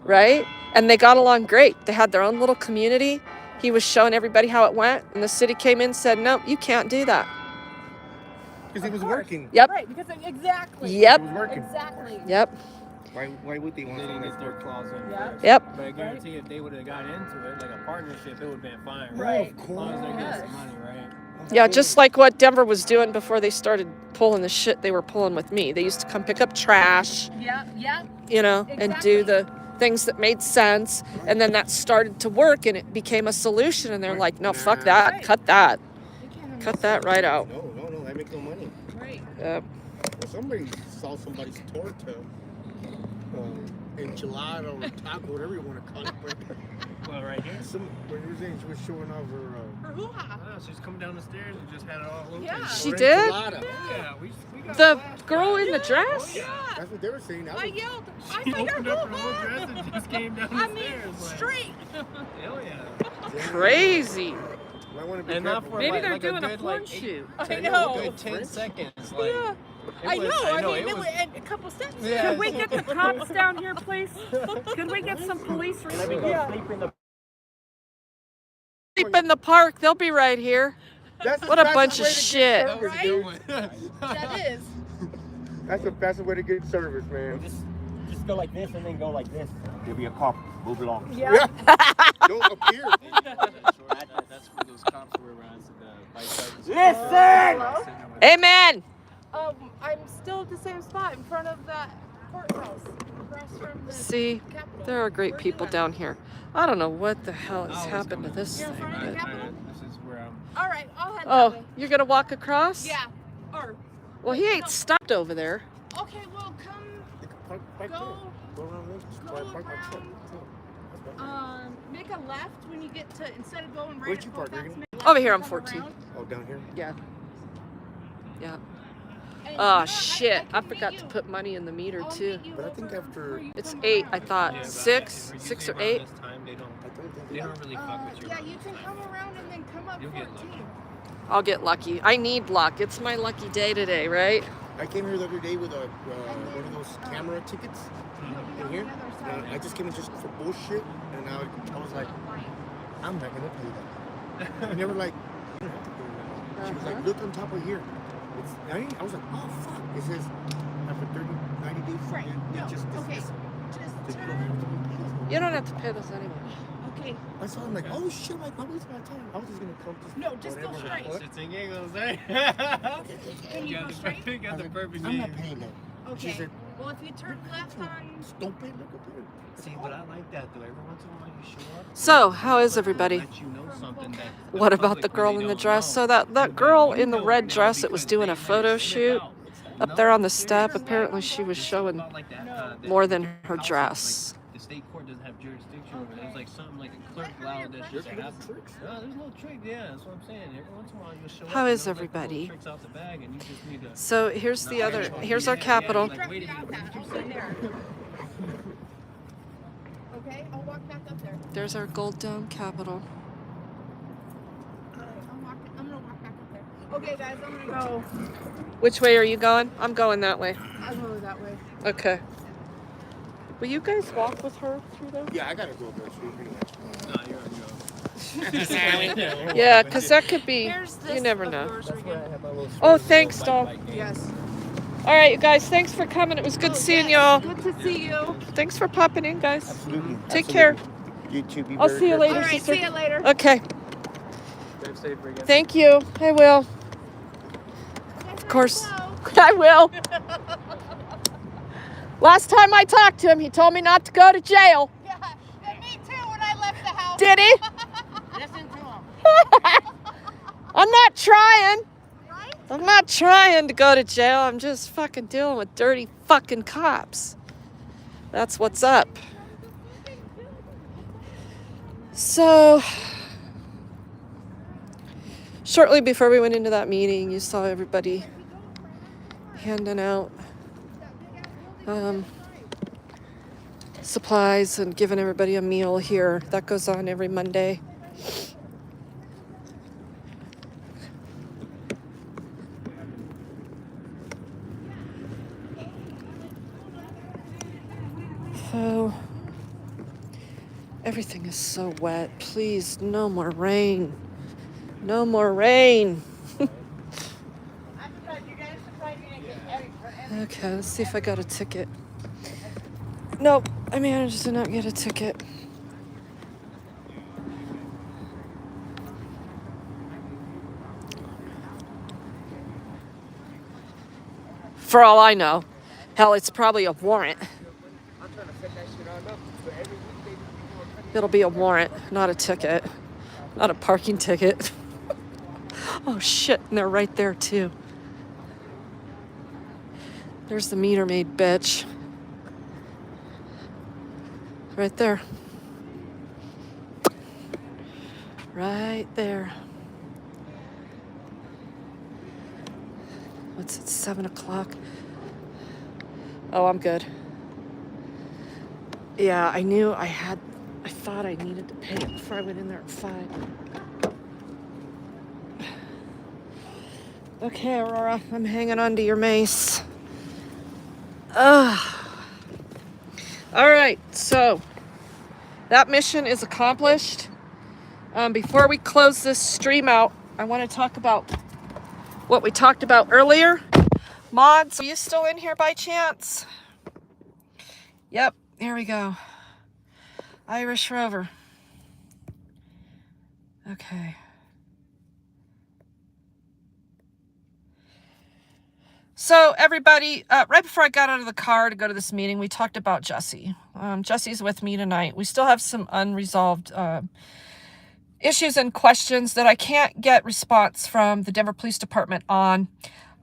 right? And they got along great. They had their own little community. He was showing everybody how it went, and the city came in and said, no, you can't do that. Because he was working. Yep. Right, because exactly. Yep. He was working. Exactly. Yep. Why would they want to get their claws in? Yeah. Yep. But I guarantee if they would have got into it, like a partnership, it would have been fine, Right. Of As long as they're getting some money, right? Yeah, just like what Denver was doing before they started pulling the shit they were pulling with me. They used to come pick up trash, Yeah. you know, and do the things that made sense. And then that started to work and it became a solution. And they're like, no, fuck that. Right. Cut that. Cut that right out. No, that makes no money. Right. Yep. Well, somebody saw somebody's torta, enchilada or taco, whatever you want to call it. Well, right here. When she was showing off her hoo-ha. She's coming down the stairs and just had it all over. Yeah. She did? Yeah, we got The girl in the dress? Yeah. That's what they were saying. I yelled. I She saw your opened up her hoo-ha. whole dress and just came down the I mean, stairs. Like, straight. hell yeah. Crazy. And not for Maybe like, they're like doing a good, porn like, shoot. I know. Good 10 seconds. Like, Yeah. I know. I mean, it was a couple steps. Yeah. Could we get the cops down here, please? Could we get some police? Let me go sleep in the Sleep in the park. They'll be right here. That's What a bunch of shit. That is. That's the fastest way to get service, man. Just go like this and then go like this. There'll be a cop. Move along. Yeah. Don't appear. That's where those cops were around. Listen! Amen! I'm still at the same spot in front of that courthouse. Across from the See, Capitol. there are great people down here. I don't know what the hell has happened to this You're in thing. front of the but- Capitol? This is where I'm. All right, I'll head that Oh, way. you're gonna walk across? Yeah. Or. Well, he ain't stopped over there. Okay, well, come. Go. Go around there. Park my truck. Make a left when you get to, instead of going right Where'd at you park, Colfax, Regan? make a left Over here, and I'm come 14. around. Oh, down here? Yeah. Yeah. And Oh yeah, shit! I can forgot meet to you. put money in the meter I'll too. meet you But I think over after- where you It's come 8. around. I thought Yeah, but six usually or around 8. this time, they don't really fuck with you. Yeah, you can come around and then come up You'll get 14. I'll get lucky. I need luck. It's my lucky day today, right? I came here the other day with one of those camera tickets in here. And I just came in just for bullshit. And I was like, I'm not going to pay that. And they were like, you don't have to pay that. She was like, look on top of here. I was like, oh, fuck. It says, after 90 days, Right. it No, just okay. dismissed. Just So you don't turn. have to pay this. You don't have to pay this anyway. Okay. I saw him like, oh shit, like, why waste my time? I was just going to come. No, just go whatever. straight. Shits and giggles, right? Can you go straight? You got the perfect I'm name. not paying that. She Okay. said, Well, if you turn left on. don't pay, look up here. See, but I like that though. Every once in a while you show up. So, how is everybody? Let you know something that What about the girl in the dress? So that girl in the red dress that was doing a photo shoot up there on the step, apparently she was showing more than her dress. The state court doesn't have jurisdiction over it. It's like something like a clerk allowed that shit to happen. No, there's no trick. Yeah, that's what I'm saying. Every once in a while you'll show up. How and is they'll, like, pull everybody? tricks out the bag and you just need to. So here's the other, here's our Capitol. Like, wait a minute, what did you say? Okay, I'll walk back up there. There's our Gold Dome Capitol. I'm gonna walk back up there. Okay, guys, I'm gonna go. Which way are you going? I'm going that way. I'll go that way. Okay. Will you guys walk with her through there? Yeah, I gotta go there. No, you're on your own. Yeah, because that could be, Here's this you never of know. yours, Regan. Oh, thanks, doll. Yes. All right, you guys, thanks for coming. It was good seeing y'all. Good to see you. Thanks for popping in, guys. Absolutely. Take care. You too. Be I'll very see you careful. later, All right, sister. see you later. Okay. Drive safe again. Thank you. I will. Of course, I will. Last time I talked to him, he told me not to go to jail. Yeah, and me too when I left the house. Did he? Listen to him. I'm not trying. Right? I'm not trying to go to jail. I'm just fucking dealing with dirty fucking cops. That's what's up. So, shortly before we went into that meeting, you saw everybody handing out supplies and giving everybody a meal here. That goes on every Monday. So, everything is so wet. Please, no more rain. No more rain. Okay, let's see if I got a ticket. Nope, I managed to not get a ticket. For all I know. Hell, it's probably a warrant. It'll be a warrant, not a ticket. Not a parking ticket. Oh shit, and they're right there too. There's the meter maid bitch. Right there. Right there. What's it, 7 o'clock? Oh, I'm good. Yeah, I knew I thought I needed to pay it before I went in there at 5. Okay, Aurora, I'm hanging on to your mace. Ugh. All right, so that mission is accomplished. Before we close this stream out, I want to talk about what we talked about earlier. Mods, are you still in here by chance? Yep, here we go. Irish Rover. Okay. So everybody, right before I got out of the car to go to this meeting, we talked about Jesse. Jesse's with me tonight. We still have some unresolved issues and questions that I can't get response from the Denver Police Department on.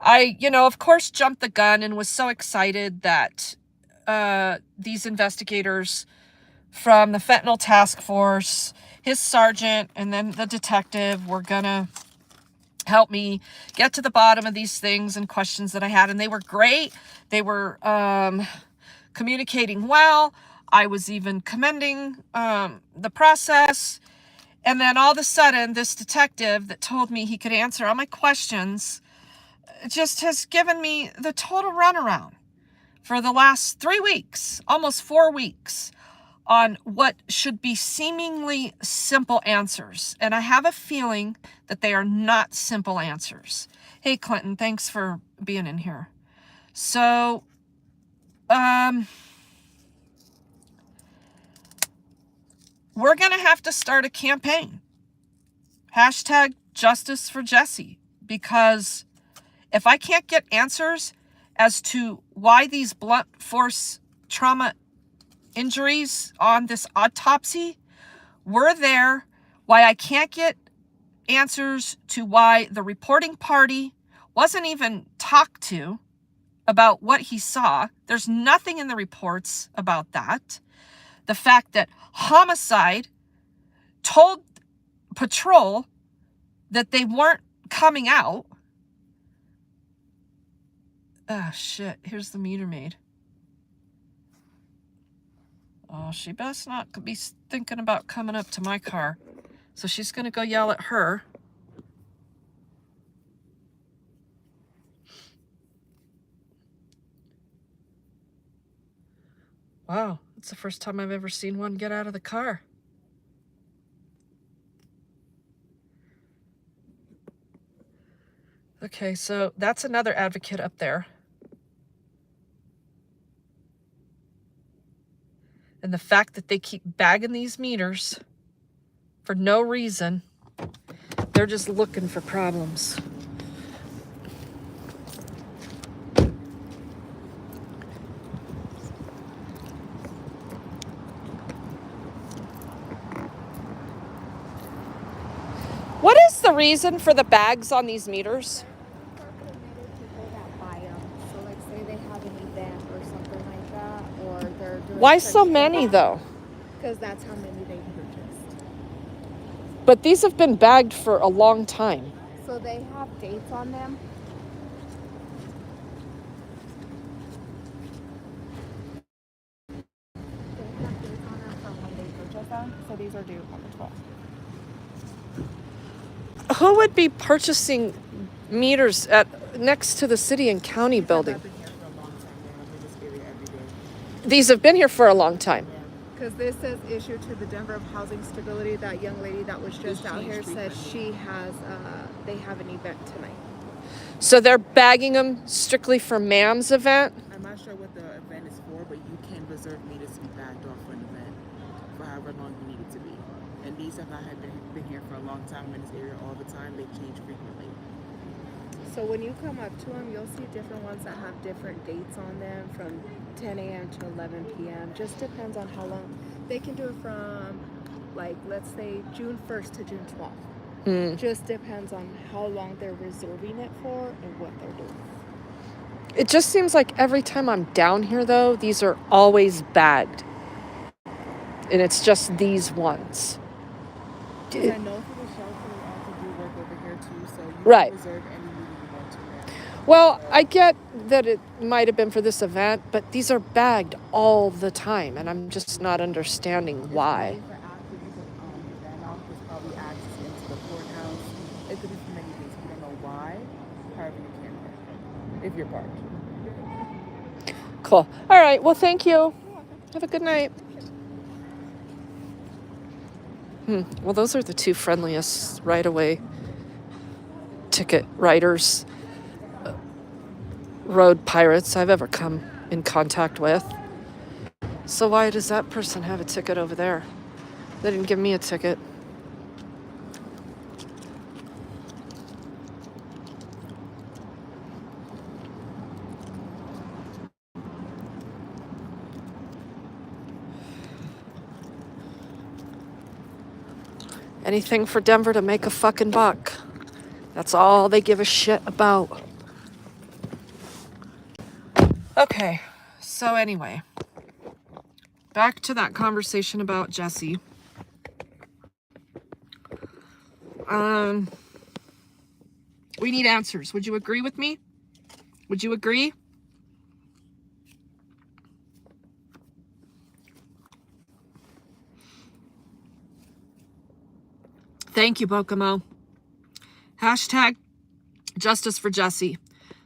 I, of course, jumped the gun and was so excited that these investigators from the fentanyl task force, his sergeant, and then the detective were gonna help me get to the bottom of these things and questions that I had. And they were great. They were communicating well. I was even commending the process. And then all of a sudden, this detective that told me he could answer all my questions just has given me the total runaround for the last 3 weeks, almost 4 weeks, on what should be seemingly simple answers. And I have a feeling that they are not simple answers. Hey, Clinton, thanks for being in here. So, we're going to have to start a campaign. Hashtag Justice for Jesse. Because if I can't get answers as to why these blunt force trauma injuries on this autopsy were there, why I can't get answers to why the reporting party wasn't even talked to about what he saw. There's nothing in the reports about that. The fact that homicide told patrol that they weren't coming out. Ah, shit. Here's the meter maid. Oh, she best not be thinking about coming up to my car. So she's going to go yell at her. Wow, it's the first time I've ever seen one get out of the car. Okay, so that's another advocate up there. And the fact that they keep bagging these meters for no reason, they're just looking for problems. What is the reason for the bags on these meters? So like say they have an event or something like that, or they're doing Why so many though? Because that's how many they purchased. But these have been bagged for a long time. So they have dates on them. They have dates on them from when they purchased them. So these are due on the 12th. Who would be purchasing meters next to the city and county building? These have been here for a long time. Because this says issued to the Denver Housing Stability. That young lady that was just out here said she has, they have an event tonight. So they're bagging them strictly for ma'am's event? I'm not sure what the event is for, but you can reserve meters to be bagged off for an event for however long you need it to be. And these have not been here for a long time in this area all the time. They change frequently. So when you come up to them, you'll see different ones that have different dates on them from 10 a.m. to 11 p.m. Just depends on how long. They can do it from, like, let's say June 1st to June 12th. Just depends on how long they're reserving it for and what they're doing. It just seems like every time I'm down here, though, these are always bagged. And it's just these ones. I know for the shelter, we also do work over here too, so you Right. can reserve any meeting you want to there. Well, I get that it might have been for this event, but these are bagged all the time, and I'm just not understanding why. For after you can then there's probably access into the courthouse. It could be for many things. We don't know why. However, you can park if you're parked. Cool. All right. Well, thank you. Have a good night. Well, those are the two friendliest right-away ticket writers, road pirates I've ever come in contact with. So why does that person have a ticket over there? They didn't give me a ticket. Anything for Denver to make a fucking buck. That's all they give a shit about. Okay, so anyway, back to that conversation about Jesse. We need answers. Would you agree with me? Would you agree? Thank you, Bokomo. Hashtag justice for Jesse.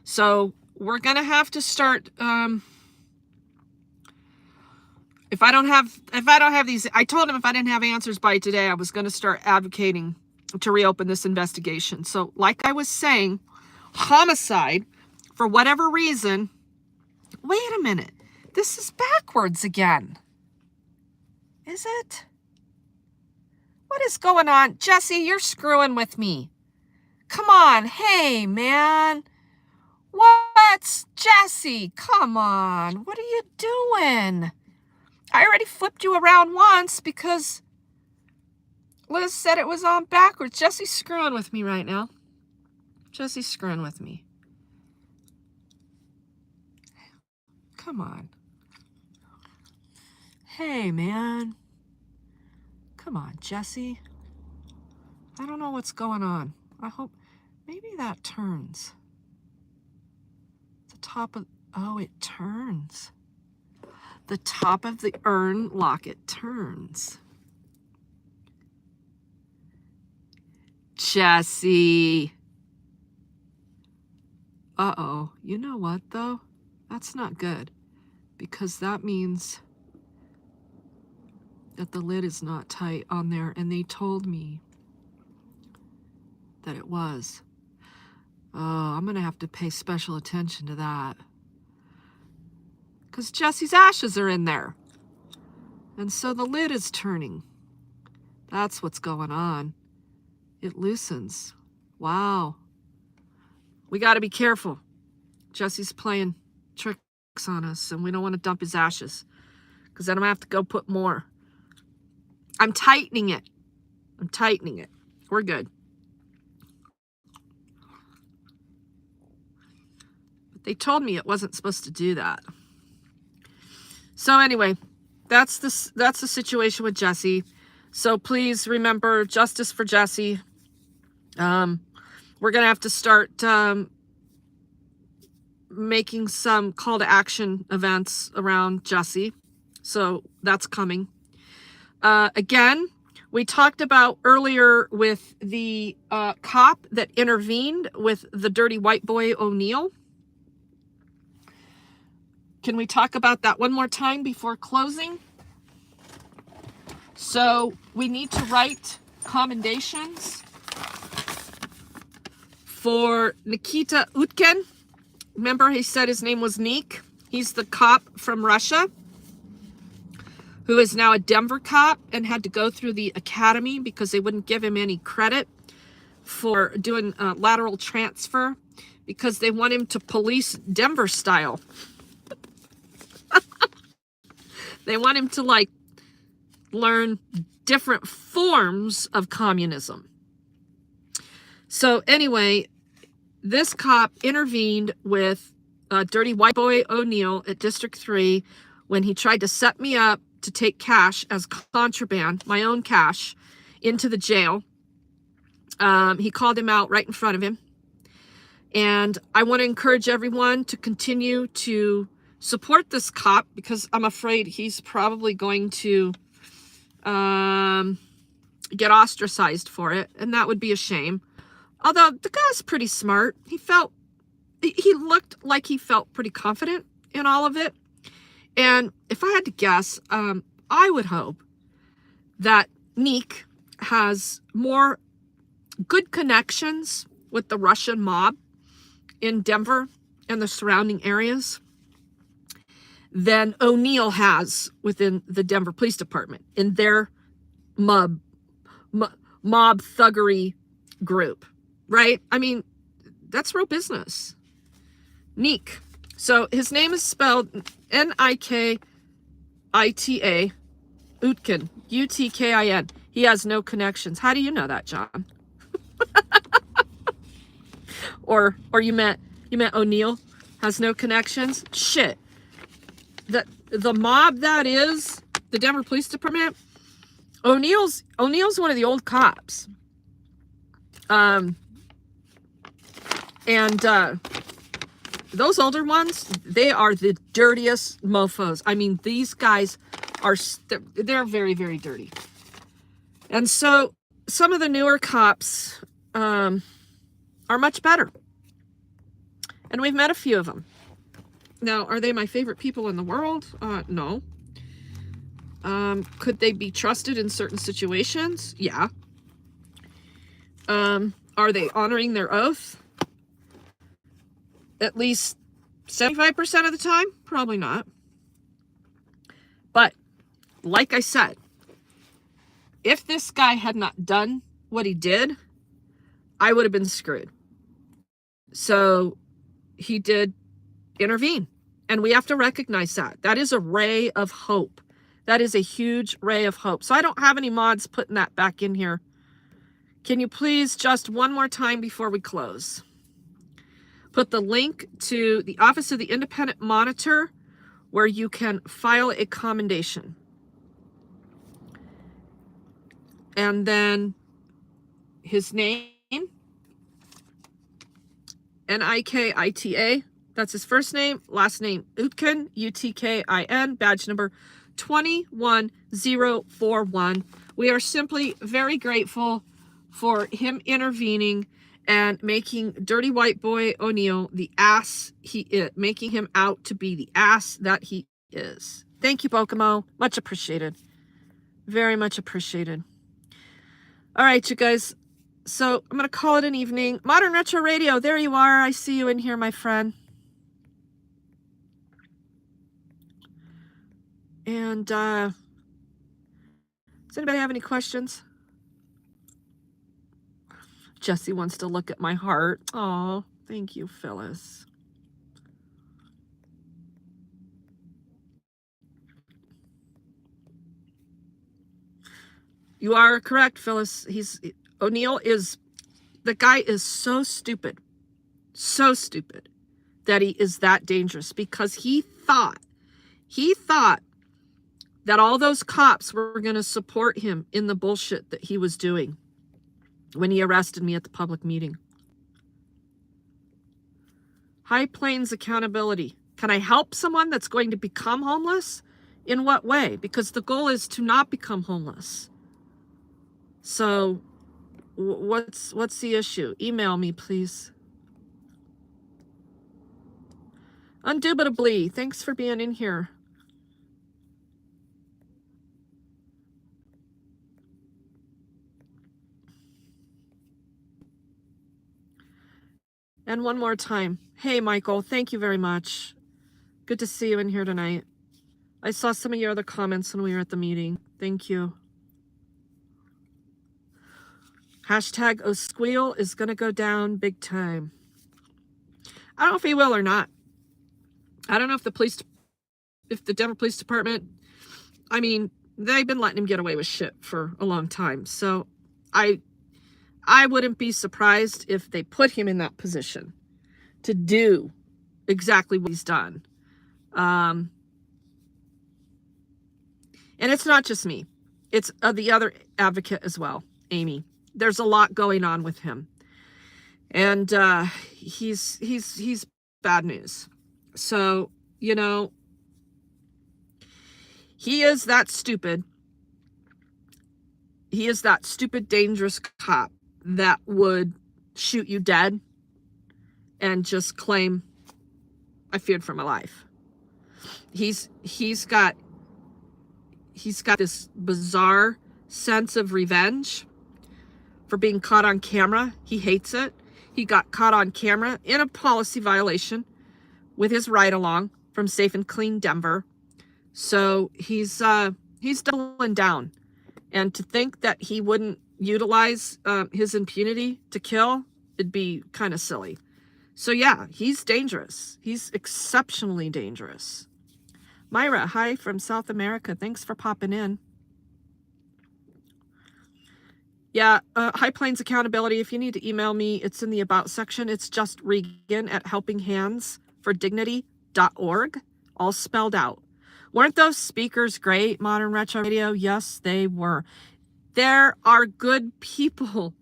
So we're going to have to start, if I don't have these, I told him if I didn't have answers by today, I was going to start advocating to reopen this investigation. So like I was saying, homicide, for whatever reason, wait a minute, this is backwards again. Is it? What is going on? Jesse, you're screwing with me. Come on. Hey, man. What's Jesse? Come on. What are you doing? I already flipped you around once because Liz said it was on backwards. Jesse's screwing with me right now. Jesse's screwing with me. Come on. Hey, man. Come on, Jesse. I don't know what's going on. I hope maybe that turns. The top of, oh, it turns. The top of the urn locket turns. Jesse. Uh-oh. You know what, though? That's not good. Because that means that the lid is not tight on there, and they told me that it was. Oh, I'm gonna have to pay special attention to that. Because Jesse's ashes are in there. And so the lid is turning. That's what's going on. It loosens. Wow. We gotta be careful. Jesse's playing tricks on us, and we don't want to dump his ashes. Because then I'm gonna have to go put more. I'm tightening it. I'm tightening it. We're good. But they told me it wasn't supposed to do that. So anyway, that's the situation with Jesse. So please remember justice for Jesse. We're gonna have to start making some call to action events around Jesse. So that's coming. Again, we talked about earlier with the cop that intervened with the dirty white boy O'Neill. Can we talk about that one more time before closing? So we need to write commendations for Nikita Utkin. Remember, he said his name was Nik. He's the cop from Russia who is now a Denver cop and had to go through the academy because they wouldn't give him any credit for doing lateral transfer because they want him to police Denver style. They want him to like learn different forms of communism. So anyway, this cop intervened with dirty white boy O'Neill at District 3 when he tried to set me up to take cash as contraband, my own cash, into the jail. He called him out right in front of him. And I want to encourage everyone to continue to support this cop because I'm afraid he's probably going to get ostracized for it. And that would be a shame. Although the guy's pretty smart. He looked like he felt pretty confident in all of it. And if I had to guess, I would hope that Nik has more good connections with the Russian mob in Denver and the surrounding areas than O'Neill has within the Denver Police Department in their mob thuggery group, right? I mean, that's real business. Nick. So his name is spelled Nikita, Utkin, Utkin. He has no connections. How do you know that, John? or you meant O'Neill has no connections? Shit. The mob that is the Denver Police Department, O'Neill's one of the old cops. Those older ones, they are the dirtiest mofos. I mean, these guys they're very, very dirty. And so some of the newer cops are much better. And we've met a few of them. Now, are they my favorite people in the world? No. Could they be trusted in certain situations? Yeah. Are they honoring their oath? At least 75% of the time? Probably not. But, like I said, if this guy had not done what he did, I would have been screwed. So, he did intervene. And we have to recognize that. That is a ray of hope. That is a huge ray of hope. So I don't have any mods putting that back in here. Can you please just one more time before we close? Put the link to the Office of the Independent Monitor where you can file a commendation. And then his name, Nikita. That's his first name, last name, Utkin, Utkin, badge number 21041. We are simply very grateful for him intervening and making dirty white boy O'Neill the ass he is, making him out to be the ass that he is. Thank you, Bokomo. Much appreciated. Very much appreciated. All right, you guys. So I'm going to call it an evening. Modern Retro Radio, there you are. I see you in here, my friend. And does anybody have any questions? Jesse wants to look at my heart. Oh, thank you, Phyllis. You are correct, Phyllis. O'Neill is, the guy is so stupid that he is that dangerous because he thought that all those cops were going to support him in the bullshit that he was doing when he arrested me at the public meeting. High Plains accountability. Can I help someone that's going to become homeless? In what way? Because the goal is to not become homeless. So what's the issue? Email me, please. Indubitably. Thanks for being in here. And one more time. Hey, Michael, thank you very much. Good to see you in here tonight. I saw some of your other comments when we were at the meeting. Thank you. Hashtag O'Squeal is going to go down big time. I don't know if he will or not. I don't know if the Denver Police Department, I mean, they've been letting him get away with shit for a long time. So I wouldn't be surprised if they put him in that position to do exactly what he's done. And it's not just me. It's the other advocate as well, Amy. There's a lot going on with him. And he's bad news. So, you know, he is that stupid. He is that stupid, dangerous cop that would shoot you dead and just claim, I feared for my life. He's got this bizarre sense of revenge for being caught on camera. He hates it. He got caught on camera in a policy violation with his ride-along from Safe and Clean Denver. So he's doubling down. And to think that he wouldn't utilize his impunity to kill, it'd be kind of silly. So yeah, he's dangerous. He's exceptionally dangerous. Myra, hi from South America. Thanks for popping in. Yeah, High Plains Accountability, if you need to email me, it's in the About section. It's just Regan at helpinghandsfordignity.org, all spelled out. Weren't those speakers great, Modern Retro Radio? Yes, they were. There are good people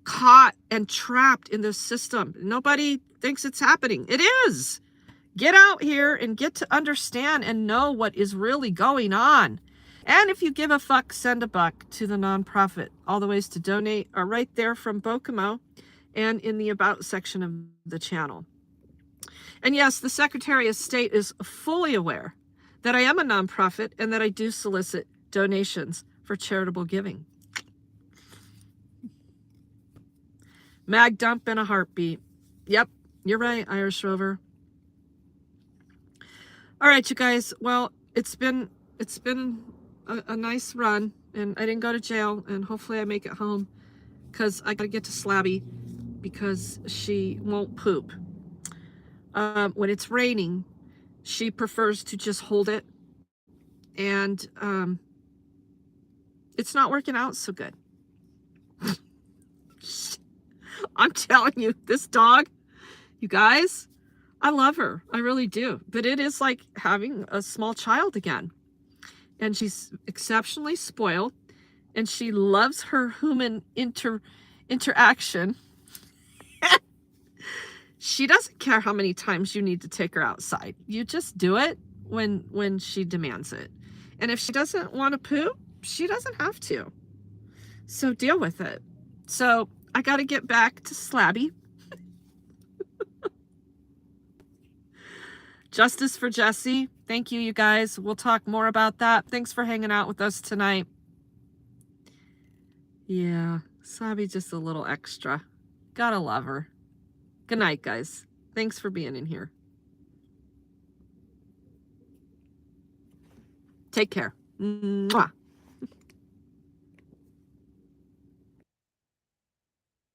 caught and trapped in this system. Nobody thinks it's happening. It is. Get out here and get to understand and know what is really going on. And if you give a fuck, send a buck to the nonprofit. All the ways to donate are right there from Bokomo and in the About section of the channel. And yes, the Secretary of State is fully aware that I am a nonprofit and that I do solicit donations for charitable giving. Mag dump in a heartbeat. Yep, you're right, Irish Rover. All right, you guys. Well, it's been a nice run, and I didn't go to jail, and hopefully I make it home, because I gotta get to Slabby because she won't poop. When it's raining, she prefers to just hold it, and it's not working out so good. I'm telling you, this dog, you guys, I love her. I really do. But it is like having a small child again. And she's exceptionally spoiled. And she loves her human interaction. She doesn't care how many times you need to take her outside. You just do it when she demands it. And if she doesn't want to poop, she doesn't have to. So deal with it. So I got to get back to Slabby. Justice for Jesse. Thank you, you guys. We'll talk more about that. Thanks for hanging out with us tonight. Yeah, Slabby's just a little extra. Gotta love her. Good night, guys. Thanks for being in here. Take care. Mwah.